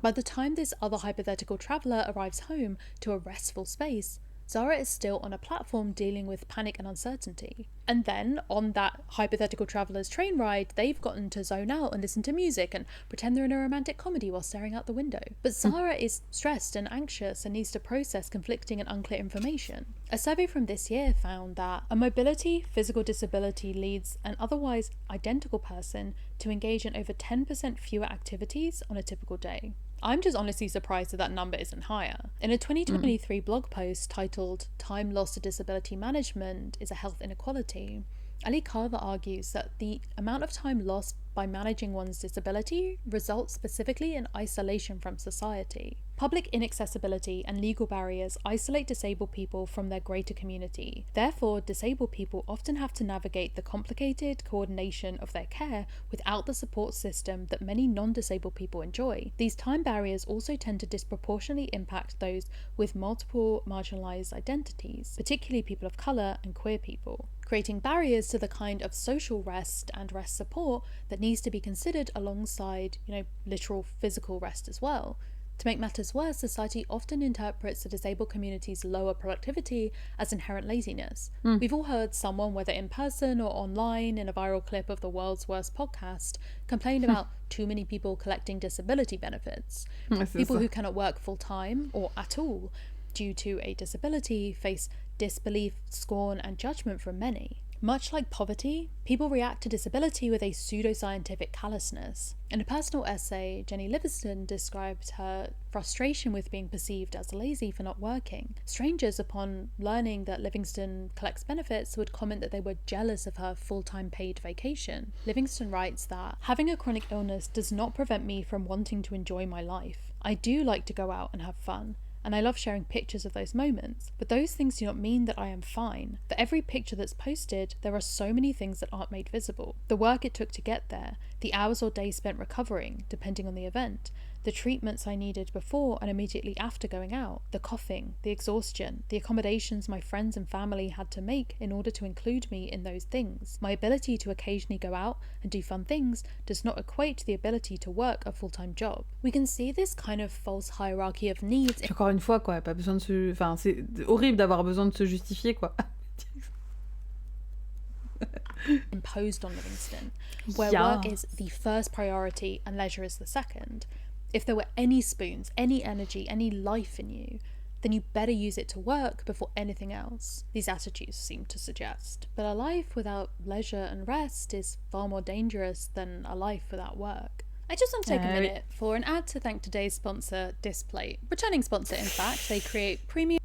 By the time this other hypothetical traveller arrives home to a restful space, Zara is still on a platform dealing with panic and uncertainty. And then, on that hypothetical traveller's train ride, they've gotten to zone out and listen to music and pretend they're in a romantic comedy while staring out the window. But Zara is stressed and anxious and needs to process conflicting and unclear information. A survey from this year found that a mobility physical disability leads an otherwise identical person to engage in over 10% fewer activities on a typical day. I'm just honestly surprised that number isn't higher. In a 2023 blog post titled "Time Lost to Disability Management is a Health Inequality," Ali Carver argues that the amount of time lost by managing one's disability results specifically in isolation from society. Public inaccessibility and legal barriers isolate disabled people from their greater community. Therefore, disabled people often have to navigate the complicated coordination of their care without the support system that many non-disabled people enjoy. These time barriers also tend to disproportionately impact those with multiple marginalised identities, particularly people of colour and queer people, creating barriers to the kind of social rest and rest support that needs to be considered alongside, literal physical rest as well. To make matters worse, society often interprets the disabled community's lower productivity as inherent laziness. We've all heard someone, whether in person or online, in a viral clip of the world's worst podcast, complain about too many people collecting disability benefits. People who cannot work full-time or at all due to a disability face disbelief, scorn, and judgment from many. Much like poverty, people react to disability with a pseudoscientific callousness. In a personal essay, Jenny Livingston described her frustration with being perceived as lazy for not working. Strangers, upon learning that Livingston collects benefits, would comment that they were jealous of her full-time paid vacation. Livingston writes that, "Having a chronic illness does not prevent me from wanting to enjoy my life. I do like to go out and have fun, and I love sharing pictures of those moments, but those things do not mean that I am fine. For every picture that's posted, there are so many things that aren't made visible. The work it took to get there, the hours or days spent recovering, depending on the event, the treatments I needed before and immediately after going out, the coughing, the exhaustion, the accommodations my friends and family had to make in order to include me in those things. My ability to occasionally go out and do fun things does not equate to the ability to work a full-time job." We can see this kind of false hierarchy of needs. Encore une fois, quoi, pas besoin de se... Enfin, c'est horrible d'avoir besoin de se justifier, quoi. Imposed on Livingston, where work is the first priority and leisure is the second. If there were any spoons, any energy, any life in you, then you better use it to work before anything else, these attitudes seem to suggest. But a life without leisure and rest is far more dangerous than a life without work. I just want to take a minute for an ad to thank today's sponsor, Displate. Returning sponsor, in fact. They create premium...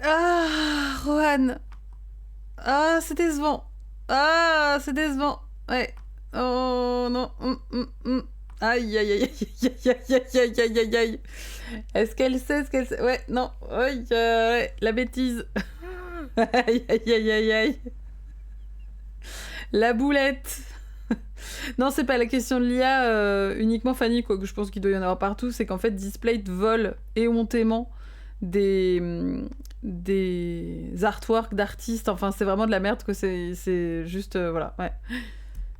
Ah, Rohan. Ah, c'est décevant. Ah, c'est décevant. Ouais. Oh non. Aïe, aïe, aïe, aïe, aïe, aïe, aïe, aïe, aïe, aïe. Est-ce qu'elle sait ce qu'elle sait? Ouais, non. Aïe, la bêtise. Aïe, aïe, aïe, aïe, aïe. La boulette. Non, c'est pas la question de l'IA uniquement, Fanny, quoi, que je pense qu'il doit y en avoir partout. C'est qu'en fait, Displate vole éhontément des artworks d'artistes. Enfin, c'est vraiment de la merde, que c'est juste... voilà, ouais.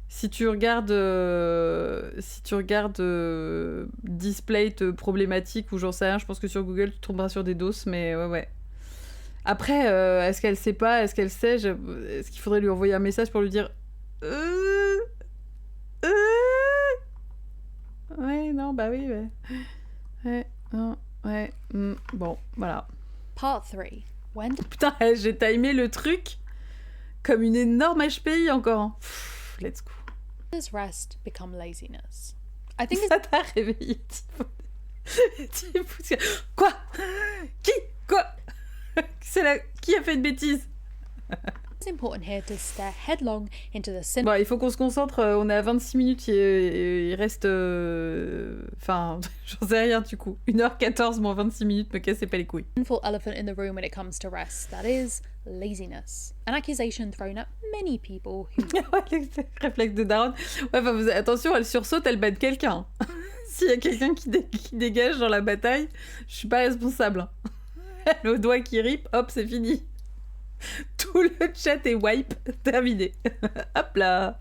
Si tu regardes Displate problématique ou j'en sais rien, je pense que sur Google, tu tomberas sur des doses, mais ouais. Après, est-ce qu'elle sait pas? Est-ce qu'elle sait? Est-ce qu'il faudrait lui envoyer un message pour lui dire... Ouais, non, bah oui, ouais. Ouais, non, ouais. Bon, voilà. Part 3. When... Putain, j'ai timé le truc comme une énorme HPI encore. Hein. Pff, let's go. Does rest become laziness? I think ça t'a réveillé, Quoi? Qui? Quoi? Qui a fait une bêtise? it's important here to stare headlong into the simple... Bon, il faut qu'on se concentre, on est à 26 minutes, il reste... Enfin, j'en sais rien du coup. 1h14 moins 26 minutes, me cassez pas les couilles. Sinful elephant in the room when it comes to rest, that is laziness. An accusation thrown at many people who... Réflexe de daronne. Ouais, enfin, attention, elle sursaute, elle bat quelqu'un. S'il y a quelqu'un qui dégage dans la bataille, je suis pas responsable. Elle au doigt qui rip, hop, c'est fini. Tout le chat est wipe, terminé. Hop là.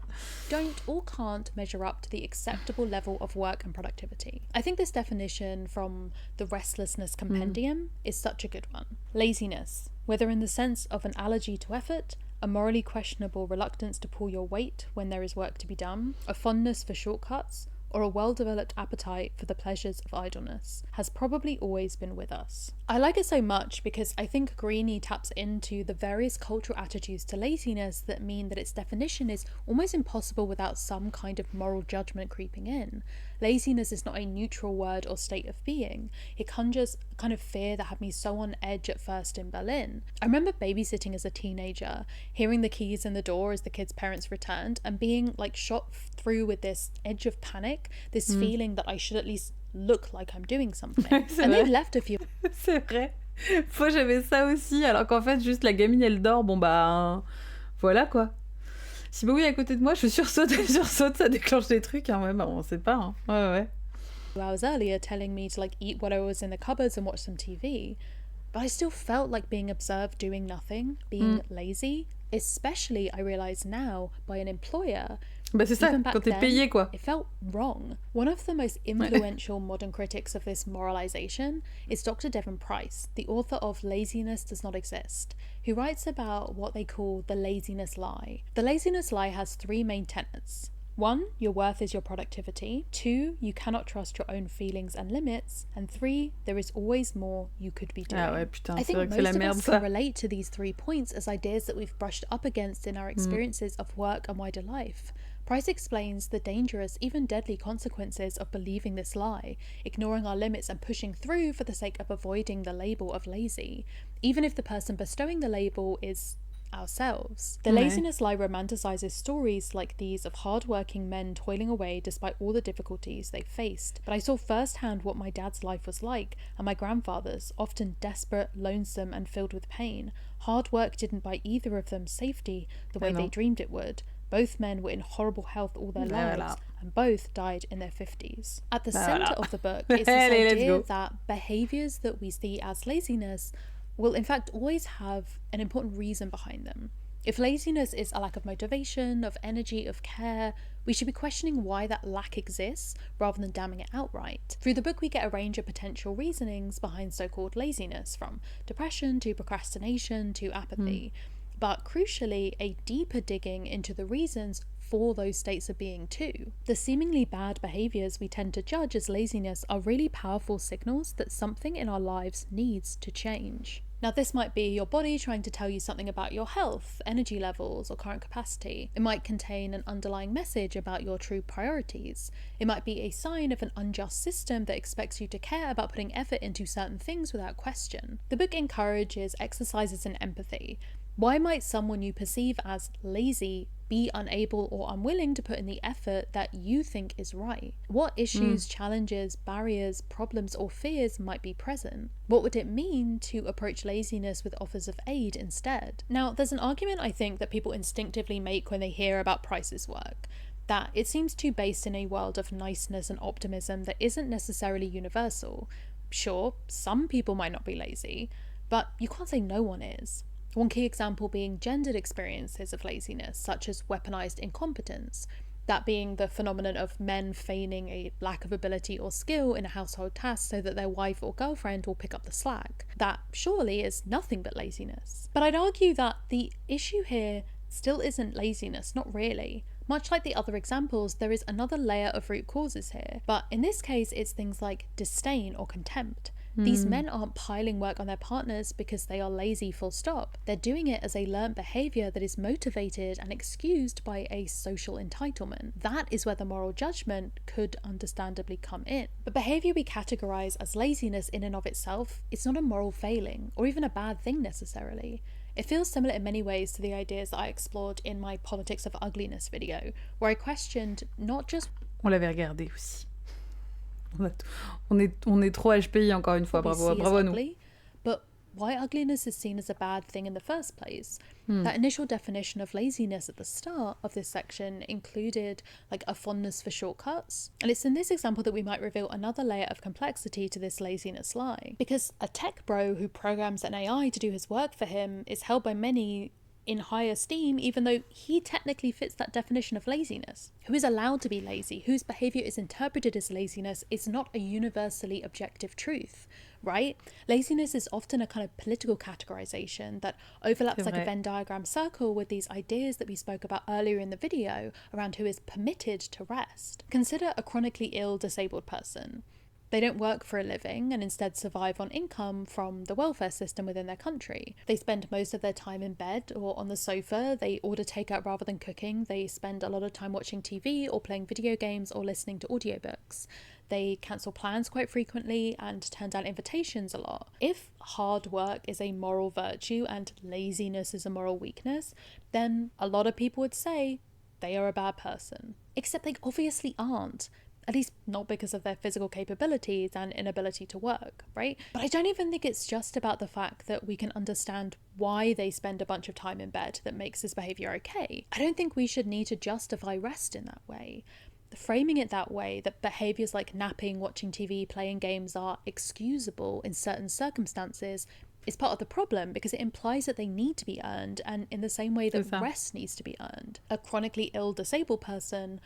Don't or can't measure up to the acceptable level of work and productivity. I think this definition from the Restlessness Compendium is such a good one. Laziness, whether in the sense of an allergy to effort, a morally questionable reluctance to pull your weight when there is work to be done, a fondness for shortcuts, or a well-developed appetite for the pleasures of idleness, has probably always been with us. I like it so much because I think Greenie taps into the various cultural attitudes to laziness that mean that its definition is almost impossible without some kind of moral judgment creeping in. Laziness is not a neutral word or state of being. It conjures a kind of fear that had me so on edge at first in Berlin. I remember babysitting as a teenager, hearing the keys in the door as the kids' parents returned, and being like shot through with this edge of panic, this feeling that I should at least look like I'm doing something. And they've left a few... C'est vrai. Moi j'avais ça aussi, alors qu'en fait juste la gamine elle dort, bon bah voilà quoi. Si Bowie est à côté de moi, je sursaute, ça déclenche des trucs, hein. Ouais, bah on sait pas, hein. Ouais. Hours earlier telling me to like eat what I was in the cupboards and watch some TV, but I still felt like being observed doing nothing, being lazy, especially I realise now by an employer. Bah c'est ça, quand t'es payé quoi. It felt wrong. One of the most influential modern critics of this moralization is Dr. Devon Price, the author of Laziness Does Not Exist, who writes about what they call the laziness lie. The laziness lie has three main tenets. 1. Your worth is your productivity. 2. You cannot trust your own feelings and limits. And 3. There is always more you could be doing. Ah ouais, putain, I think vrai que most la of merde, us ça. can relate to these 3 points as ideas that we've brushed up against in our experiences of work and wider life. Price explains the dangerous, even deadly consequences of believing this lie, ignoring our limits and pushing through for the sake of avoiding the label of lazy, even if the person bestowing the label is ourselves. The laziness lie romanticizes stories like these of hard-working men toiling away despite all the difficulties they faced. But I saw firsthand what my dad's life was like, and my grandfather's, often desperate, lonesome, and filled with pain. Hard work didn't buy either of them safety the way they dreamed it would. Both men were in horrible health all their lives, and both died in their 50s. At the centre of the book is this idea that behaviours that we see as laziness will in fact always have an important reason behind them. If laziness is a lack of motivation, of energy, of care, we should be questioning why that lack exists rather than damning it outright. Through the book we get a range of potential reasonings behind so-called laziness, from depression to procrastination to apathy. but crucially, a deeper digging into the reasons for those states of being too. The seemingly bad behaviours we tend to judge as laziness are really powerful signals that something in our lives needs to change. Now, this might be your body trying to tell you something about your health, energy levels, or current capacity. It might contain an underlying message about your true priorities. It might be a sign of an unjust system that expects you to care about putting effort into certain things without question. The book encourages exercises in empathy. Why might someone you perceive as lazy be unable or unwilling to put in the effort that you think is right? What issues, challenges, barriers, problems, or fears might be present? What would it mean to approach laziness with offers of aid instead? Now, there's an argument I think that people instinctively make when they hear about Price's work, that it seems too based in a world of niceness and optimism that isn't necessarily universal. Sure, some people might not be lazy, but you can't say no one is. One key example being gendered experiences of laziness, such as weaponized incompetence, that being the phenomenon of men feigning a lack of ability or skill in a household task so that their wife or girlfriend will pick up the slack. That surely is nothing but laziness. But I'd argue that the issue here still isn't laziness, not really. Much like the other examples, there is another layer of root causes here, but in this case it's things like disdain or contempt. These men aren't piling work on their partners because they are lazy, full stop. They're doing it as a learnt behaviour that is motivated and excused by a social entitlement. That is where the moral judgment could understandably come in. But behaviour we categorise as laziness in and of itself is not a moral failing, or even a bad thing necessarily. It feels similar in many ways to the ideas that I explored in my Politics of Ugliness video, where I questioned not just... On l'avait regardé aussi. On est trop HPI encore une fois, bravo à nous. But why ugliness is seen as a bad thing in the first place. That initial definition of laziness at the start of this section included like a fondness for shortcuts. And it's in this example that we might reveal another layer of complexity to this laziness lie. Because a tech bro who programs an AI to do his work for him is held by many in high esteem, even though he technically fits that definition of laziness. Who is allowed to be lazy, whose behaviour is interpreted as laziness, is not a universally objective truth, right? Laziness is often a kind of political categorisation that overlaps like a Venn diagram circle with these ideas that we spoke about earlier in the video around who is permitted to rest. Consider a chronically ill disabled person. They don't work for a living and instead survive on income from the welfare system within their country. They spend most of their time in bed or on the sofa. They order takeout rather than cooking. They spend a lot of time watching TV or playing video games or listening to audiobooks. They cancel plans quite frequently and turn down invitations a lot. If hard work is a moral virtue and laziness is a moral weakness, then a lot of people would say they are a bad person. Except they obviously aren't. At least not because of their physical capabilities and inability to work, right? But I don't even think it's just about the fact that we can understand why they spend a bunch of time in bed that makes this behaviour okay. I don't think we should need to justify rest in that way. Framing it that way, that behaviours like napping, watching TV, playing games are excusable in certain circumstances, is part of the problem because it implies that they need to be earned, and in the same way that rest needs to be earned. A chronically ill disabled person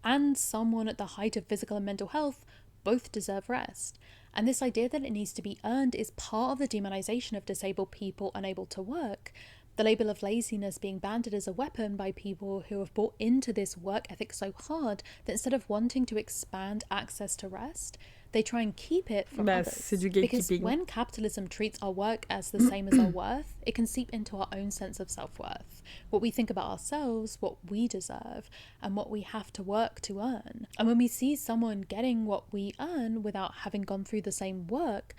and someone at the height of physical and mental health both deserve rest. And this idea that it needs to be earned is part of the demonisation of disabled people unable to work. The label of laziness being banded as a weapon by people who have bought into this work ethic so hard that instead of wanting to expand access to rest, they try and keep it from others. C'est du gatekeeping. Because when capitalism treats our work as the same as our worth, it can seep into our own sense of self-worth. What we think about ourselves, what we deserve, and what we have to work to earn. And when we see someone getting what we earn without having gone through the same work,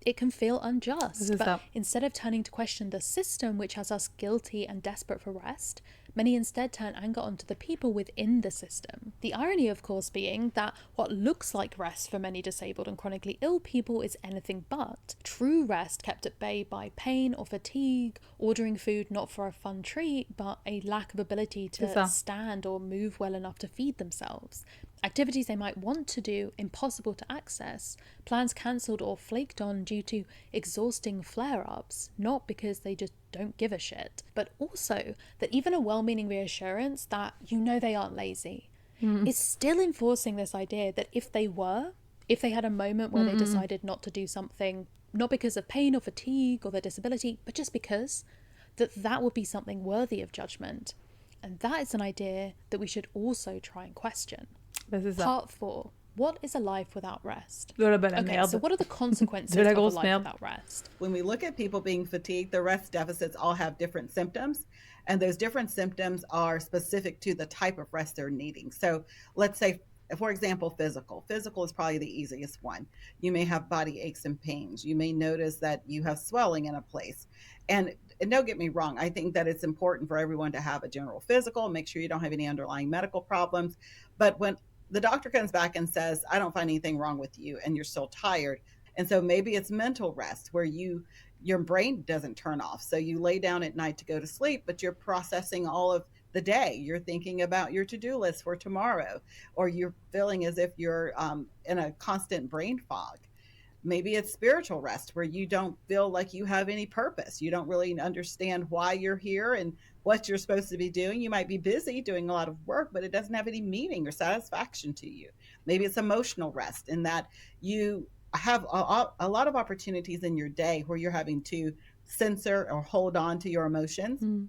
it can feel unjust. But instead of turning to question the system which has us guilty and desperate for rest, many instead turn anger onto the people within the system. The irony, of course, being that what looks like rest for many disabled and chronically ill people is anything but. True rest kept at bay by pain or fatigue, ordering food not for a fun treat, but a lack of ability to stand or move well enough to feed themselves. Activities they might want to do, impossible to access, plans cancelled or flaked on due to exhausting flare-ups, not because they just don't give a shit, but also that even a well-meaning reassurance that you know they aren't lazy is still enforcing this idea that if they had a moment where they decided not to do something, not because of pain or fatigue or their disability, but just because, that would be something worthy of judgment. And that is an idea that we should also try and question. Ben, c'est ça. Part 4. What is a life without rest? De la Okay, merde. so what are the consequences De la of a grosse life merde. without rest? When we look at people being fatigued, the rest deficits all have different symptoms. And those different symptoms are specific to the type of rest they're needing. So let's say, for example, physical. Physical is probably the easiest one. You may have body aches and pains. You may notice that you have swelling in a place. And don't get me wrong, I think that it's important for everyone to have a general physical, make sure you don't have any underlying medical problems. But when the doctor comes back and says, I don't find anything wrong with you, and you're still tired. And so maybe it's mental rest where your brain doesn't turn off. So you lay down at night to go to sleep, but you're processing all of the day. You're thinking about your to-do list for tomorrow, or you're feeling as if you're in a constant brain fog. Maybe it's spiritual rest where you don't feel like you have any purpose. You don't really understand why you're here and what you're supposed to be doing. You might be busy doing a lot of work, but it doesn't have any meaning or satisfaction to you. Maybe it's emotional rest in that you have a lot of opportunities in your day where you're having to censor or hold on to your emotions.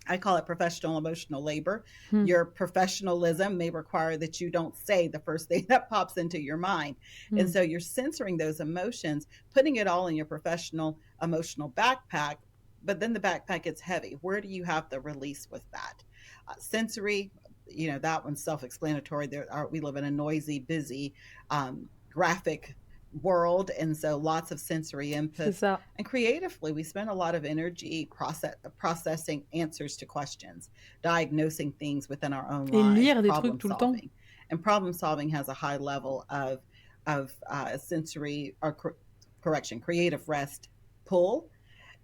I call it professional emotional labor. Your professionalism may require that you don't say the first thing that pops into your mind. And so you're censoring those emotions, putting it all in your professional emotional backpack, but then the backpack gets heavy. Where do you have the release with that? Sensory, that one's self-explanatory. We live in a noisy, busy, graphic world, and so lots of sensory input. And creatively, we spend a lot of energy processing answers to questions, diagnosing things within our own lives, lire des problem trucs tout le temps. solving. And problem solving has a high level of sensory or creative rest pull.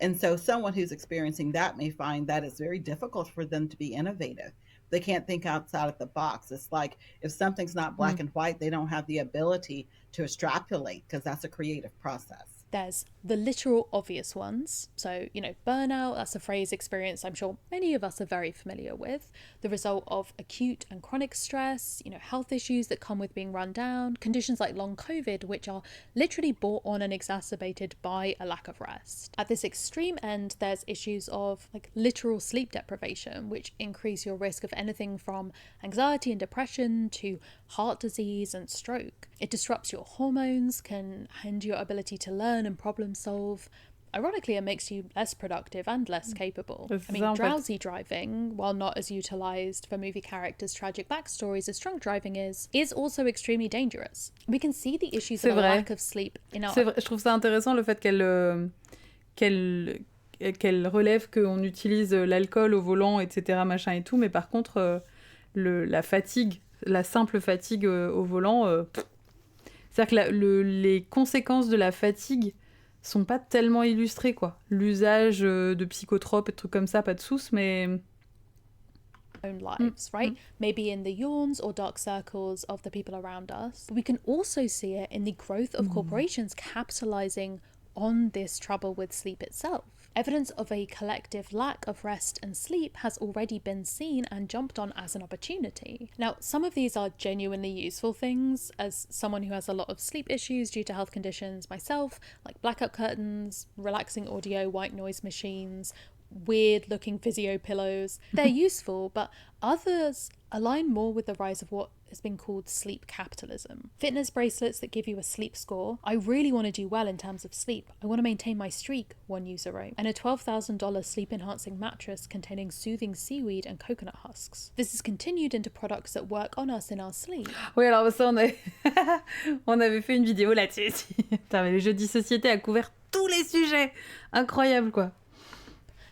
And so someone who's experiencing that may find that it's very difficult for them to be innovative. They can't think outside of the box. It's like if something's not black and white, they don't have the ability to extrapolate because that's a creative process. There's the literal obvious ones. So, burnout, that's a phrase experience I'm sure many of us are very familiar with. The result of acute and chronic stress, health issues that come with being run down, conditions like long COVID, which are literally brought on and exacerbated by a lack of rest. At this extreme end, there's issues of literal sleep deprivation, which increase your risk of anything from anxiety and depression to heart disease and stroke. It disrupts your hormones, can hinder your ability to learn and problem solve. Ironically, it makes you less productive and less capable. Drowsy driving, while not as utilised for movie characters' tragic backstories as drunk driving is also extremely dangerous. We can see the issues of a lack of sleep in our... C'est vrai, je trouve ça intéressant le fait qu'elle relève qu'on utilise l'alcool au volant, etc., machin et tout, mais par contre, la fatigue, la simple fatigue au volant... C'est-à-dire que les conséquences de la fatigue sont pas tellement illustrées, quoi. L'usage de psychotropes et de trucs comme ça, pas de sous, mais... own lives, right? Maybe in the yawns or dark circles of the people around us. We can also see it in the growth of corporations capitalizing on this trouble with sleep itself. Evidence of a collective lack of rest and sleep has already been seen and jumped on as an opportunity. Now, some of these are genuinely useful things. As someone who has a lot of sleep issues due to health conditions myself, like blackout curtains, relaxing audio, white noise machines, weird looking physio pillows, they're useful, but others align more with the rise of what has been called sleep capitalism. Fitness bracelets that give you a sleep score. I really want to do well in terms of sleep. I want to maintain my streak, one user wrote. And a $12,000 sleep enhancing mattress containing soothing seaweed and coconut husks. This is continued into products that work on us in our sleep. Oui, alors ça, on avait fait une vidéo là-dessus. Putain, mais le Jeudi Société a couvert tous les sujets. Incroyable, quoi.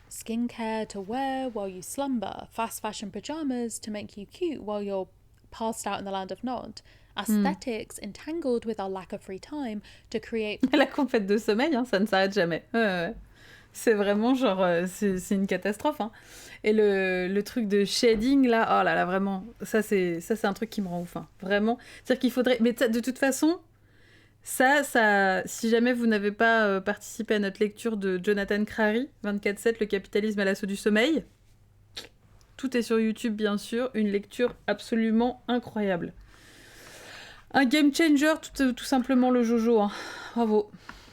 Skincare to wear while you slumber, fast fashion pajamas to make you cute while you're passed out in the land of Nod. Aesthetics entangled with our lack of free time to create... La compète de sommeil, hein, ça ne s'arrête jamais. C'est vraiment genre... c'est une catastrophe. Hein. Et le truc de shading, là, oh là là, vraiment, ça c'est un truc qui me rend ouf. Hein. Vraiment. C'est-à-dire qu'il faudrait... Mais de toute façon... Ça, si jamais vous n'avez pas participé à notre lecture de Jonathan Crary, 24/7, le capitalisme à l'assaut du sommeil, tout est sur YouTube, bien sûr, une lecture absolument incroyable. Un game changer, tout simplement le Jojo, hein. Bravo.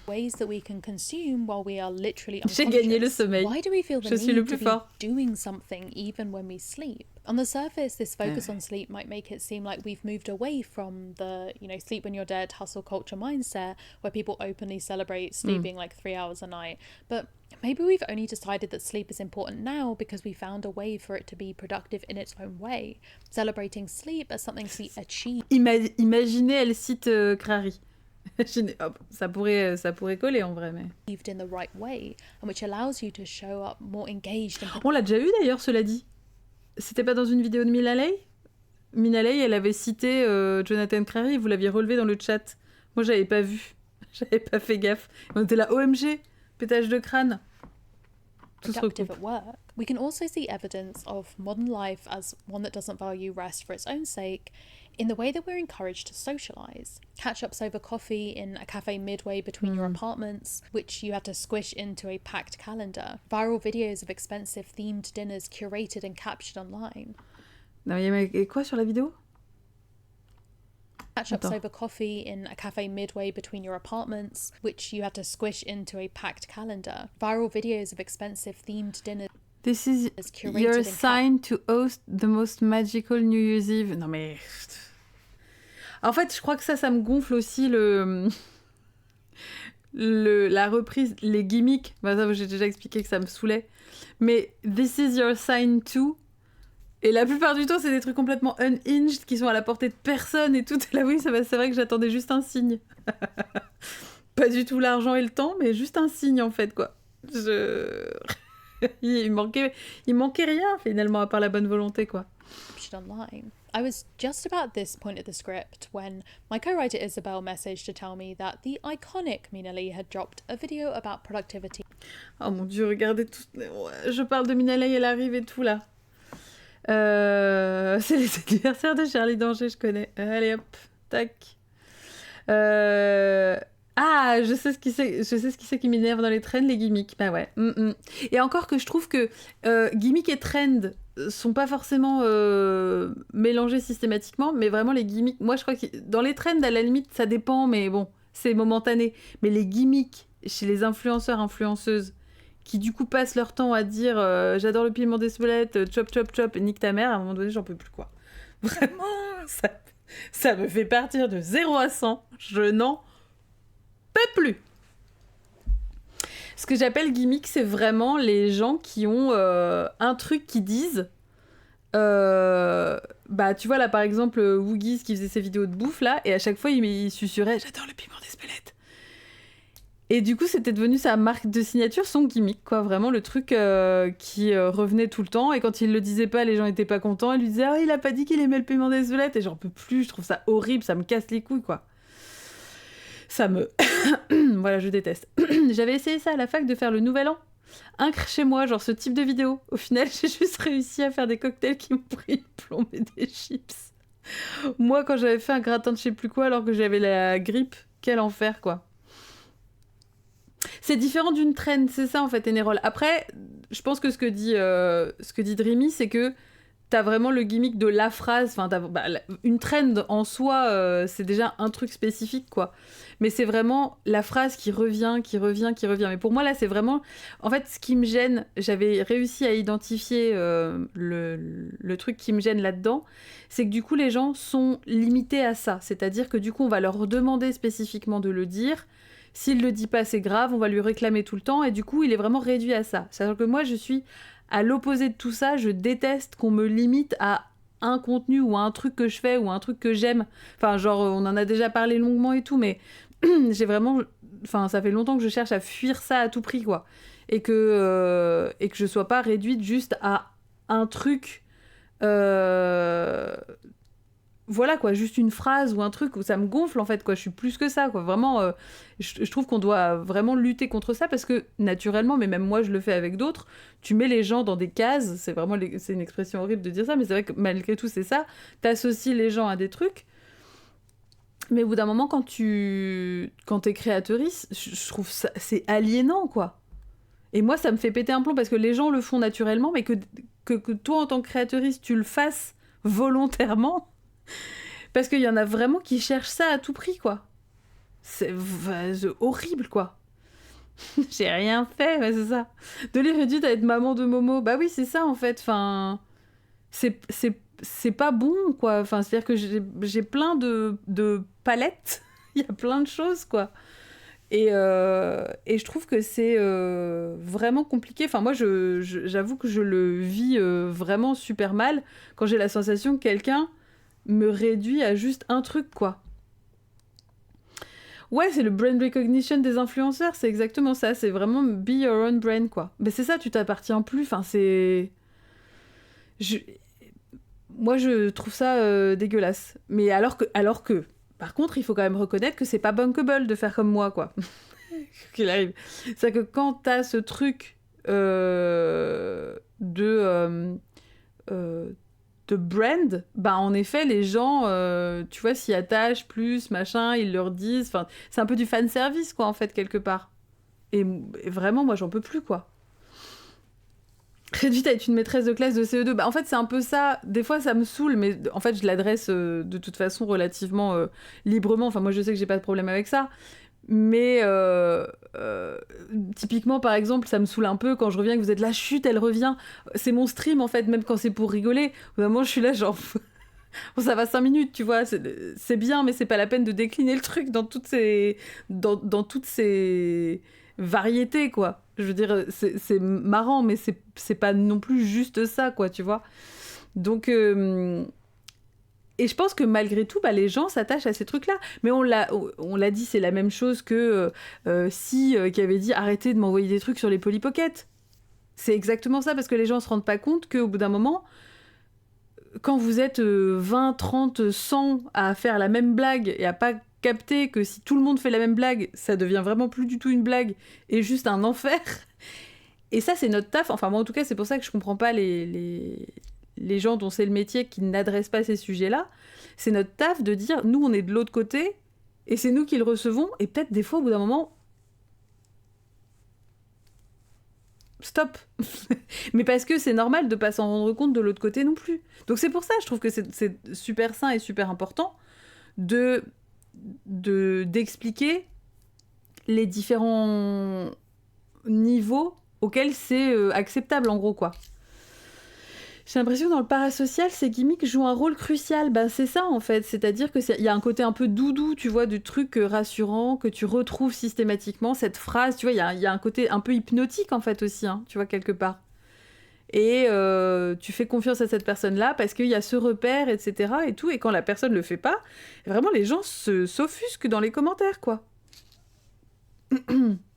ways that we can consume while we are literally J'ai unconscious. gagné le sommeil. Why do we feel the Je suis le need to plus be fort. doing something even when we sleep? On the surface, this focus on sleep might make it seem like we've moved away from the, you know, sleep when you're dead hustle culture mindset where people openly celebrate sleeping like 3 hours a night. But maybe we've only decided that sleep is important now because we found a way for it to be productive in its own way, celebrating sleep as something to be achieved. Imaginez, elle cite Crary. Hop, ça pourrait coller en vrai, mais... In the right way, and which allows you to show up more engaged and On l'a déjà eu d'ailleurs, cela dit. C'était pas dans une vidéo de Minalay ? Minalay, elle avait cité Jonathan Crary, vous l'aviez relevé dans le chat. Moi, j'avais pas vu. J'avais pas fait gaffe. On était là, OMG, pétage de crâne. Tout se productive recoupe. at work. We can also see evidence of modern life as one that doesn't value rest for its own sake in the way that we're encouraged to socialise. Catch-ups over coffee in a cafe midway between your apartments, which you had to squish into a packed calendar. Viral videos of expensive themed dinners curated and captured online. Non, il y a quoi sur la vidéo ? Catch-ups Attends. over coffee in a cafe midway between your apartments, which you had to squish into a packed calendar. Viral videos of expensive themed dinners. This is curated your and sign to host the most magical New Year's Eve. Non mais... En fait, je crois que ça me gonfle aussi la reprise, les gimmicks. Bah, ça, j'ai déjà expliqué que ça me saoulait. Mais this is your sign to... Et la plupart du temps, c'est des trucs complètement unhinged qui sont à la portée de personne et tout. Et là, oui, c'est vrai que j'attendais juste un signe. Pas du tout l'argent et le temps, mais juste un signe, en fait, quoi. Il manquait rien, finalement, à part la bonne volonté, quoi. Online. I was just about at this point of the script when my co-writer Isabel messaged to tell me that the iconic Minalay had dropped a video about productivity. Oh mon Dieu, regardez tout. Je parle de Minalay, elle arrive et tout, là. C'est les anniversaires de Charlie Danger, je connais. Allez hop, tac. Ah, je sais ce qui c'est qui m'énerve dans les trends, les gimmicks. Bah ouais. Et encore que je trouve que gimmicks et trends sont pas forcément mélangés systématiquement, mais vraiment les gimmicks. Moi, je crois que dans les trends, à la limite, ça dépend, mais bon, c'est momentané. Mais les gimmicks chez les influenceurs, influenceuses, qui du coup passent leur temps à dire j'adore le piment des spolettes, chop chop chop, et nique ta mère, à un moment donné, j'en peux plus, quoi. Vraiment, ça me fait partir de 0 à 100. Je n'en peux plus. Ce que j'appelle gimmick, c'est vraiment les gens qui ont un truc qu'ils disent. Bah, tu vois, là, par exemple, Woogies qui faisait ses vidéos de bouffe, là, et à chaque fois, il susurrait « J'adore le piment des spolettes ». Et du coup, c'était devenu sa marque de signature, son gimmick, quoi. Vraiment, le truc qui revenait tout le temps. Et quand il le disait pas, les gens étaient pas contents. Ils lui disaient « Ah, il a pas dit qu'il aimait le piment des spolettes ». Et j'en peux plus, je trouve ça horrible, ça me casse les couilles, quoi. Ça me... Voilà, je déteste. J'avais essayé ça à la fac de faire le nouvel an. Incre chez moi, genre ce type de vidéo. Au final, j'ai juste réussi à faire des cocktails qui m'ont pris une plombe et des chips. Moi, quand j'avais fait un gratin de je sais plus quoi alors que j'avais la grippe, quel enfer, quoi. C'est différent d'une trend, c'est ça en fait, Enerol. Après, je pense que ce que dit Dreamy, c'est que t'as vraiment le gimmick de la phrase. Enfin, une trend en soi, c'est déjà un truc spécifique, quoi. Mais c'est vraiment la phrase qui revient. Mais pour moi, là, c'est vraiment... En fait, ce qui me gêne, j'avais réussi à identifier le truc qui me gêne là-dedans, c'est que du coup, les gens sont limités à ça. C'est-à-dire que du coup, on va leur demander spécifiquement de le dire. S'il le dit pas, c'est grave, on va lui réclamer tout le temps. Et du coup, il est vraiment réduit à ça. C'est-à-dire que moi, je suis à l'opposé de tout ça. Je déteste qu'on me limite à un contenu ou à un truc que je fais ou à un truc que j'aime. Enfin, genre, on en a déjà parlé longuement et tout, mais j'ai vraiment... Enfin, ça fait longtemps que je cherche à fuir ça à tout prix, quoi. Et que je sois pas réduite juste à un truc... Voilà, quoi, juste une phrase ou un truc où ça me gonfle, en fait, quoi. Je suis plus que ça, quoi. Vraiment, je trouve qu'on doit vraiment lutter contre ça parce que, naturellement, mais même moi, je le fais avec d'autres, tu mais les gens dans des cases. C'est vraiment... C'est une expression horrible de dire ça, mais c'est vrai que malgré tout, c'est ça. T'associes les gens à des trucs. Mais au bout d'un moment, quand t'es créatrice, je trouve ça... C'est aliénant, quoi. Et moi, ça me fait péter un plomb parce que les gens le font naturellement, mais que toi, en tant que créatrice, tu le fasses volontairement... Parce qu'il y en a vraiment qui cherchent ça à tout prix, quoi. C'est horrible, quoi. J'ai rien fait, ouais, c'est ça. Dolly réduite à être maman de Momo. Bah oui, c'est ça, en fait. Enfin, c'est pas bon, quoi. Enfin, c'est-à-dire que j'ai plein de palettes. Il y a plein de choses, quoi. Et je trouve que c'est vraiment compliqué. Enfin, moi, j'avoue que je le vis vraiment super mal quand j'ai la sensation que quelqu'un me réduit à juste un truc, quoi. Ouais, c'est le brand recognition des influenceurs, c'est exactement ça. C'est vraiment be your own brand, quoi. Mais c'est ça, tu t'appartiens plus. Enfin, c'est... Moi, je trouve ça dégueulasse. Mais alors que, par contre, il faut quand même reconnaître que c'est pas bankable de faire comme moi, quoi. Qu'il arrive. C'est-à-dire que quand t'as ce truc de brand, bah en effet, les gens, tu vois, s'y attachent plus, machin, ils leur disent... Enfin, c'est un peu du fan service, quoi, en fait, quelque part. Et vraiment, moi, j'en peux plus, quoi. Réduite à être une maîtresse de classe de CE2. Bah, en fait, c'est un peu ça. Des fois, ça me saoule, mais en fait, je l'adresse de toute façon relativement librement. Enfin, moi, je sais que j'ai pas de problème avec ça. Mais typiquement, par exemple, ça me saoule un peu quand je reviens, que vous êtes là, chut, elle revient. C'est mon stream, en fait, même quand c'est pour rigoler. Au moment, je suis là, genre... Bon, ça va 5 minutes, tu vois, c'est bien, mais c'est pas la peine de décliner le truc dans toutes ces variétés, quoi. Je veux dire, c'est marrant, mais c'est pas non plus juste ça, quoi, tu vois. Donc, et je pense que malgré tout, bah, les gens s'attachent à ces trucs-là. Mais on l'a dit, c'est la même chose que qui avait dit arrêtez de m'envoyer des trucs sur les Polly Pocket. C'est exactement ça, parce que les gens se rendent pas compte qu'au bout d'un moment, quand vous êtes 20, 30, 100 à faire la même blague et à pas capter que si tout le monde fait la même blague, ça devient vraiment plus du tout une blague et juste un enfer. Et ça, c'est notre taf. Enfin, moi, en tout cas, c'est pour ça que je comprends pas les gens dont c'est le métier qui n'adressent pas ces sujets-là. C'est notre taf de dire, nous, on est de l'autre côté et c'est nous qui le recevons. Et peut-être, des fois, au bout d'un moment... Stop. Mais parce que c'est normal de pas s'en rendre compte de l'autre côté non plus. Donc c'est pour ça, je trouve que c'est super sain et super important d'expliquer les différents niveaux auxquels c'est acceptable, en gros, quoi. J'ai l'impression que dans le parasocial, ces gimmicks jouent un rôle crucial. Ben, c'est ça, en fait. C'est-à-dire qu'il y a un côté un peu doudou, tu vois, du truc rassurant que tu retrouves systématiquement. Cette phrase, tu vois, il y a un côté un peu hypnotique, en fait, aussi, hein, tu vois, quelque part. Et tu fais confiance à cette personne-là parce qu'il y a ce repère, etc. et tout. Et quand la personne le fait pas, vraiment, les gens s'offusquent dans les commentaires, quoi.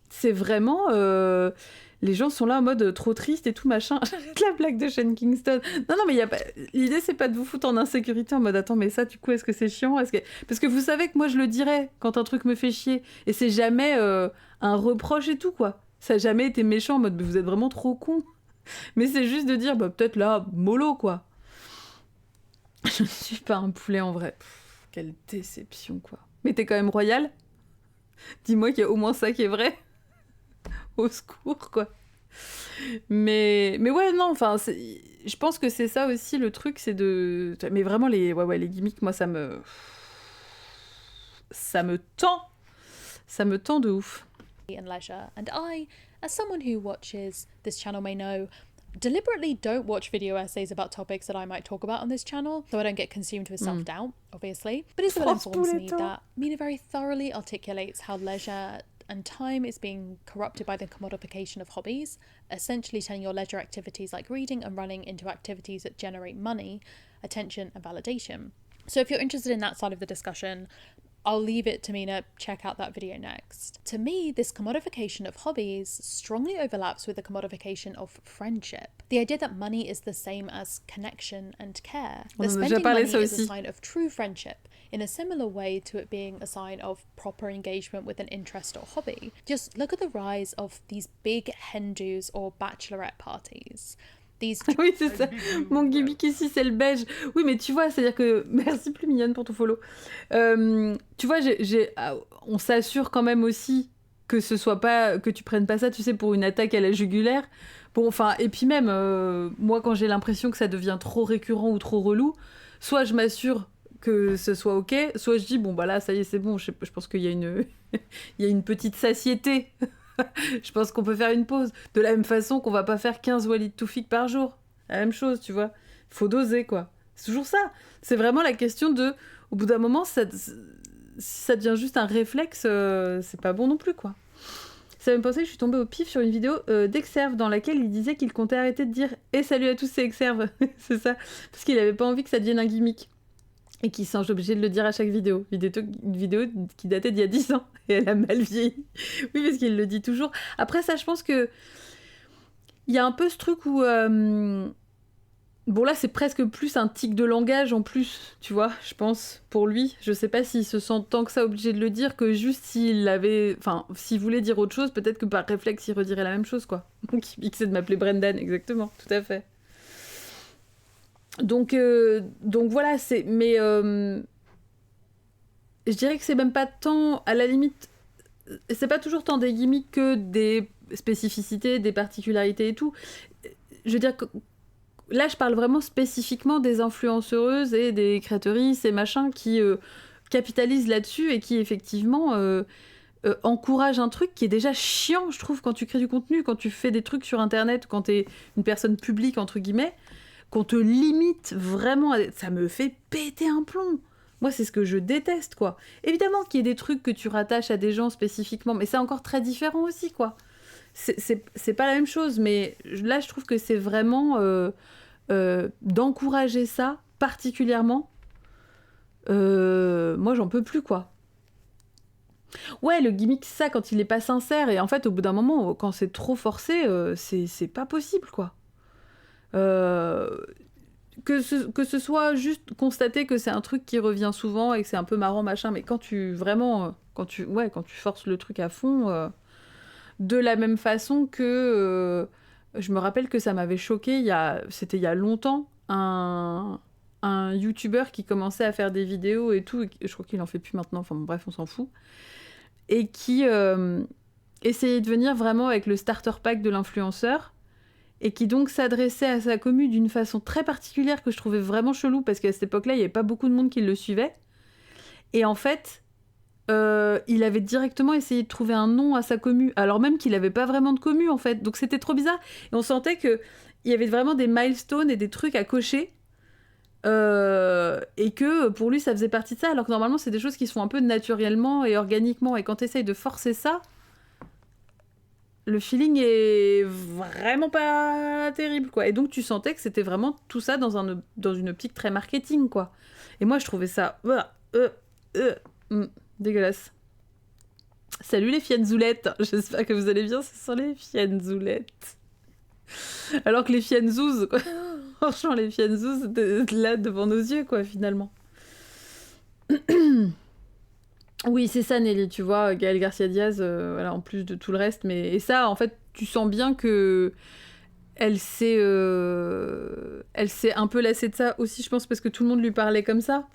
C'est vraiment... les gens sont là en mode trop triste et tout, machin. J'arrête la blague de Shane Kingston. Non, mais y a pas... l'idée, c'est pas de vous foutre en insécurité en mode attends, mais ça, du coup, est-ce que c'est chiant ? Parce que vous savez que moi, je le dirais quand un truc me fait chier. Et c'est jamais un reproche et tout, quoi. Ça n'a jamais été méchant en mode mais vous êtes vraiment trop con. Mais c'est juste de dire, bah, peut-être là, mollo, quoi. Je ne suis pas un poulet en vrai. Quelle déception, quoi. Mais t'es quand même royal ? Dis-moi qu'il y a au moins ça qui est vrai. Au secours, quoi. Mais ouais, non, enfin, je pense que c'est ça aussi le truc, c'est de... Mais vraiment, les gimmicks, moi, ça me tend. Ça me tend de ouf. And leisure. And I, as someone who watches this channel may know, deliberately don't watch video essays about topics that I might talk about on this channel, so I don't get consumed with self-doubt, obviously. But Isabel informs me that Mina very thoroughly articulates how leisure and time is being corrupted by the commodification of hobbies, essentially turning your leisure activities like reading and running into activities that generate money, attention and validation. So if you're interested in that side of the discussion, I'll leave it to Mina, check out that video next. To me, this commodification of hobbies strongly overlaps with the commodification of friendship. The idea that money is the same as connection and care. That spending money is a sign of true friendship, in a similar way to it being a sign of proper engagement with an interest or hobby. Just look at the rise of these big hen-dos or bachelorette parties. Oui, c'est ça. Mon gimmick ici, c'est le beige. Oui, mais tu vois, c'est-à-dire que... Merci, plus mignonne, pour ton follow. Tu vois, on s'assure quand même aussi que ce soit pas... Que tu prennes pas ça, tu sais, pour une attaque à la jugulaire. Bon, enfin, et puis même, moi, quand j'ai l'impression que ça devient trop récurrent ou trop relou, soit je m'assure que ce soit ok, soit je dis bon bah là ça y est c'est bon, je pense qu'il y a une il y a une petite satiété. Je pense qu'on peut faire une pause. De la même façon qu'on va pas faire 15 Walid Toufik par jour. La même chose, tu vois. Faut doser, quoi. C'est toujours ça. C'est vraiment la question de... Au bout d'un moment, si ça devient juste un réflexe, c'est pas bon non plus, quoi. Ça me pensait que je suis tombée au pif sur une vidéo d'Exerve dans laquelle il disait qu'il comptait arrêter de dire « Et salut à tous, c'est Exerve !» C'est ça. Parce qu'il avait pas envie que ça devienne un gimmick. Et qu'il s'en obligé de le dire à chaque vidéo. Une vidéo qui datait d'il y a 10 ans. Et elle a mal vieilli. Oui, parce qu'il le dit toujours. Après ça, je pense que... Il y a un peu ce truc où... Bon, là, c'est presque plus un tic de langage en plus, tu vois, je pense, pour lui. Je sais pas s'il se sent tant que ça obligé de le dire que juste s'il avait... Enfin, s'il voulait dire autre chose, peut-être que par réflexe, il redirait la même chose, quoi. Donc, il essaie de m'appeler Brendan, exactement, tout à fait. Donc voilà, c'est... Mais je dirais que c'est même pas tant, à la limite, c'est pas toujours tant des gimmicks que des spécificités, des particularités et tout. Je veux dire que là, je parle vraiment spécifiquement des influenceuses et des créatrices et machins qui capitalisent là-dessus et qui effectivement encouragent un truc qui est déjà chiant, je trouve, quand tu crées du contenu, quand tu fais des trucs sur Internet, quand t'es une personne publique, entre guillemets, qu'on te limite vraiment, ça me fait péter un plomb. Moi, c'est ce que je déteste, quoi. Évidemment qu'il y ait des trucs que tu rattaches à des gens spécifiquement, mais c'est encore très différent aussi, quoi. C'est pas la même chose, mais là, je trouve que c'est vraiment d'encourager ça, particulièrement. Moi, j'en peux plus, quoi. Ouais, le gimmick, c'est ça, quand il est pas sincère, et en fait, au bout d'un moment, quand c'est trop forcé, c'est pas possible, quoi. Que ce soit juste constater que c'est un truc qui revient souvent et que c'est un peu marrant, machin, mais quand tu forces le truc à fond, de la même façon que je me rappelle que ça m'avait choqué, c'était il y a longtemps, un youtubeur qui commençait à faire des vidéos et tout, et je crois qu'il en fait plus maintenant, enfin bon, bref, on s'en fout, et qui essayait de venir vraiment avec le starter pack de l'influenceur, et qui donc s'adressait à sa commu d'une façon très particulière que je trouvais vraiment chelou, parce qu'à cette époque-là, il n'y avait pas beaucoup de monde qui le suivait. Et en fait, il avait directement essayé de trouver un nom à sa commu, alors même qu'il n'avait pas vraiment de commu, en fait. Donc c'était trop bizarre. Et on sentait qu'il y avait vraiment des milestones et des trucs à cocher, et que pour lui, ça faisait partie de ça, alors que normalement, c'est des choses qui se font un peu naturellement et organiquement. Et quand tu essayes de forcer ça, le feeling est vraiment pas terrible, quoi. Et donc, tu sentais que c'était vraiment tout ça dans une optique très marketing, quoi. Et moi, je trouvais ça dégueulasse. Salut les fienzoulettes. J'espère que vous allez bien, ce sont les fienzoulettes. Alors que les fienzouzes, quoi. Franchement, les fienzouzes, là, devant nos yeux, quoi, finalement. Oui, c'est ça, Nelly, tu vois, Gaël Garcia Diaz, voilà, en plus de tout le reste, mais... Et ça, en fait, tu sens bien que elle s'est un peu lassée de ça aussi, je pense, parce que tout le monde lui parlait comme ça.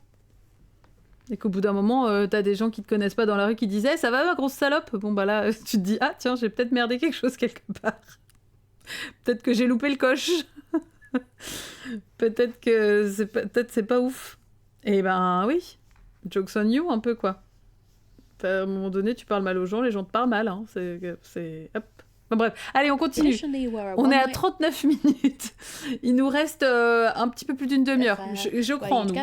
Et qu'au bout d'un moment, t'as des gens qui te connaissent pas dans la rue qui disaient hey, « Ça va, ma grosse salope ?» Bon, bah là, tu te dis « Ah, tiens, j'ai peut-être merdé quelque chose quelque part. Peut-être que j'ai loupé le coche. Peut-être que c'est pas ouf. » Et ben oui, jokes on you, un peu, quoi. À un moment donné, tu parles mal aux gens, les gens te parlent mal. Hein. C'est... Hop. Bon, bref, allez, on continue. On est à 39 minutes. Il nous reste un petit peu plus d'une demi-heure. Je crois en nous.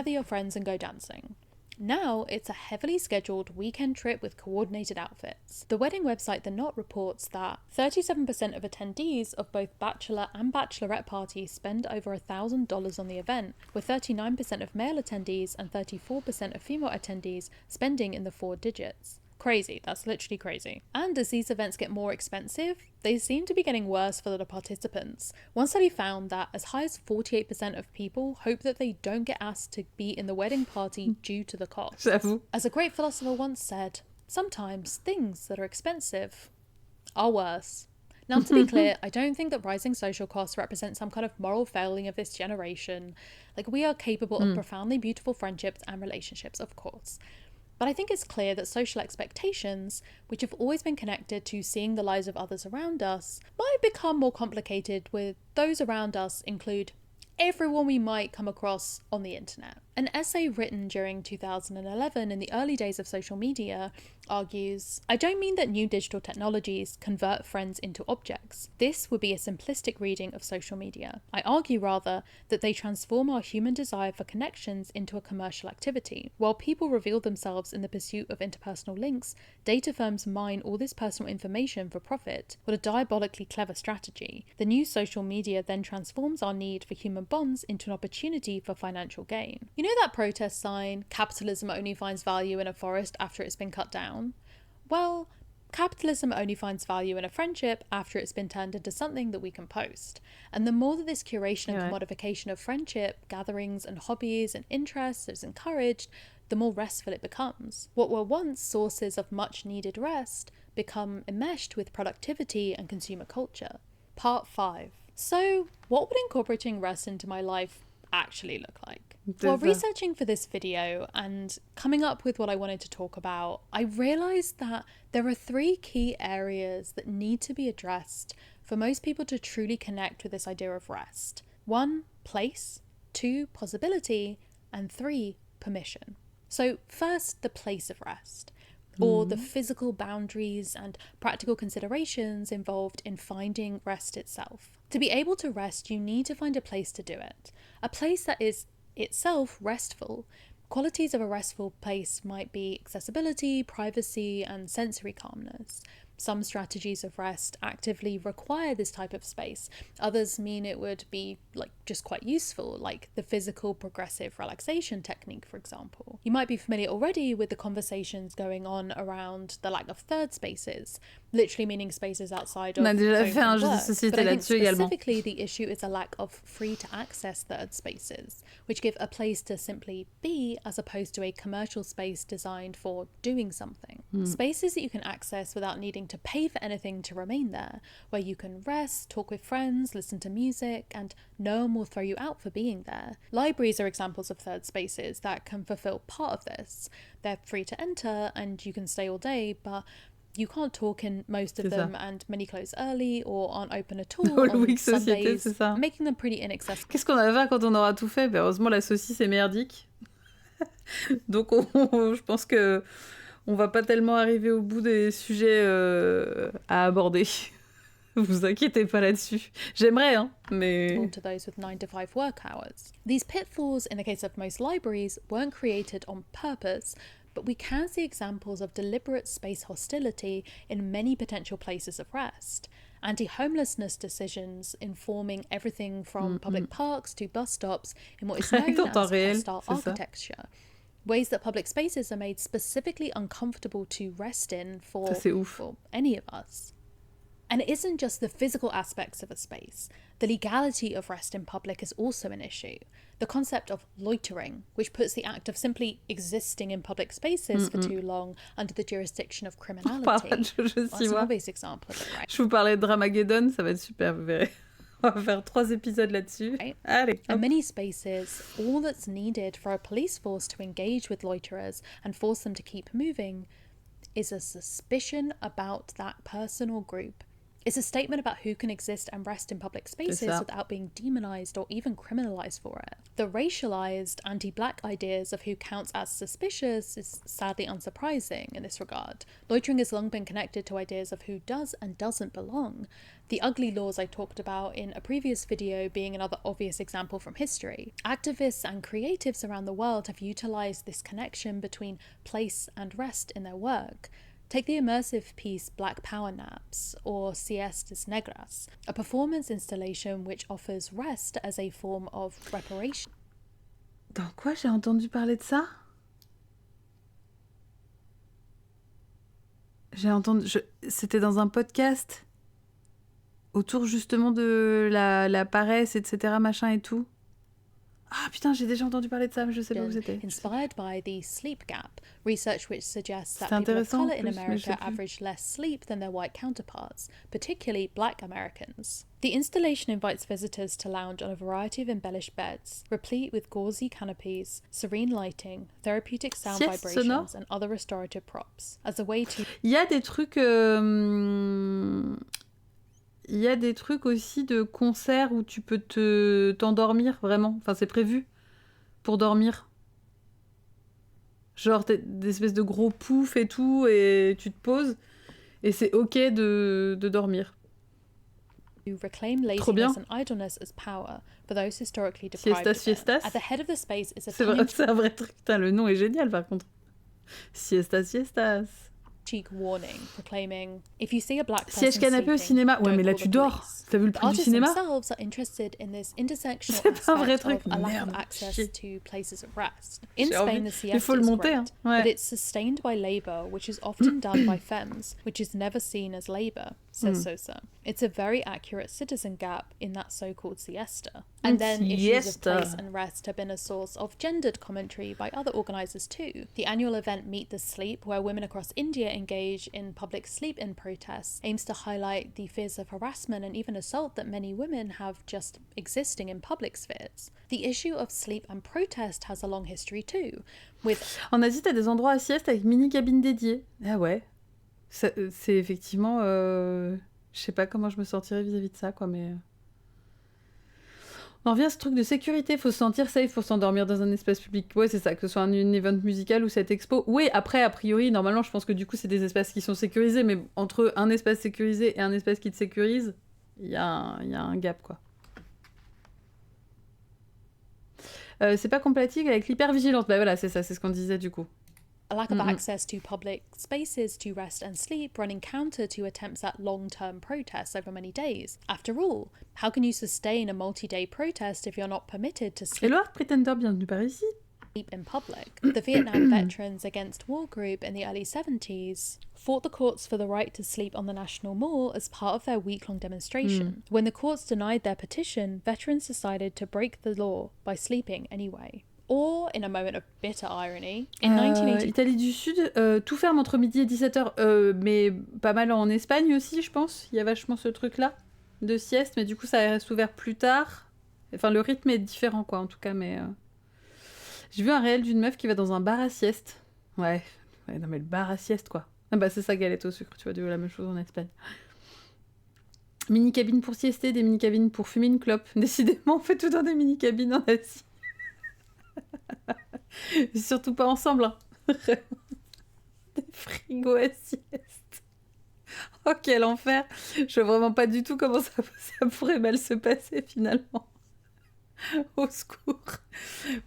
Now, it's a heavily scheduled weekend trip with coordinated outfits. The wedding website The Knot reports that 37% of attendees of both bachelor and bachelorette parties spend over $1,000 on the event, with 39% of male attendees and 34% of female attendees spending in the 4 digits. Crazy, that's literally crazy. And as these events get more expensive, they seem to be getting worse for the participants. One study found that as high as 48% of people hope that they don't get asked to be in the wedding party due to the cost. J'avoue. As a great philosopher once said, sometimes things that are expensive are worse. Now, to be clear, I don't think that rising social costs represent some kind of moral failing of this generation. Like, we are capable of profoundly beautiful friendships and relationships, of course. But I think it's clear that social expectations, which have always been connected to seeing the lives of others around us, might become more complicated with those around us include everyone we might come across on the internet. An essay written during 2011 in the early days of social media argues, I don't mean that new digital technologies convert friends into objects. This would be a simplistic reading of social media. I argue rather that they transform our human desire for connections into a commercial activity. While people reveal themselves in the pursuit of interpersonal links, data firms mine all this personal information for profit. What a diabolically clever strategy. The new social media then transforms our need for human bonds into an opportunity for financial gain. You know that protest sign, capitalism only finds value in a forest after it's been cut down? Well, capitalism only finds value in a friendship after it's been turned into something that we can post. And the more that this curation and commodification of friendship, gatherings and hobbies and interests is encouraged, the more restful it becomes. What were once sources of much needed rest become enmeshed with productivity and consumer culture. Part 5. So, what would incorporating rest into my life actually look like? While researching for this video and coming up with what I wanted to talk about, I realised that there are 3 key areas that need to be addressed for most people to truly connect with this idea of rest. 1, place, 2, possibility, and 3, permission. So first, the place of rest, or the physical boundaries and practical considerations involved in finding rest itself. To be able to rest, you need to find a place to do it, a place that is itself restful. Qualities of a restful place might be accessibility, privacy, and sensory calmness. Some strategies of rest actively require this type of space. Others mean it would be just quite useful, like the physical progressive relaxation technique, for example. You might be familiar already with the conversations going on around the lack of third spaces, literally meaning spaces outside of On a déjà fait un jeu de work. société But I think là-dessus également. specifically the issue is a lack of free to access third spaces, which give a place to simply be as opposed to a commercial space designed for doing something. Spaces that you can access without needing to pay for anything to remain there, where you can rest, talk with friends, listen to music, and no one will throw you out for being there. Libraries are examples of third spaces that can fulfill part of this. They're free to enter and you can stay all day, but you can't talk in most of them, and many close early or aren't open at all on Sundays, making them pretty inaccessible. Qu'est-ce qu'on va faire quand on aura tout fait? Heureusement, la saucisse est merdique. Donc, je pense que on va pas tellement arriver au bout des sujets à aborder. Vous inquiétez pas là-dessus. J'aimerais, hein, mais... To those with 9 to 5 work hours. These pitfalls, in the case of most libraries, weren't created on purpose, but we can see examples of deliberate space hostility in many potential places of rest. Anti-homelessness decisions informing everything from public parks to bus stops in what is known as hostile architecture. Ways that public spaces are made specifically uncomfortable to rest in for any of us. And it isn't just the physical aspects of a space. The legality of rest in public is also an issue. The concept of loitering, which puts the act of simply existing in public spaces for too long under the jurisdiction of criminality. That's an obvious example of it, right? Je vous parlais de Dramageddon, ça va être super, vous verrez. On va faire 3 épisodes là-dessus. Right. Allez. In many spaces, all that's needed for a police force to engage with loiterers and force them to keep moving is a suspicion about that person or group. It's a statement about who can exist and rest in public spaces without being demonized or even criminalized for it. The racialized anti-black ideas of who counts as suspicious is sadly unsurprising in this regard. Loitering has long been connected to ideas of who does and doesn't belong. The ugly laws I talked about in a previous video being another obvious example from history. Activists and creatives around the world have utilized this connection between place and rest in their work. Take the immersive piece Black Power Naps, or Siestas Negras, a performance installation which offers rest as a form of reparation. Dans quoi j'ai entendu parler de ça? C'était dans un podcast autour justement de la paresse, etc., machin et tout. Ah putain, j'ai déjà entendu parler de ça, mais je sais pas où c'était. Inspired by the sleep gap, research which suggests that people of color in America average less sleep than their white counterparts, particularly black Americans. The installation invites visitors to lounge on a variety of embellished beds, replete with gauzy canopies, serene lighting, therapeutic sound vibrations, and other restorative props, as a way to... Il y a des trucs... Il y a des trucs aussi de concerts où tu peux t'endormir, vraiment. Enfin, c'est prévu pour dormir. Genre des espèces de gros poufs et tout, et tu te poses, et c'est ok de dormir. To reclaim laziness and idleness as power for those historically deprived of it. Siestas. At the head of the space is a C'est vrai, c'est un vrai truc. Putain, le nom est génial par contre. Siestas. cheek warning proclaiming if you see a black person Siège canapé au cinéma. Ouais, mais là tu dors. T'as vu le prix du cinéma? Themselves are interested in this intersectional C'est pas un vrai aspect truc. of a lack Merde, of access chier. to places of rest. In J'ai Spain, envie- the Il siesta faut le is monter, great, hein. Ouais. but it's sustained by labour, which is often done by femmes, which is never seen as labour, says Sosa. It's a very accurate citizen gap in that so-called siesta. And then issues of place and rest have been a source of gendered commentary by other organisers too. The annual event Meet the Sleep, where women across India engage in public sleep-in protests, aims to highlight the fears of harassment and even assault that many women have just existing in public spheres. The issue of sleep and protest has a long history too, with... En Asie, t'as des endroits à sieste avec mini-cabines dédiées. Ah ouais. C'est effectivement... Je sais pas comment je me sentirais vis-à-vis de ça, quoi, mais... On en revient à ce truc de sécurité, faut se sentir safe pour s'endormir dans un espace public. Ouais, c'est ça, que ce soit un event musical ou cette expo. Oui, après, a priori, normalement, je pense que du coup, c'est des espaces qui sont sécurisés, mais entre un espace sécurisé et un espace qui te sécurise, il y a un gap, quoi. C'est pas compatible avec l'hypervigilance. Bah voilà, c'est ça, c'est ce qu'on disait du coup. A lack of access to public spaces to rest and sleep running counter to attempts at long-term protests over many days. After all, how can you sustain a multi-day protest if you're not permitted to sleep Hello Art Pretender, bienvenue par ici. in public? The Vietnam Veterans Against War group in the early 70s fought the courts for the right to sleep on the National Mall as part of their week-long demonstration. When the courts denied their petition, veterans decided to break the law by sleeping anyway. Or, in a moment of bitter irony, in 1980... Italie du Sud, tout ferme entre midi et 17h, mais pas mal en Espagne aussi, je pense. Il y a vachement ce truc-là, de sieste, mais du coup, ça reste ouvert plus tard. Enfin, le rythme est différent, quoi, en tout cas, mais... J'ai vu un réel d'une meuf qui va dans un bar à sieste. Ouais, non mais le bar à sieste, quoi. Ah bah, c'est ça, galette au sucre, tu vois, la même chose en Espagne. Mini-cabine pour siester, des mini-cabines pour fumer une clope. Décidément, on fait tout dans des mini-cabines en Asie. Surtout pas ensemble, hein. Des frigos à sieste. Oh, quel enfer. Je vois vraiment pas du tout comment ça pourrait mal se passer, finalement. Au secours.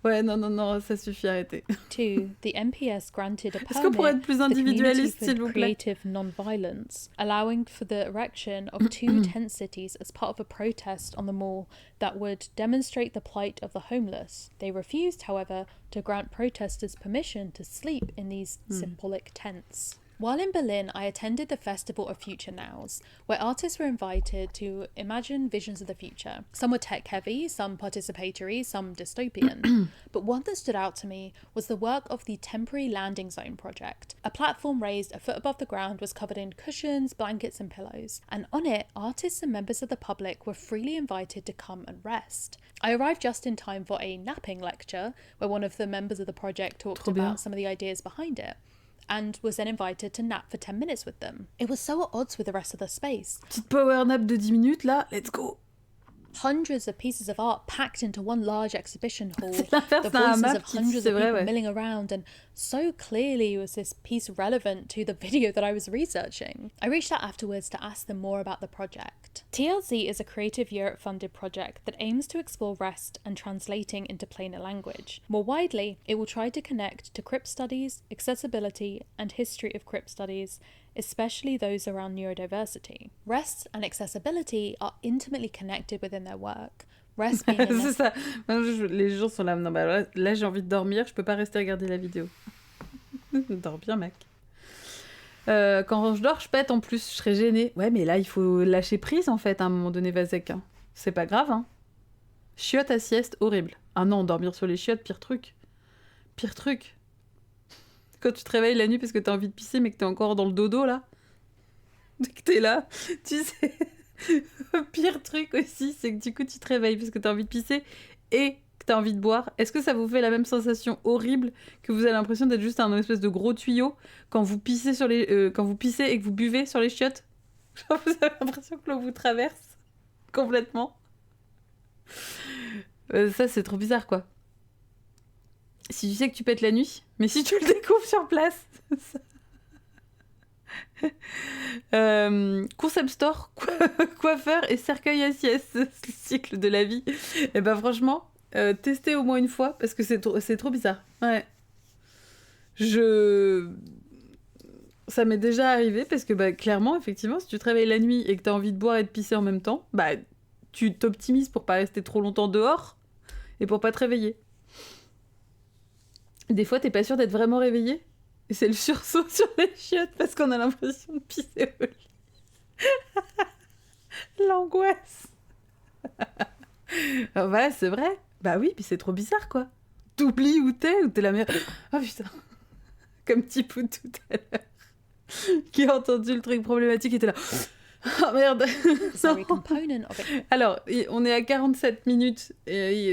Ouais, non, ça suffit, arrêtez. Two, the MPS granted a Est-ce qu'on pourrait être plus individualiste, s'il vous plaît? creative non-violence, allowing for the erection of two tent cities as part of a protest on the mall that would demonstrate the plight of the homeless. They refused, however, to grant protesters permission to sleep in these symbolic tents. While in Berlin, I attended the Festival of Future Nows, where artists were invited to imagine visions of the future. Some were tech-heavy, some participatory, some dystopian. But one that stood out to me was the work of the Temporary Landing Zone project. A platform raised a foot above the ground was covered in cushions, blankets and pillows, and on it, artists and members of the public were freely invited to come and rest. I arrived just in time for a napping lecture, where one of the members of the project talked about some of the ideas behind it, and was then invited to nap for 10 minutes with them. It was so at odds with the rest of the space. Petite power nap de 10 minutes, là, let's go. Hundreds of pieces of art packed into one large exhibition hall. C'est l'inverse The d'un voices hamac, of hundreds of c'est vrai, people ouais. milling around, and so clearly was this piece relevant to the video that I was researching. I reached out afterwards to ask them more about the project. TLZ is a Creative Europe funded project that aims to explore rest and translating into plainer language. More widely, it will try to connect to crypt studies, accessibility, and history of crypt studies, especially those around neurodiversity. Rest and accessibility are intimately connected within their work. Rest being a C'est ça. Les gens sont là. Non, bah, là, j'ai envie de dormir, je peux pas rester à regarder la vidéo. Dors bien, mec. Quand je dors, je pète en plus, je serais gênée. Ouais, mais là, il faut lâcher prise en fait à un moment donné, Vazek. Hein. C'est pas grave, hein. Chiotte à sieste, horrible. Ah non, dormir sur les chiottes, pire truc. Pire truc. Quand tu te réveilles la nuit parce que t'as envie de pisser mais que t'es encore dans le dodo là. Que t'es là, tu sais. Pire truc aussi, c'est que du coup tu te réveilles parce que t'as envie de pisser et que t'as envie de boire. Est-ce que ça vous fait la même sensation horrible que vous avez l'impression d'être juste un espèce de gros tuyau quand vous pissez sur les quand vous pissez et que vous buvez sur les chiottes? Genre vous avez l'impression que l'eau vous traverse complètement. Ça c'est trop bizarre quoi. Si tu sais que tu pètes la nuit, mais si tu le découvres sur place... concept store, coiffeur et cercueil à sieste, le cycle de la vie. Et ben franchement, testez au moins une fois parce que c'est trop bizarre. Ouais. Ça m'est déjà arrivé parce que bah, clairement, effectivement, si tu te réveilles la nuit et que tu as envie de boire et de pisser en même temps, bah tu t'optimises pour pas rester trop longtemps dehors et pour pas te réveiller. Des fois, t'es pas sûr d'être vraiment réveillé. Et c'est le sursaut sur les chiottes parce qu'on a l'impression de pisser au lit. L'angoisse. Ouais, c'est vrai. Bah oui, puis c'est trop bizarre, quoi. T'oublies où t'es la merde. Oh putain. Comme Tipou tout à l'heure. Qui a entendu le truc problématique et était là. Oh merde. Alors, on est à 47 minutes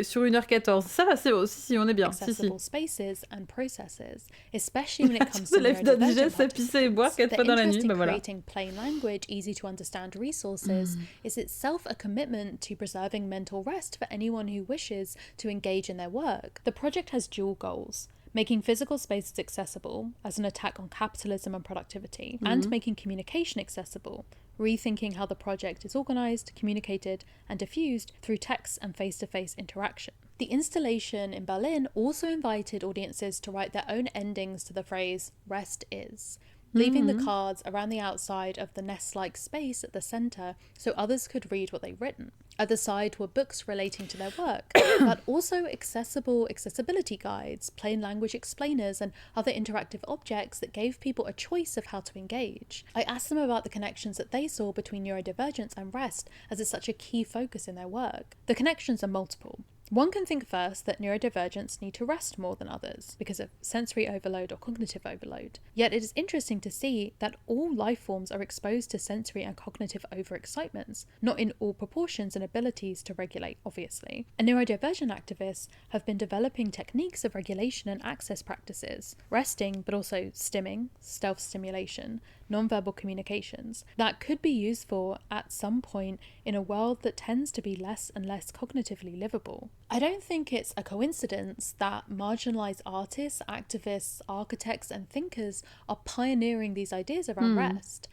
sur 1h14. Ça va, c'est bon. Si, on est bien. Si. Spaces and processes, especially when it comes to neurodivergent, ça pisser et boire 4 fois dans la nuit. Bah voilà. Creating plain language, easy to understand resources is itself a commitment to preserving mental rest for anyone who wishes to engage in their work. The project has dual goals. Making physical spaces accessible as an attack on capitalism and productivity, and making communication accessible, rethinking how the project is organised, communicated, and diffused through text and face-to-face interaction. The installation in Berlin also invited audiences to write their own endings to the phrase "rest is," leaving the cards around the outside of the nest-like space at the centre so others could read what they've written. At the side were books relating to their work, but also accessibility guides, plain language explainers, and other interactive objects that gave people a choice of how to engage. I asked them about the connections that they saw between neurodivergence and rest, as it's such a key focus in their work. The connections are multiple. One can think first that neurodivergents need to rest more than others because of sensory overload or cognitive overload. Yet it is interesting to see that all life forms are exposed to sensory and cognitive overexcitements, not in all proportions and abilities to regulate, obviously. And neurodivergent activists have been developing techniques of regulation and access practices, resting but also stimming, stealth stimulation, non-verbal communications, that could be useful at some point in a world that tends to be less and less cognitively livable. I don't think it's a coincidence that marginalised artists, activists, architects and thinkers are pioneering these ideas around rest.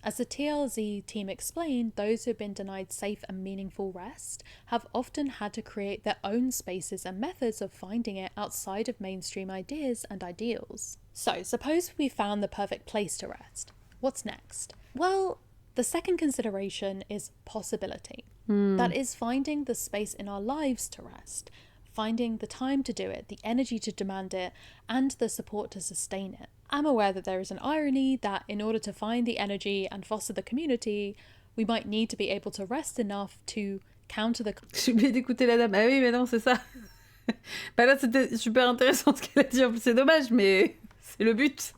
As the TLZ team explained, those who have been denied safe and meaningful rest have often had to create their own spaces and methods of finding it outside of mainstream ideas and ideals. So, suppose we found the perfect place to rest. What's next? Well, the second consideration is possibility. That is finding the space in our lives to rest, finding the time to do it, the energy to demand it, and the support to sustain it. I'm aware that there is an irony that in order to find the energy and foster the community, we might need to be able to rest enough to counter the... J'ai oublié d'écouter la dame. Ah oui, mais non, c'est ça. Bah là, c'était super intéressant ce qu'elle a dit. En plus, c'est dommage, mais c'est le but.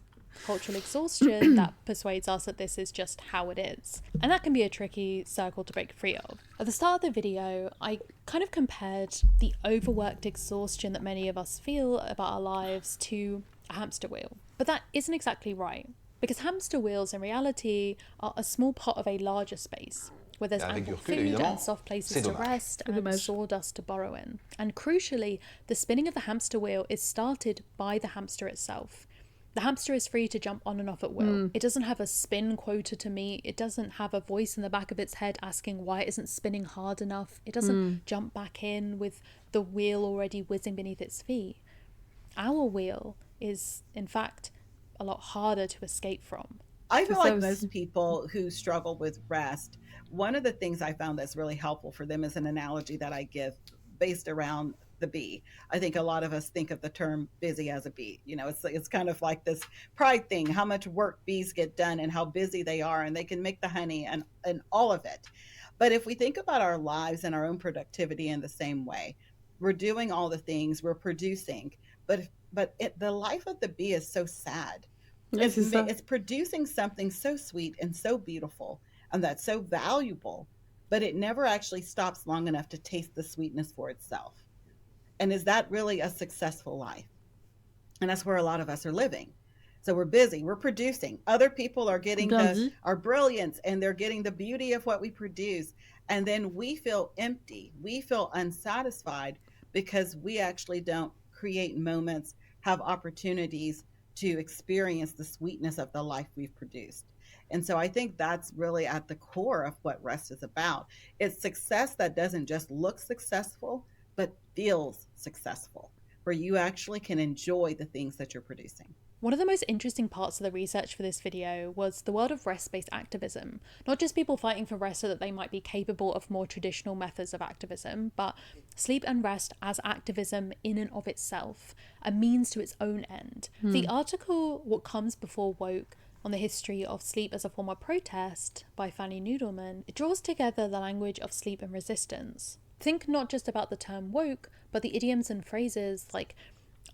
Cultural exhaustion that persuades us that this is just how it is. And that can be a tricky circle to break free of. At the start of the video, I kind of compared the overworked exhaustion that many of us feel about our lives to a hamster wheel. But that isn't exactly right, because hamster wheels in reality are a small part of a larger space, where there's ample food and soft places to rest and sawdust to burrow in. And crucially, the spinning of the hamster wheel is started by the hamster itself. The hamster is free to jump on and off at will. It doesn't have a spin quota to meet. It doesn't have a voice in the back of its head asking why it isn't spinning hard enough. It doesn't jump back in with the wheel already whizzing beneath its feet. Our wheel is, in fact, a lot harder to escape from. I feel like most people who struggle with rest, one of the things I found that's really helpful for them is an analogy that I give based around the bee. I think a lot of us think of the term busy as a bee. You know, it's kind of like this pride thing, how much work bees get done and how busy they are, and they can make the honey and all of it. But if we think about our lives and our own productivity in the same way, we're doing all the things, we're producing, but the life of the bee is so sad. It's producing something so sweet and so beautiful and that's so valuable, but it never actually stops long enough to taste the sweetness for itself. And is that really a successful life? And that's where a lot of us are living. So we're busy, we're producing. Other people are getting our brilliance and they're getting the beauty of what we produce. And then we feel empty. We feel unsatisfied because we actually don't create moments, have opportunities to experience the sweetness of the life we've produced. And so I think that's really at the core of what rest is about. It's success that doesn't just look successful, but feels successful, where you actually can enjoy the things that you're producing. One of the most interesting parts of the research for this video was the world of rest-based activism. Not just people fighting for rest so that they might be capable of more traditional methods of activism, but sleep and rest as activism in and of itself, a means to its own end. The article What Comes Before Woke on the History of Sleep as a Form of Protest by Fanny Noodleman, it draws together the language of sleep and resistance. Think not just about the term woke, but the idioms and phrases like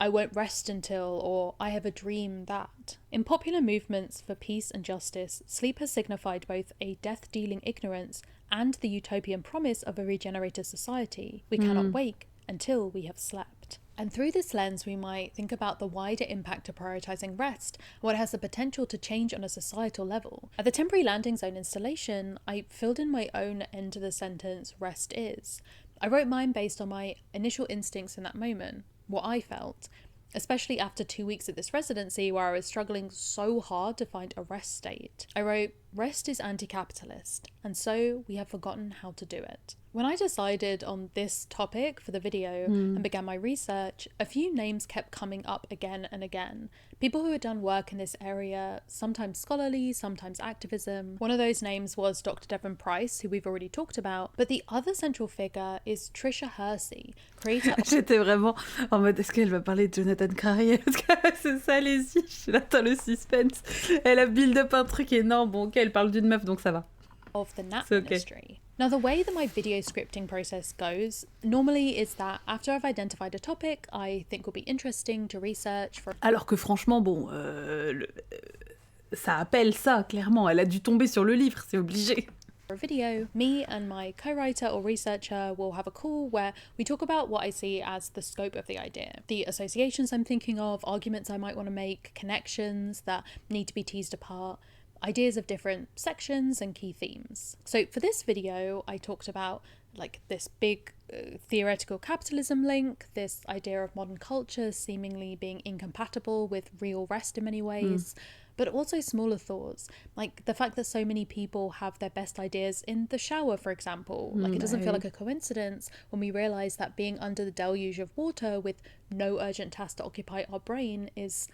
I won't rest until, or I have a dream that. In popular movements for peace and justice, sleep has signified both a death-dealing ignorance and the utopian promise of a regenerated society. We cannot wake until we have slept. And through this lens, we might think about the wider impact of prioritising rest, and what has the potential to change on a societal level. At the temporary landing zone installation, I filled in my own end of the sentence, rest is. I wrote mine based on my initial instincts in that moment, what I felt, especially after 2 weeks at this residency where I was struggling so hard to find a rest state. I wrote, rest is anti-capitalist, and so we have forgotten how to do it. When I decided on this topic for the video and began my research, a few names kept coming up again and again. People who had done work in this area, sometimes scholarly, sometimes activism. One of those names was Dr. Devon Price, who we've already talked about, but the other central figure is Tricia Hersey, creator of... J'étais vraiment en mode, est-ce qu'elle va parler de Jonathan Crary? Parce que c'est ça, allez-y, j'attends le suspense. Elle a build up un truc énorme. Bon, ok, elle parle d'une meuf, donc ça va. Of the Nap okay. Ministry. Now, the way that my video scripting process goes normally is that after I've identified a topic I think will be interesting to research for... Alors que franchement, bon, ça appelle ça, clairement. Elle a dû tomber sur le livre, c'est obligé. For a video, me and my co-writer or researcher will have a call where we talk about what I see as the scope of the idea, the associations I'm thinking of, arguments I might want to make, connections that need to be teased apart, ideas of different sections and key themes. So for this video, I talked about like this big theoretical capitalism link, this idea of modern culture seemingly being incompatible with real rest in many ways, but also smaller thoughts, like the fact that so many people have their best ideas in the shower, for example. Like it doesn't feel like a coincidence when we realise that being under the deluge of water with no urgent task to occupy our brain is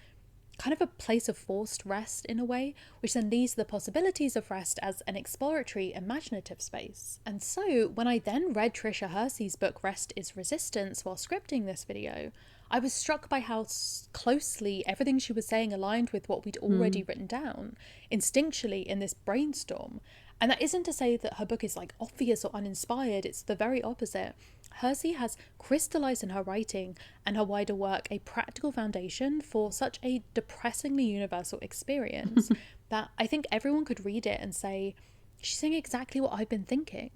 kind of a place of forced rest in a way, which then leads to the possibilities of rest as an exploratory, imaginative space. And so when I then read Tricia Hersey's book Rest is Resistance while scripting this video, I was struck by how closely everything she was saying aligned with what we'd already written down, instinctually in this brainstorm. And that isn't to say that her book is like obvious or uninspired, it's the very opposite. Hersey has crystallized in her writing and her wider work a practical foundation for such a depressingly universal experience that I think everyone could read it and say, she's saying exactly what I've been thinking.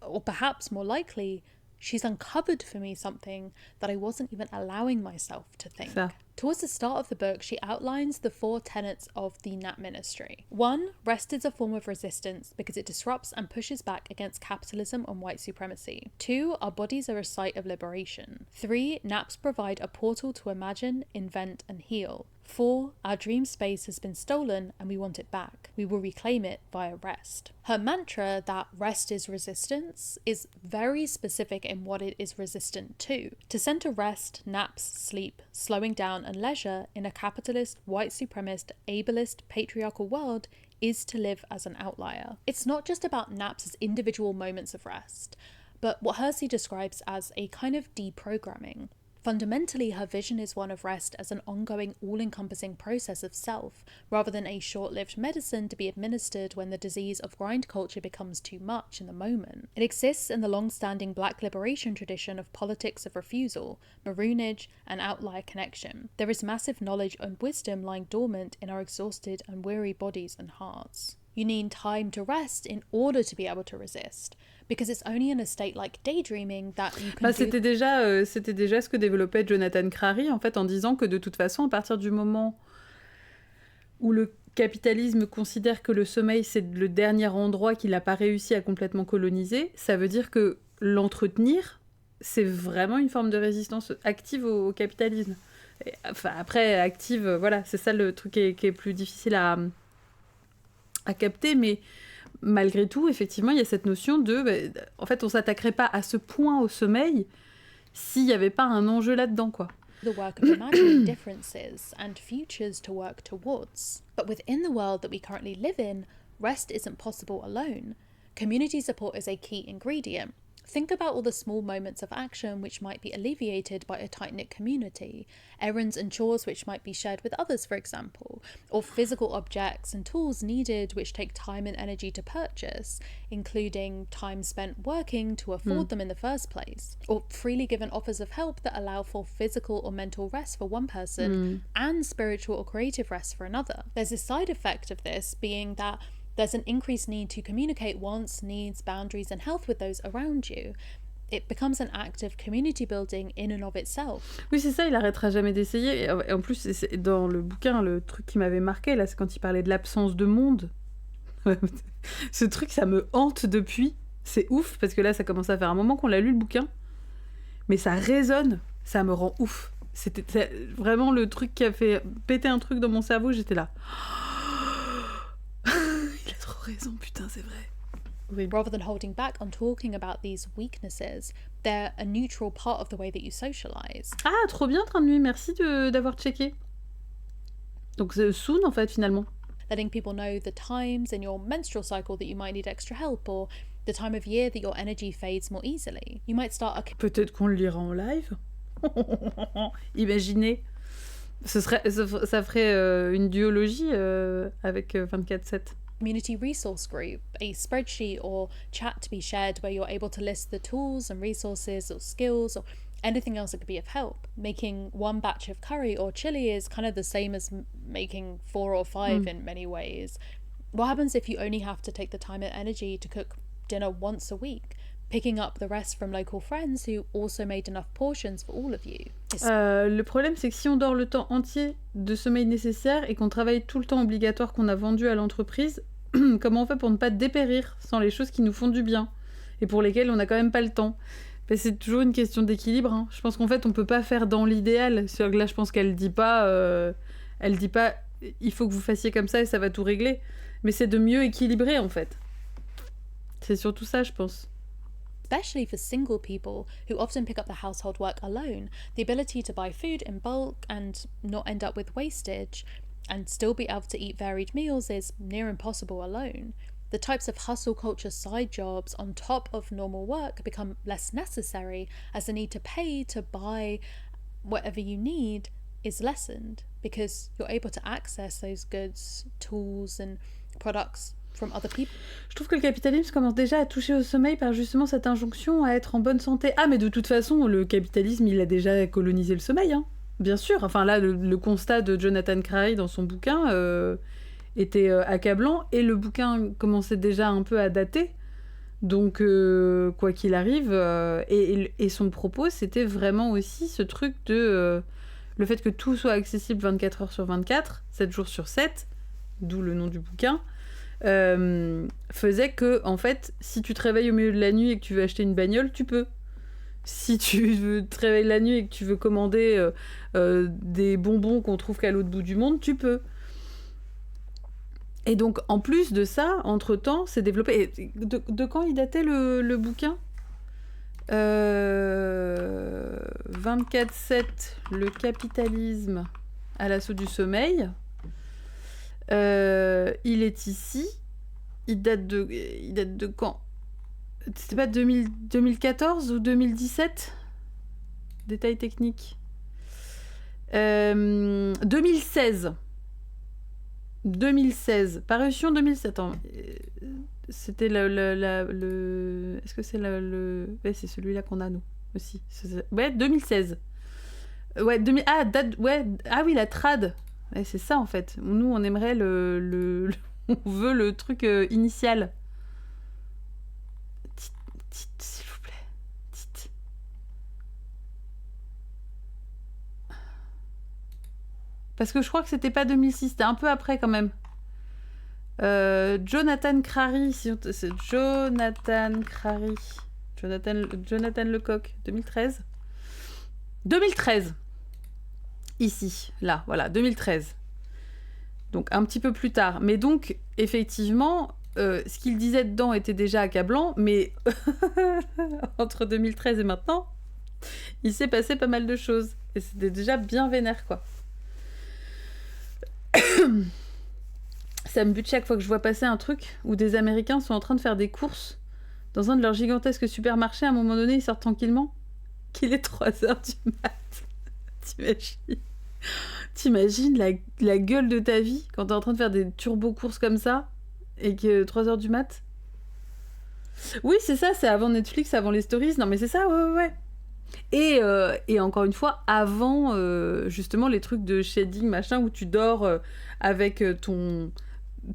Or perhaps more likely, she's uncovered for me something that I wasn't even allowing myself to think. Ça. Towards the start of the book, she outlines the 4 tenets of the Nap Ministry. 1, rest is a form of resistance because it disrupts and pushes back against capitalism and white supremacy. 2, our bodies are a site of liberation. 3, naps provide a portal to imagine, invent, and heal. 4, our dream space has been stolen and we want it back. We will reclaim it via rest. Her mantra that rest is resistance is very specific in what it is resistant to. To center rest, naps, sleep, slowing down and leisure in a capitalist, white supremacist, ableist, patriarchal world is to live as an outlier. It's not just about naps as individual moments of rest, but what Hersey describes as a kind of deprogramming. Fundamentally, her vision is one of rest as an ongoing, all-encompassing process of self, rather than a short-lived medicine to be administered when the disease of grind culture becomes too much in the moment. It exists in the long-standing Black liberation tradition of politics of refusal, maroonage, and outlier connection. There is massive knowledge and wisdom lying dormant in our exhausted and weary bodies and hearts. You need time to rest in order to be able to resist, because it's only in a state like daydreaming that you can c'était déjà ce que développait Jonathan Crary, en fait, en disant que de toute façon, à partir du moment où le capitalisme considère que le sommeil, c'est le dernier endroit qu'il n'a pas réussi à complètement coloniser, ça veut dire que l'entretenir, c'est vraiment une forme de résistance active au capitalisme. Et, enfin, après, active, voilà, c'est ça le truc qui est plus difficile à capter, mais malgré tout, effectivement, il y a cette notion de... en fait, on s'attaquerait pas à ce point au sommeil s'il n'y avait pas un enjeu là-dedans, quoi. The work of imagining differences and futures to work towards. But within the world that we currently live in, rest isn't possible alone. Community support is a key ingredient. Think about all the small moments of action which might be alleviated by a tight-knit community, errands and chores which might be shared with others, for example, or physical objects and tools needed which take time and energy to purchase, including time spent working to afford them in the first place, or freely given offers of help that allow for physical or mental rest for one person and spiritual or creative rest for another. There's a side effect of this being that there's an increased need to communicate wants, needs, boundaries, and health with those around you. It becomes an act of community building in and of itself. Oui, c'est ça, il arrêtera jamais d'essayer. Et en plus, dans le bouquin, le truc qui m'avait marqué, là, c'est quand il parlait de l'absence de monde. Ce truc, ça me hante depuis. C'est ouf, parce que là, ça commence à faire un moment qu'on l'a lu, le bouquin. Mais ça résonne, ça me rend ouf. C'était vraiment le truc qui a fait péter un truc dans mon cerveau, j'étais là... Il a trop raison, putain, c'est vrai. Oui. Rather than holding back on talking about these weaknesses, they're a neutral part of the way that you socialize. Ah, trop bien, Train de Nuit, merci d'avoir checké. Donc c'est soon, en fait, finalement. Letting people know the times in your menstrual cycle that you might need extra help, or the time of year that your energy fades more easily. You might start a... Peut-être qu'on le lira en live. Imaginez. Ça ferait une duologie avec 24/7. Community resource group, a spreadsheet or chat to be shared where you're able to list the tools and resources or skills or anything else that could be of help. Making one batch of curry or chili is kind of the same as making 4 or 5 in many ways. What happens if you only have to take the time and energy to cook dinner once a week? Picking up the rest from local friends who also made enough portions for all of you. Le problème, c'est que si on dort le temps entier de sommeil nécessaire et qu'on travaille tout le temps obligatoire qu'on a vendu à l'entreprise, comment on fait pour ne pas dépérir sans les choses qui nous font du bien et pour lesquelles on n'a quand même pas le temps? C'est toujours une question d'équilibre. Hein. Je pense qu'en fait, on peut pas faire dans l'idéal. Là, je pense qu'elle dit pas, il faut que vous fassiez comme ça et ça va tout régler. Mais c'est de mieux équilibrer, en fait. C'est surtout ça, je pense. Especially for single people who often pick up the household work alone, the ability to buy food in bulk and not end up with wastage and still be able to eat varied meals is near impossible alone. The types of hustle culture side jobs on top of normal work become less necessary as the need to pay to buy whatever you need is lessened because you're able to access those goods, tools and products from other people. Je trouve que le capitalisme commence déjà à toucher au sommeil par justement cette injonction à être en bonne santé. Ah, mais de toute façon, le capitalisme, il a déjà colonisé le sommeil, hein. Bien sûr. Enfin là, le constat de Jonathan Crary dans son bouquin était accablant et le bouquin commençait déjà un peu à dater. Donc, quoi qu'il arrive, et son propos, c'était vraiment aussi ce truc de le fait que tout soit accessible 24 heures sur 24, 7 jours sur 7, d'où le nom du bouquin, faisait que, en fait, si tu te réveilles au milieu de la nuit et que tu veux acheter une bagnole, tu peux. Si tu te réveilles la nuit et que tu veux commander des bonbons qu'on trouve qu'à l'autre bout du monde, tu peux. Et donc, en plus de ça, entre-temps, c'est développé... Et de quand il datait le bouquin 24/7, le capitalisme à l'assaut du sommeil. Il est ici. Il date de quand? C'était pas 2014 ou 2017? Détails techniques. 2016. 2016. Parution 2007. Attends. C'était le... Est-ce que c'est le... Ouais, c'est celui-là qu'on a, nous, aussi. Ouais, 2016. Ouais, date... Ouais, ah oui, la trad. Ouais, c'est ça, en fait. Nous, on aimerait on veut le truc initial. Tite, s'il vous plaît. Tite. Parce que je crois que c'était pas 2006, c'était un peu après quand même. Jonathan Crary, c'est Jonathan Crary. Jonathan Lecoq, 2013. 2013. Ici, là, voilà, 2013. Donc un petit peu plus tard. Mais donc, effectivement, ce qu'il disait dedans était déjà accablant, mais entre 2013 et maintenant, il s'est passé pas mal de choses. Et c'était déjà bien vénère, quoi. Ça me bute chaque fois que je vois passer un truc où des Américains sont en train de faire des courses dans un de leurs gigantesques supermarchés. À un moment donné, ils sortent tranquillement. Qu'il est 3h du mat. T'imagines la gueule de ta vie quand t'es en train de faire des turbo-courses comme ça et que 3h du mat. Oui, c'est ça, c'est avant Netflix, avant les stories. Non, mais c'est ça, ouais. Et encore une fois, avant justement les trucs de shading, machin, où tu dors avec ton...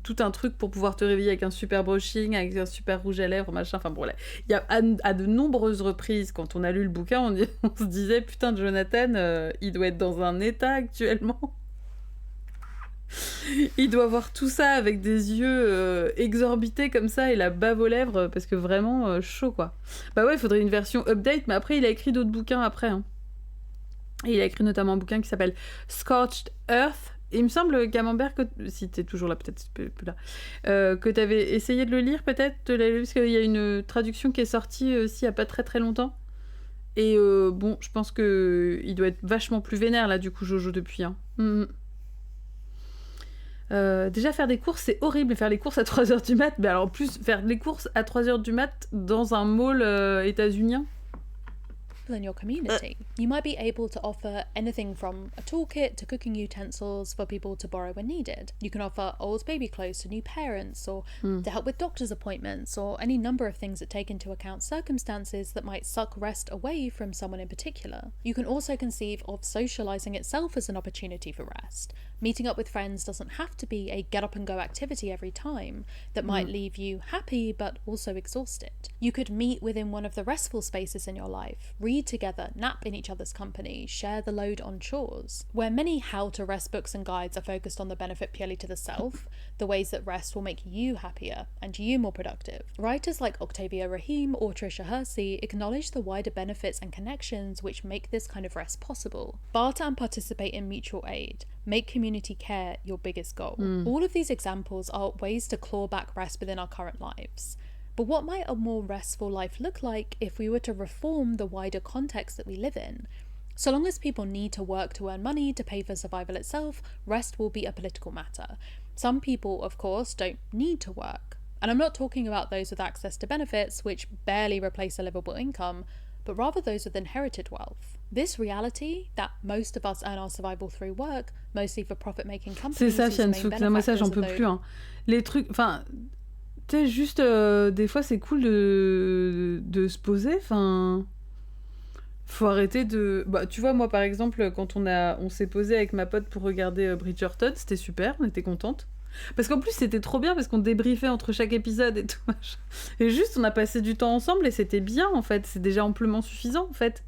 tout un truc pour pouvoir te réveiller avec un super brushing, avec un super rouge à lèvres, machin. Enfin bon, là, il y a à de nombreuses reprises, quand on a lu le bouquin, on se disait, putain, Jonathan, il doit être dans un état actuellement. Il doit voir tout ça avec des yeux exorbités comme ça et la bave aux lèvres, parce que vraiment chaud, quoi. Bah ouais, il faudrait une version update, mais après, il a écrit d'autres bouquins après. Hein. Et il a écrit notamment un bouquin qui s'appelle Scorched Earth. Et il me semble, Camembert, que si t'es toujours là, peut-être plus là, que t'avais essayé de le lire, peut-être, parce qu'il y a une traduction qui est sortie aussi il n'y a pas très très longtemps. Et bon, je pense qu'il doit être vachement plus vénère, là, du coup, Jojo, depuis. Hein. Déjà, faire des courses, c'est horrible. Faire les courses à 3h du mat, mais alors en plus, faire les courses à 3h du mat dans un mall états-unien. In your community. You might be able to offer anything from a toolkit to cooking utensils for people to borrow when needed. You can offer old baby clothes to new parents, or to help with doctor's appointments, or any number of things that take into account circumstances that might suck rest away from someone in particular. You can also conceive of socializing itself as an opportunity for rest. Meeting up with friends doesn't have to be a get up and go activity every time that might leave you happy but also exhausted. You could meet within one of the restful spaces in your life, read together, nap in each other's company, share the load on chores. Where many how to rest books and guides are focused on the benefit purely to the self, the ways that rest will make you happier and you more productive. Writers like Octavia Rahim or Trisha Hersey acknowledge the wider benefits and connections which make this kind of rest possible. Barter and participate in mutual aid. Make community care your biggest goal. All of these examples are ways to claw back rest within our current lives. But what might a more restful life look like if we were to reform the wider context that we live in? So long as people need to work to earn money to pay for survival itself, rest will be a political matter. Some people, of course, don't need to work. And I'm not talking about those with access to benefits, which barely replace a livable income, but rather those with inherited wealth. This reality, that most of us earn our survival through work, mostly for profit-making companies... C'est ça, Fiansouk, moi ça j'en peux plus. Hein. Les trucs, enfin, tu sais, juste, des fois c'est cool de se poser, enfin... Faut arrêter de... Bah, tu vois, moi par exemple, quand on s'est posé avec ma pote pour regarder Bridgerton, c'était super, on était contente. Parce qu'en plus c'était trop bien parce qu'on débriefait entre chaque épisode et tout machin. Et juste on a passé du temps ensemble et c'était bien en fait, c'est déjà amplement suffisant en fait.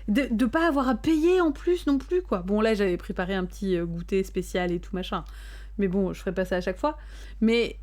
De pas avoir à payer en plus non plus quoi. Bon là j'avais préparé un petit goûter spécial et tout machin. Mais bon je ferai pas ça à chaque fois. Mais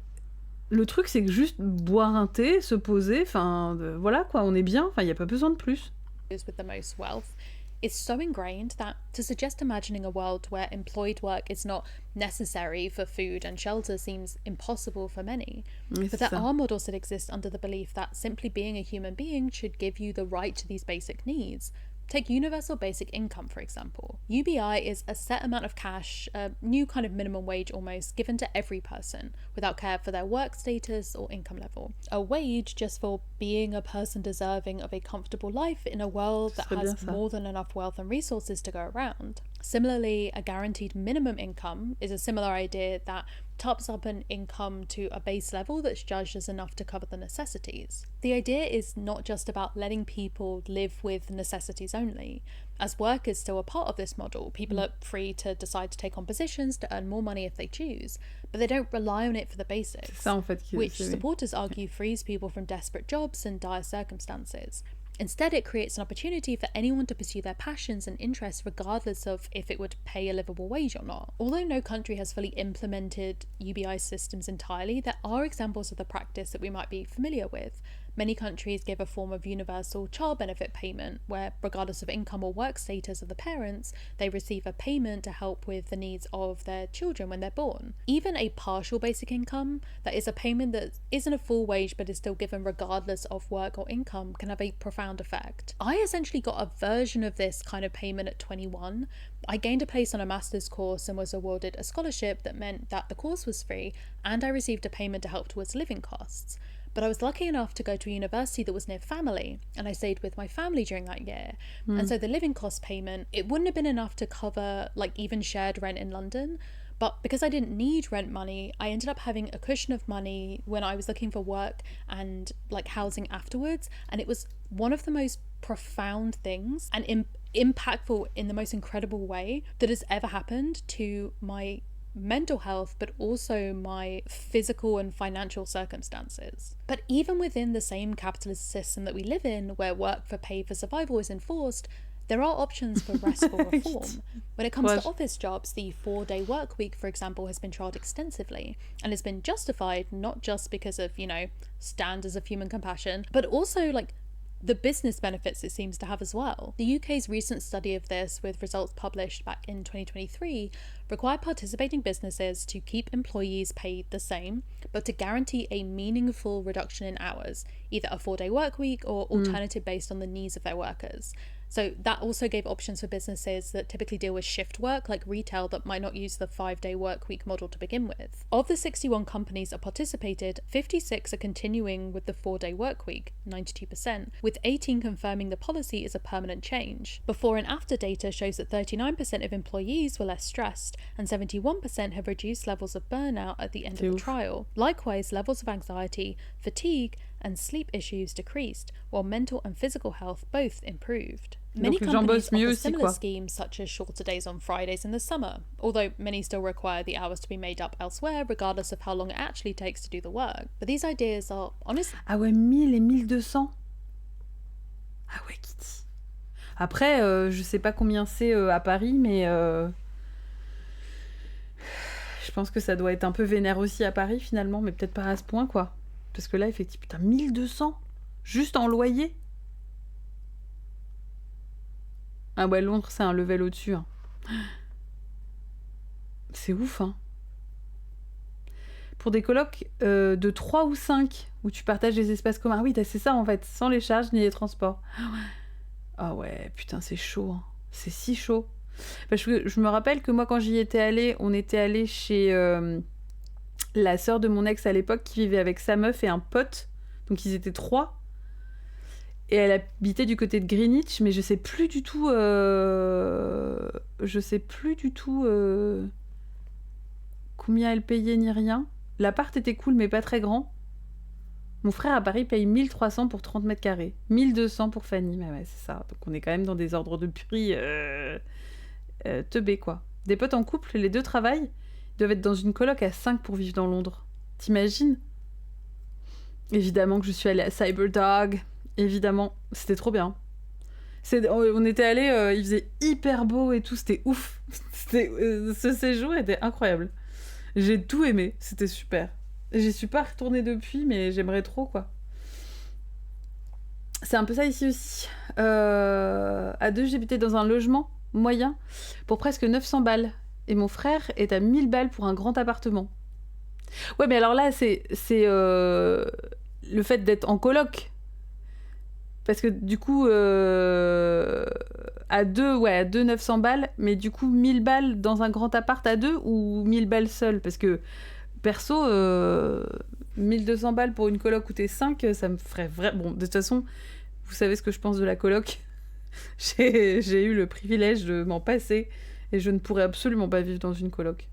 le truc c'est que juste boire un thé, se poser, enfin voilà quoi, on est bien, enfin il y a pas besoin de plus. With the most wealth is so ingrained that to suggest imagining a world where employed work is not necessary for food and shelter seems impossible for many. But there are models that exist under the belief that simply being a human being should give you the right to these basic needs. Take universal basic income, for example. UBI is a set amount of cash, a new kind of minimum wage almost, given to every person, without care for their work status or income level. A wage just for being a person deserving of a comfortable life in a world that has more than enough wealth and resources to go around. Similarly, a guaranteed minimum income is a similar idea that tops up an income to a base level that's judged as enough to cover the necessities. The idea is not just about letting people live with necessities only. As work is still a part of this model, people are free to decide to take on positions to earn more money if they choose, but they don't rely on it for the basics, which supporters argue frees people from desperate jobs and dire circumstances. Instead, it creates an opportunity for anyone to pursue their passions and interests regardless of if it would pay a livable wage or not. Although no country has fully implemented UBI systems entirely, there are examples of the practice that we might be familiar with. Many countries give a form of universal child benefit payment, where, regardless of income or work status of the parents, they receive a payment to help with the needs of their children when they're born. Even a partial basic income, that is a payment that isn't a full wage but is still given regardless of work or income, can have a profound effect. I essentially got a version of this kind of payment at 21. I gained a place on a master's course and was awarded a scholarship that meant that the course was free, and I received a payment to help towards living costs. But I was lucky enough to go to a university that was near family, and I stayed with my family during that year. And so the living cost payment, it wouldn't have been enough to cover like even shared rent in London. But because I didn't need rent money, I ended up having a cushion of money when I was looking for work and like housing afterwards. And it was one of the most profound things and impactful in the most incredible way that has ever happened to my mental health, but also my physical and financial circumstances. But even within the same capitalist system that we live in, where work for pay for survival is enforced, there are options for restful reform. When it comes to office jobs, the 4-day work week, for example, has been trialled extensively and has been justified not just because of, you know, standards of human compassion, but also like the business benefits it seems to have as well. The UK's recent study of this, with results published back in 2023, required participating businesses to keep employees paid the same, but to guarantee a meaningful reduction in hours, either a 4-day work week or alternative based on the needs of their workers. So that also gave options for businesses that typically deal with shift work, like retail, that might not use the 5-day work week model to begin with. Of the 61 companies that participated, 56 are continuing with the 4-day work week, 92%, with 18 confirming the policy is a permanent change. Before and after data shows that 39% of employees were less stressed, and 71% have reduced levels of burnout at the end of the trial. Likewise, levels of anxiety, fatigue, and sleep issues decreased, while mental and physical health both improved. Many companies offer similar schemes, such as shorter days on Fridays in the summer, although many still require the hours to be made up elsewhere, regardless of how long it actually takes to do the work. But these ideas are honestly... Ah ouais, 1000 et 1200. Ah ouais, Kitty. Après, je sais pas combien c'est à Paris, mais je pense que ça doit être un peu vénère aussi à Paris, finalement, mais peut-être pas à ce point, quoi. Parce que là, effectivement, putain, 1200 juste en loyer. Ah ouais, Londres, c'est un level au-dessus. Hein. C'est ouf, hein. Pour des colocs de 3 ou 5, où tu partages les espaces communs. Ah oui, c'est ça, en fait, sans les charges ni les transports. Ah ouais, putain, c'est chaud. Hein. C'est si chaud. Parce que je me rappelle que moi, quand j'y étais allée, on était allé chez... la sœur de mon ex à l'époque qui vivait avec sa meuf et un pote, donc ils étaient 3, et elle habitait du côté de Greenwich, mais je sais plus du tout combien elle payait ni rien. L'appart était cool mais pas très grand. Mon frère à Paris paye 1300 pour 30 mètres carrés, 1200 pour Fanny, mais ouais c'est ça, donc on est quand même dans des ordres de prix teubés quoi. Des potes en couple, les deux travaillent, doivent être dans une coloc à 5 pour vivre dans Londres. T'imagines ? Évidemment que je suis allée à Cyberdog. Évidemment. C'était trop bien. On était allés, il faisait hyper beau et tout. C'était ouf. Ce séjour était incroyable. J'ai tout aimé. C'était super. J'y suis pas retournée depuis, mais j'aimerais trop, quoi. C'est un peu ça ici aussi. À 2, j'habitais dans un logement moyen pour presque 900 balles. Et mon frère est à 1000 balles pour un grand appartement. Ouais, mais alors là, c'est le fait d'être en coloc. Parce que du coup, à 2, 900 balles, mais du coup, 1000 balles dans un grand appart à 2 ou 1000 balles seul. Parce que, perso, 1200 balles pour une coloc où t'es 5, ça me ferait vraiment... Bon, de toute façon, vous savez ce que je pense de la coloc. J'ai eu le privilège de m'en passer. Et je ne pourrais absolument pas vivre dans une coloc.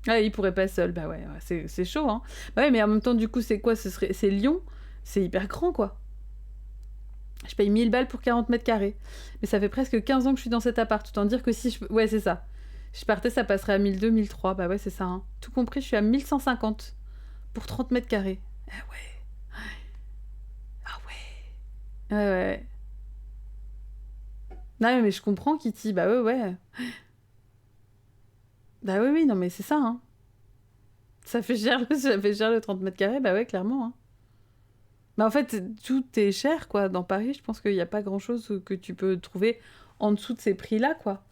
Ah, il pourrait pas seul. Bah ouais, c'est chaud, hein. Bah ouais, mais en même temps, du coup, c'est quoi ? C'est Lyon. C'est hyper grand, quoi. Je paye 1000 balles pour 40 mètres carrés. Mais ça fait presque 15 ans que je suis dans cet appart. Autant dire que si je... Ouais, c'est ça. Si je partais, ça passerait à 1200, 1300. Bah ouais, c'est ça, hein. Tout compris, je suis à 1150 pour 30 mètres carrés. Ah ouais. Ah ouais. Ouais. Non, mais je comprends, Kitty. Bah ouais. Bah oui, non, mais c'est ça, hein. Ça fait cher le 30 mètres carrés, bah ouais, clairement, hein. Bah en fait, tout est cher, quoi. Dans Paris, je pense qu'il n'y a pas grand-chose que tu peux trouver en dessous de ces prix-là, quoi.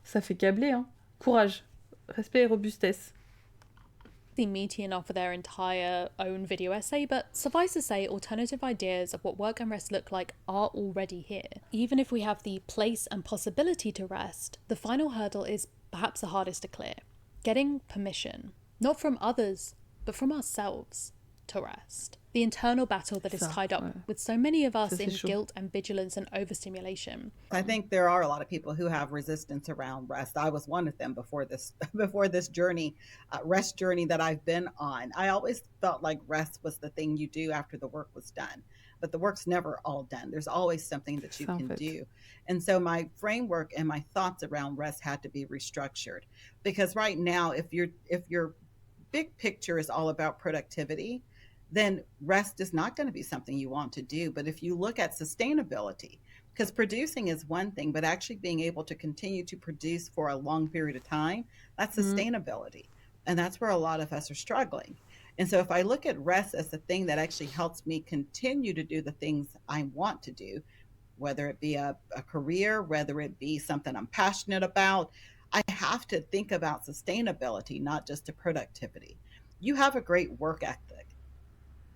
Ça fait câbler, hein. Courage, respect et robustesse. Meaty enough for their entire own video essay, but suffice to say, alternative ideas of what work and rest look like are already here. Even if we have the place and possibility to rest, the final hurdle is perhaps the hardest to clear. Getting permission, not from others, but from ourselves, to rest. The internal battle that is tied up with so many of us in guilt and vigilance and overstimulation. I think there are a lot of people who have resistance around rest. I was one of them before this journey, rest journey that I've been on. I always felt like rest was the thing you do after the work was done, but the work's never all done. There's always something that you can do. And so my framework and my thoughts around rest had to be restructured, because right now, if your big picture is all about productivity, then rest is not going to be something you want to do. But if you look at sustainability, because producing is one thing, but actually being able to continue to produce for a long period of time, that's sustainability. And that's where a lot of us are struggling. And so if I look at rest as the thing that actually helps me continue to do the things I want to do, whether it be a career, whether it be something I'm passionate about, I have to think about sustainability, not just the productivity. You have a great work ethic.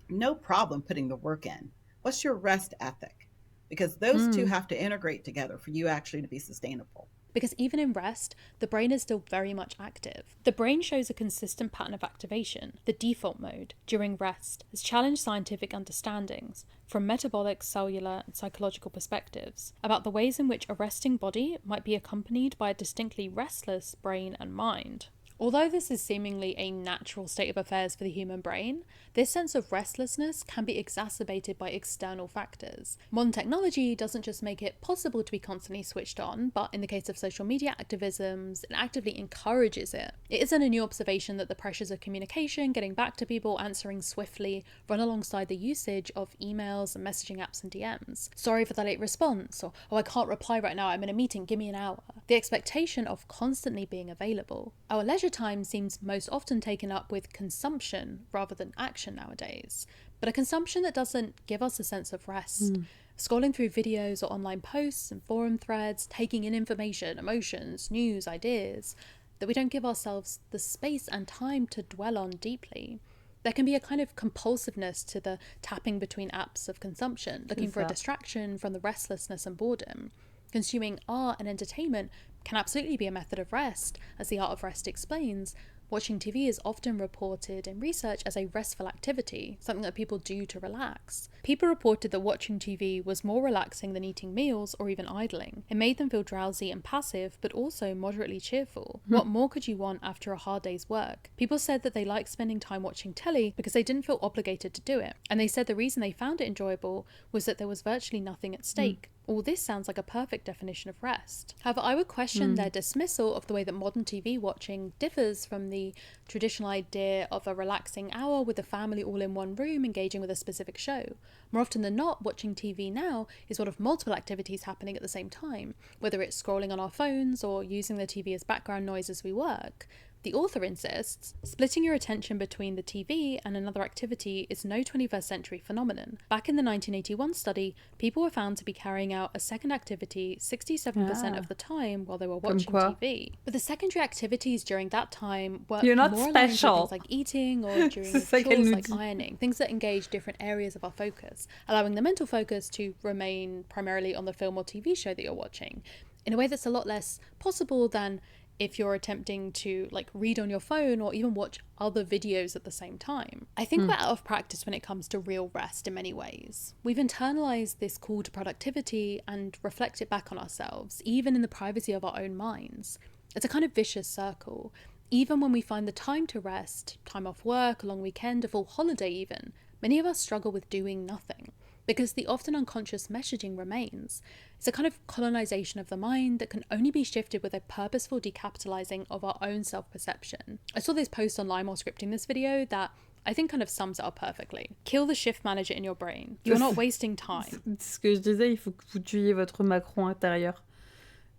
No problem putting the work in. What's your rest ethic? Because those two have to integrate together for you actually to be sustainable. Because even in rest, the brain is still very much active. The brain shows a consistent pattern of activation, the default mode, during rest, has challenged scientific understandings, from metabolic, cellular, and psychological perspectives, about the ways in which a resting body might be accompanied by a distinctly restless brain and mind. Although this is seemingly a natural state of affairs for the human brain, this sense of restlessness can be exacerbated by external factors. Modern technology doesn't just make it possible to be constantly switched on, but in the case of social media activisms, it actively encourages it. It isn't a new observation that the pressures of communication, getting back to people, answering swiftly, run alongside the usage of emails and messaging apps and DMs. Sorry for the late response, or oh, I can't reply right now, I'm in a meeting, give me an hour. The expectation of constantly being available. Our leisure time seems most often taken up with consumption rather than action nowadays, but a consumption that doesn't give us a sense of rest. Scrolling through videos or online posts and forum threads, taking in information, emotions, news, ideas, that we don't give ourselves the space and time to dwell on deeply. There can be a kind of compulsiveness to the tapping between apps of consumption, looking for a distraction from the restlessness and boredom. Consuming art and entertainment can absolutely be a method of rest. As The Art of Rest explains, watching TV is often reported in research as a restful activity, something that people do to relax. People reported that watching TV was more relaxing than eating meals or even idling. It made them feel drowsy and passive, but also moderately cheerful. What more could you want after a hard day's work? People said that they liked spending time watching telly because they didn't feel obligated to do it. And they said the reason they found it enjoyable was that there was virtually nothing at stake. All this sounds like a perfect definition of rest. However, I would question their dismissal of the way that modern TV watching differs from the traditional idea of a relaxing hour with the family all in one room engaging with a specific show. More often than not, watching TV now is one of multiple activities happening at the same time, whether it's scrolling on our phones or using the TV as background noise as we work. The author insists, splitting your attention between the TV and another activity is no 21st century phenomenon. Back in the 1981 study, people were found to be carrying out a second activity 67% of the time while they were watching TV. But the secondary activities during that time were more aligned with things like eating or during chores like ironing, things that engage different areas of our focus, allowing the mental focus to remain primarily on the film or TV show that you're watching, in a way that's a lot less possible than if you're attempting to read on your phone or even watch other videos at the same time. I think we're out of practice when it comes to real rest in many ways. We've internalized this call to productivity and reflect it back on ourselves, even in the privacy of our own minds. It's a kind of vicious circle. Even when we find the time to rest, time off work, a long weekend, a full holiday even, many of us struggle with doing nothing, because the often unconscious messaging remains. It's a kind of colonization of the mind that can only be shifted with a purposeful decapitalizing of our own self-perception. I saw this post online while scripting this video that I think kind of sums it up perfectly. Kill the shift manager in your brain. You're not wasting time. C'est ce que je disais, il faut que vous tuiez votre Macron intérieur.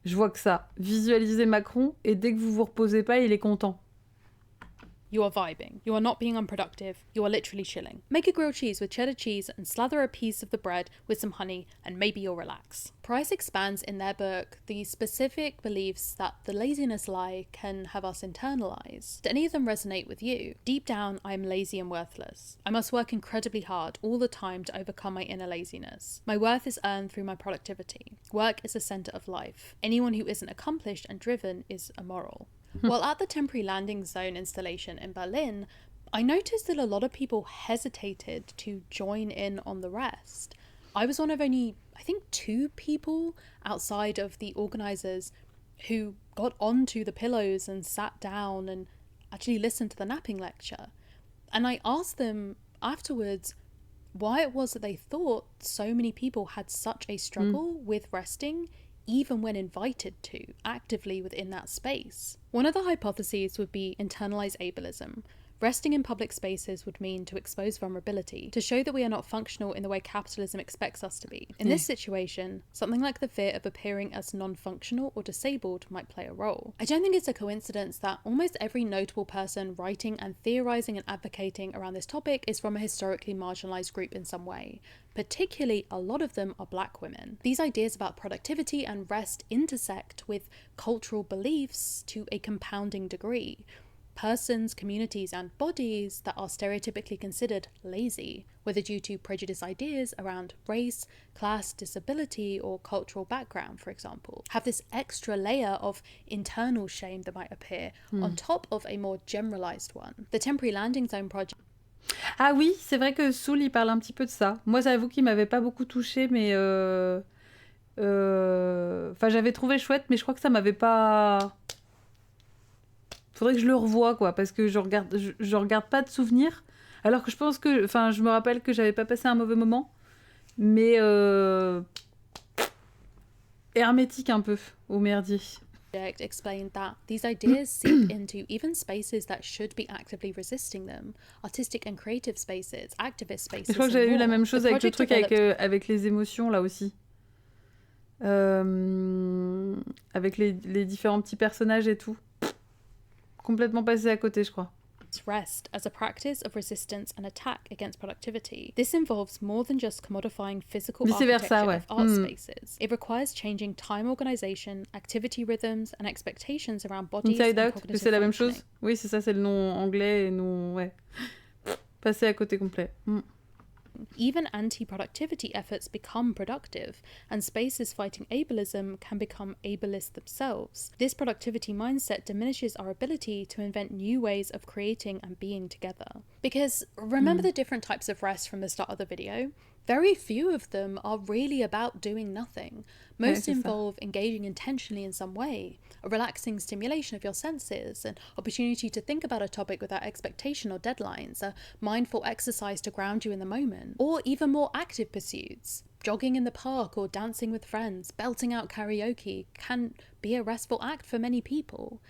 Je vois que ça. Visualisez Macron et dès que vous vous reposez pas, il est content. You are vibing. You are not being unproductive. You are literally chilling. Make a grilled cheese with cheddar cheese and slather a piece of the bread with some honey and maybe you'll relax. Price expands in their book the specific beliefs that the laziness lie can have us internalize. Do any of them resonate with you? Deep down, I am lazy and worthless. I must work incredibly hard all the time to overcome my inner laziness. My worth is earned through my productivity. Work is the center of life. Anyone who isn't accomplished and driven is immoral. While at the temporary landing zone installation in Berlin, I noticed that a lot of people hesitated to join in on the rest. I was one of only, I think, 2 people outside of the organisers who got onto the pillows and sat down and actually listened to the napping lecture. And I asked them afterwards why it was that they thought so many people had such a struggle with resting, even when invited to, actively within that space. One of the hypotheses would be internalized ableism. Resting in public spaces would mean to expose vulnerability, to show that we are not functional in the way capitalism expects us to be. In this situation, something like the fear of appearing as non-functional or disabled might play a role. I don't think it's a coincidence that almost every notable person writing and theorizing and advocating around this topic is from a historically marginalized group in some way. Particularly, a lot of them are Black women. These ideas about productivity and rest intersect with cultural beliefs to a compounding degree. Persons, communities, and bodies that are stereotypically considered lazy, whether due to prejudiced ideas around race, class, disability, or cultural background, for example, have this extra layer of internal shame that might appear on top of a more generalized one. The Temporary Landing Zone Project. Ah oui, c'est vrai que Soul, il parle un petit peu de ça. Moi, j'avoue qu'il m'avait pas beaucoup touché, mais... Enfin, j'avais trouvé chouette, mais je crois que ça m'avait pas... Faudrait que je le revoie, quoi, parce que je regarde pas de souvenirs. Alors que je pense que... Enfin, je me rappelle que j'avais pas passé un mauvais moment. Mais... hermétique un peu, au merdier. Explained that these ideas seep into even spaces that should be actively resisting them. Artistic and creative spaces, activist spaces. Je crois que j'avais eu la même chose avec le truc avec les émotions, là aussi. Avec les différents petits personnages et tout. Complètement passé à côté, je crois. Rest as a practice of resistance and attack against productivity. This involves more than just commodifying physical architecture of art spaces. It requires changing time organization, activity rhythms, and expectations around bodies and cognitive c'est la même chose. Oui, c'est ça, c'est le nom anglais et nous, ouais. Passé à côté complet. Even anti-productivity efforts become productive, and spaces fighting ableism can become ableist themselves. This productivity mindset diminishes our ability to invent new ways of creating and being together. Because remember the different types of rest from the start of the video? Very few of them are really about doing nothing. Most involve engaging intentionally in some way, a relaxing stimulation of your senses, an opportunity to think about a topic without expectation or deadlines, a mindful exercise to ground you in the moment, or even more active pursuits. Jogging in the park or dancing with friends, belting out karaoke can be a restful act for many people.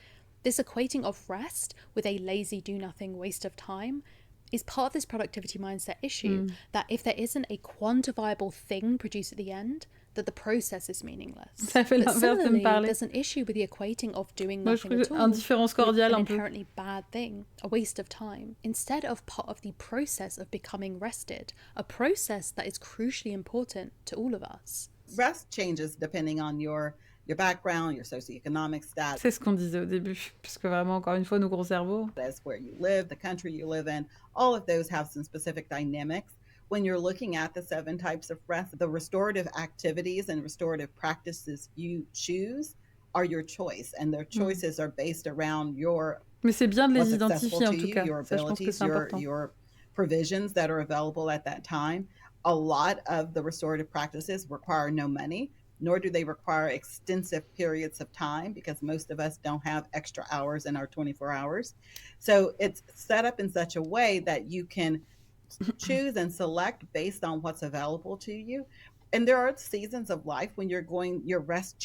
This equating of rest with a lazy do-nothing waste of time is part of this productivity mindset issue, that if there isn't a quantifiable thing produced at the end, that the process is meaningless. Ça fait l'inverse de me parler. There's an issue with the equating of doing nothing at all indifférence cordiale an un peu. inherently bad thing, a waste of time, instead of part of the process of becoming rested, a process that is crucially important to all of us. Rest changes depending on your background, your socioeconomic status. C'est ce qu'on disait au début, puisque vraiment, encore une fois, nos gros cerveaux. That's where you live, the country you live in, all of those have some specific dynamics. When you're looking at the 7 types of rest, the restorative activities and restorative practices you choose are your choice, and their choices are based around your... Mais c'est bien de les identifier, en tout cas. Your Ça, je pense que c'est important. your provisions that are available at that time. A lot of the restorative practices require no money, nor do they require extensive periods of time, because most of us don't have extra hours in our 24 hours. So it's set up in such a way that you can choose and select based on what's available to you. And there are seasons of life when your rest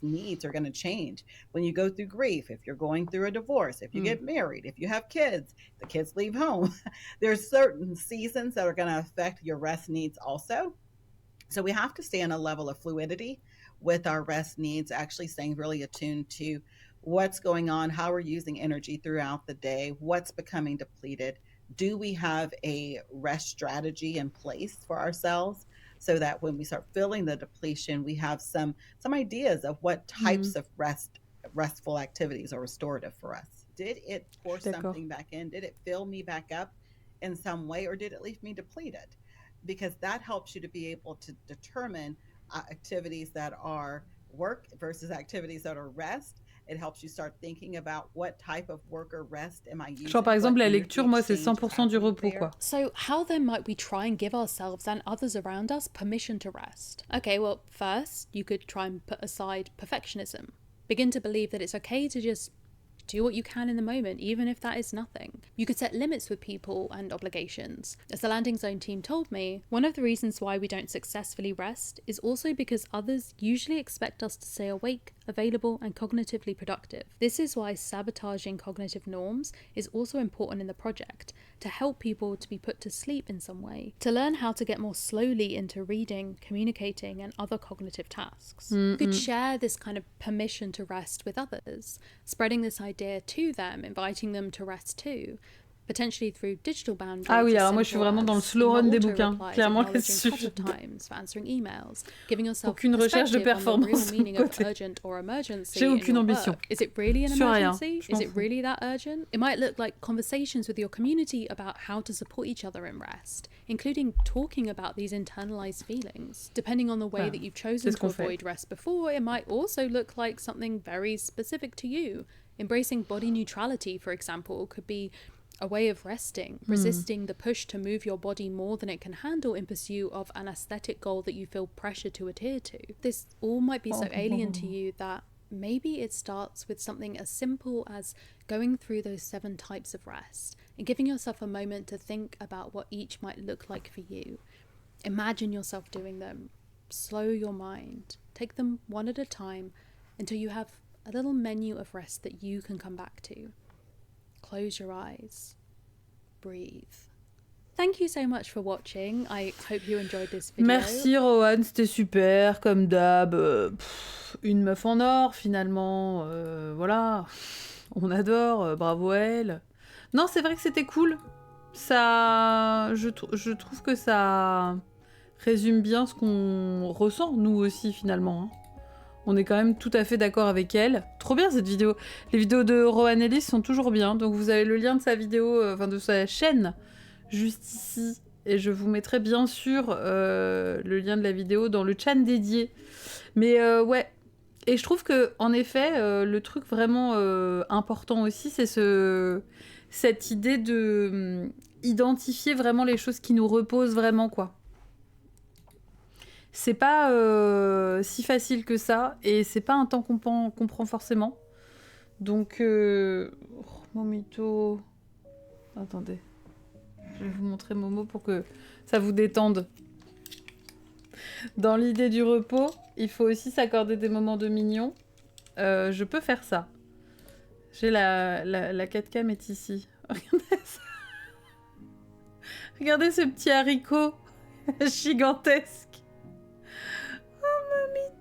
needs are going to change. When you go through grief, if you're going through a divorce, if you get married, if you have kids, the kids leave home. There's certain seasons that are going to affect your rest needs also. So we have to stay in a level of fluidity with our rest needs, actually staying really attuned to what's going on, how we're using energy throughout the day, what's becoming depleted. Do we have a rest strategy in place for ourselves so that when we start feeling the depletion, we have some ideas of what types of restful activities are restorative for us? Did it pour something back in? Did it fill me back up in some way, or did it leave me depleted? Because that helps you to be able to determine activities that are work versus activities that are rest. It helps you start thinking about what type of work or rest am I using. Genre par exemple la lecture, moi c'est 100% du repos quoi. So how then might we try and give ourselves and others around us permission to rest? Okay, well first you could try and put aside perfectionism. Begin to believe that it's okay to just do what you can in the moment, even if that is nothing. You could set limits with people and obligations. As the Landing Zone team told me, one of the reasons why we don't successfully rest is also because others usually expect us to stay awake, available, and cognitively productive. This is why sabotaging cognitive norms is also important in the project, to help people to be put to sleep in some way, to learn how to get more slowly into reading, communicating, and other cognitive tasks. You could share this kind of permission to rest with others, spreading this idea to them, inviting them to rest too, potentially through digital boundaries. Ah oui, alors moi je suis vraiment dans le slow run des bouquins, clairement là-dessus. Aucune recherche de performance de mon côté. J'ai aucune ambition. Is it really an Sur rien. emergency? Is it really that urgent? It might look like conversations with your community about how to support each other in rest, including talking about these internalized feelings. Depending on the way that you've chosen to avoid rest before, it might also look like something very specific to you. Embracing body neutrality, for example, could be a way of resting, resisting the push to move your body more than it can handle in pursuit of an aesthetic goal that you feel pressure to adhere to. This all might be so alien to you that maybe it starts with something as simple as going through those 7 types of rest and giving yourself a moment to think about what each might look like for you. Imagine yourself doing them. Slow your mind. Take them one at a time until you have a little menu of rest that you can come back to. Close your eyes. Breathe. Thank you so much for watching. I hope you enjoyed this video. Merci Rohan, c'était super, comme d'hab. Une meuf en or finalement. Voilà. On adore, bravo elle. Non, c'est vrai que c'était cool. Ça, je trouve que ça résume bien ce qu'on ressent, nous aussi finalement. Hein. On est quand même tout à fait d'accord avec elle. Trop bien cette vidéo. Les vidéos de Rohan Ellis sont toujours bien. Donc vous avez le lien de sa vidéo, enfin de sa chaîne, juste ici. Et je vous mettrai bien sûr le lien de la vidéo dans le chat dédié. Mais ouais. Et je trouve que en effet, le truc vraiment important aussi, c'est cette idée de identifier vraiment les choses qui nous reposent vraiment, quoi. C'est pas si facile que ça, et c'est pas un temps qu'on prend forcément. Donc, Momito... Attendez. Je vais vous montrer Momo pour que ça vous détende. Dans l'idée du repos, il faut aussi s'accorder des moments de mignon. Je peux faire ça. J'ai la 4cam est ici. Regardez ça. Regardez ce petit haricot gigantesque.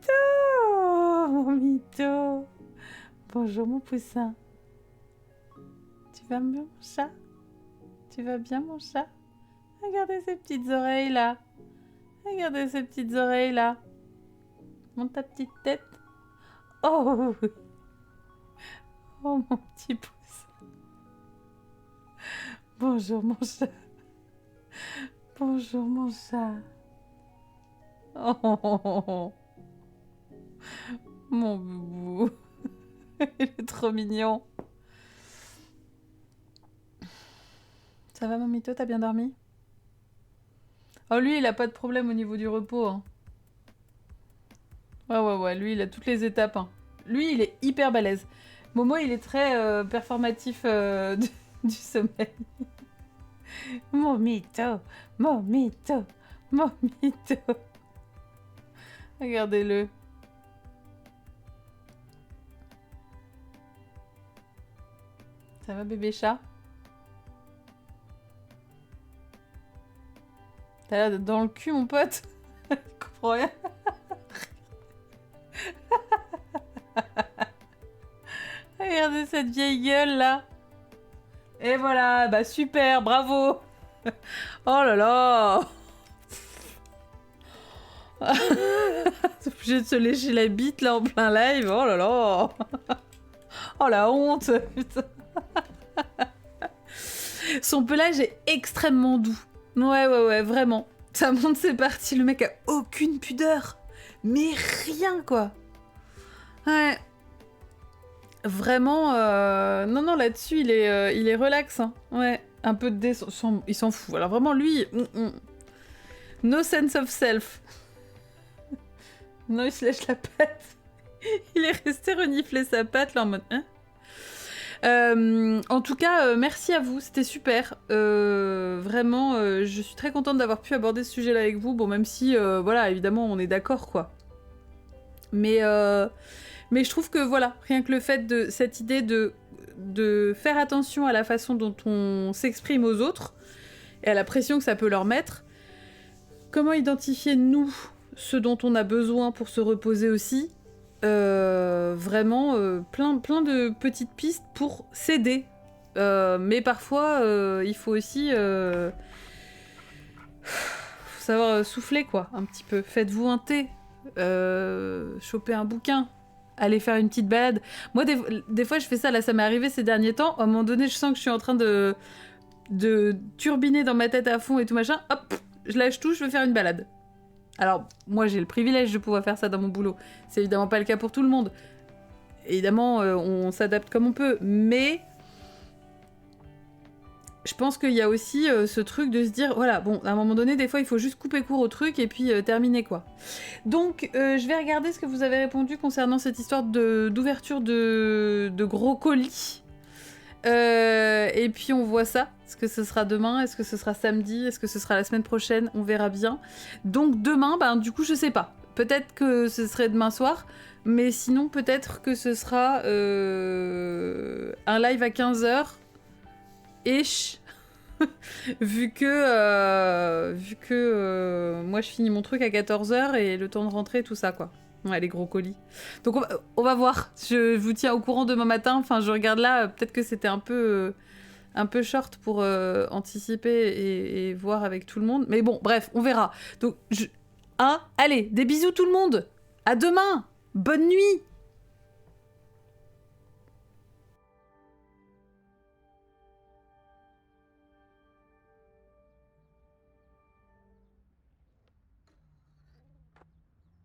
Oh, Momito. Bonjour, mon poussin. Tu vas bien, mon chat? Tu vas bien, mon chat? Regardez ces petites oreilles, là. Regardez ces petites oreilles, là. Monte ta petite tête. Oh, oh, mon petit pouce. Bonjour, mon chat. Bonjour, mon chat. Oh, mon boubou. Il est trop mignon. Ça va, Momito? T'as bien dormi? Oh, lui, il a pas de problème au niveau du repos. Hein. Ouais. Lui, il a toutes les étapes. Hein. Lui, il est hyper balèze. Momo, il est très performatif du sommeil. Momito. Regardez-le. Ça va, bébé chat? T'as l'air d'être dans le cul, mon pote. Je comprends rien. cette vieille gueule là. Et voilà, bah super, bravo. Oh là là. T'es obligé de se lécher la bite là en plein live. Oh là là. Oh la honte. Putain. Son pelage est extrêmement doux. Ouais, vraiment. Ça monte, c'est parti. Le mec a aucune pudeur. Mais rien, quoi. Ouais. Vraiment, non, là-dessus, il est relax. Hein. Ouais. Un peu de il s'en fout. Alors vraiment, lui... No sense of self. Non, il se lèche la patte. Il est resté renifler sa patte, là, en mode... Hein, en tout cas, merci à vous, c'était super. Vraiment, je suis très contente d'avoir pu aborder ce sujet-là avec vous. Bon, même si, voilà, évidemment, on est d'accord, quoi. Mais je trouve que, voilà, rien que le fait de cette idée de faire attention à la façon dont on s'exprime aux autres et à la pression que ça peut leur mettre, comment identifier, nous, ce dont on a besoin pour se reposer aussi, vraiment plein de petites pistes pour s'aider. Mais parfois, il faut aussi faut savoir souffler, quoi, un petit peu. Faites-vous un thé, choper un bouquin, aller faire une petite balade. Moi, des fois, je fais ça, là, ça m'est arrivé ces derniers temps. À un moment donné, je sens que je suis en train de turbiner dans ma tête à fond et tout machin. Hop, je lâche tout, je vais faire une balade. Alors, moi, j'ai le privilège de pouvoir faire ça dans mon boulot. C'est évidemment pas le cas pour tout le monde. Évidemment, on s'adapte comme on peut. Mais je pense qu'il y a aussi ce truc de se dire, voilà, bon, à un moment donné, des fois, il faut juste couper court au truc et puis terminer, quoi. Donc, je vais regarder ce que vous avez répondu concernant cette histoire d'ouverture de gros colis. Et puis on voit ça. Est-ce que ce sera demain? Est-ce que ce sera samedi? Est-ce que ce sera la semaine prochaine? On verra bien. Donc demain, ben du coup je sais pas. Peut-être que ce serait demain soir, mais sinon peut-être que ce sera un live à 15h. Ish. vu que moi je finis mon truc à 14h et le temps de rentrer, tout ça, quoi. Ouais, les gros colis. Donc on va voir. Je vous tiens au courant demain matin. Enfin, je regarde là. Peut-être que c'était un peu short pour anticiper et voir avec tout le monde. Mais bon, bref, on verra. Donc, allez, des bisous tout le monde. À demain. Bonne nuit.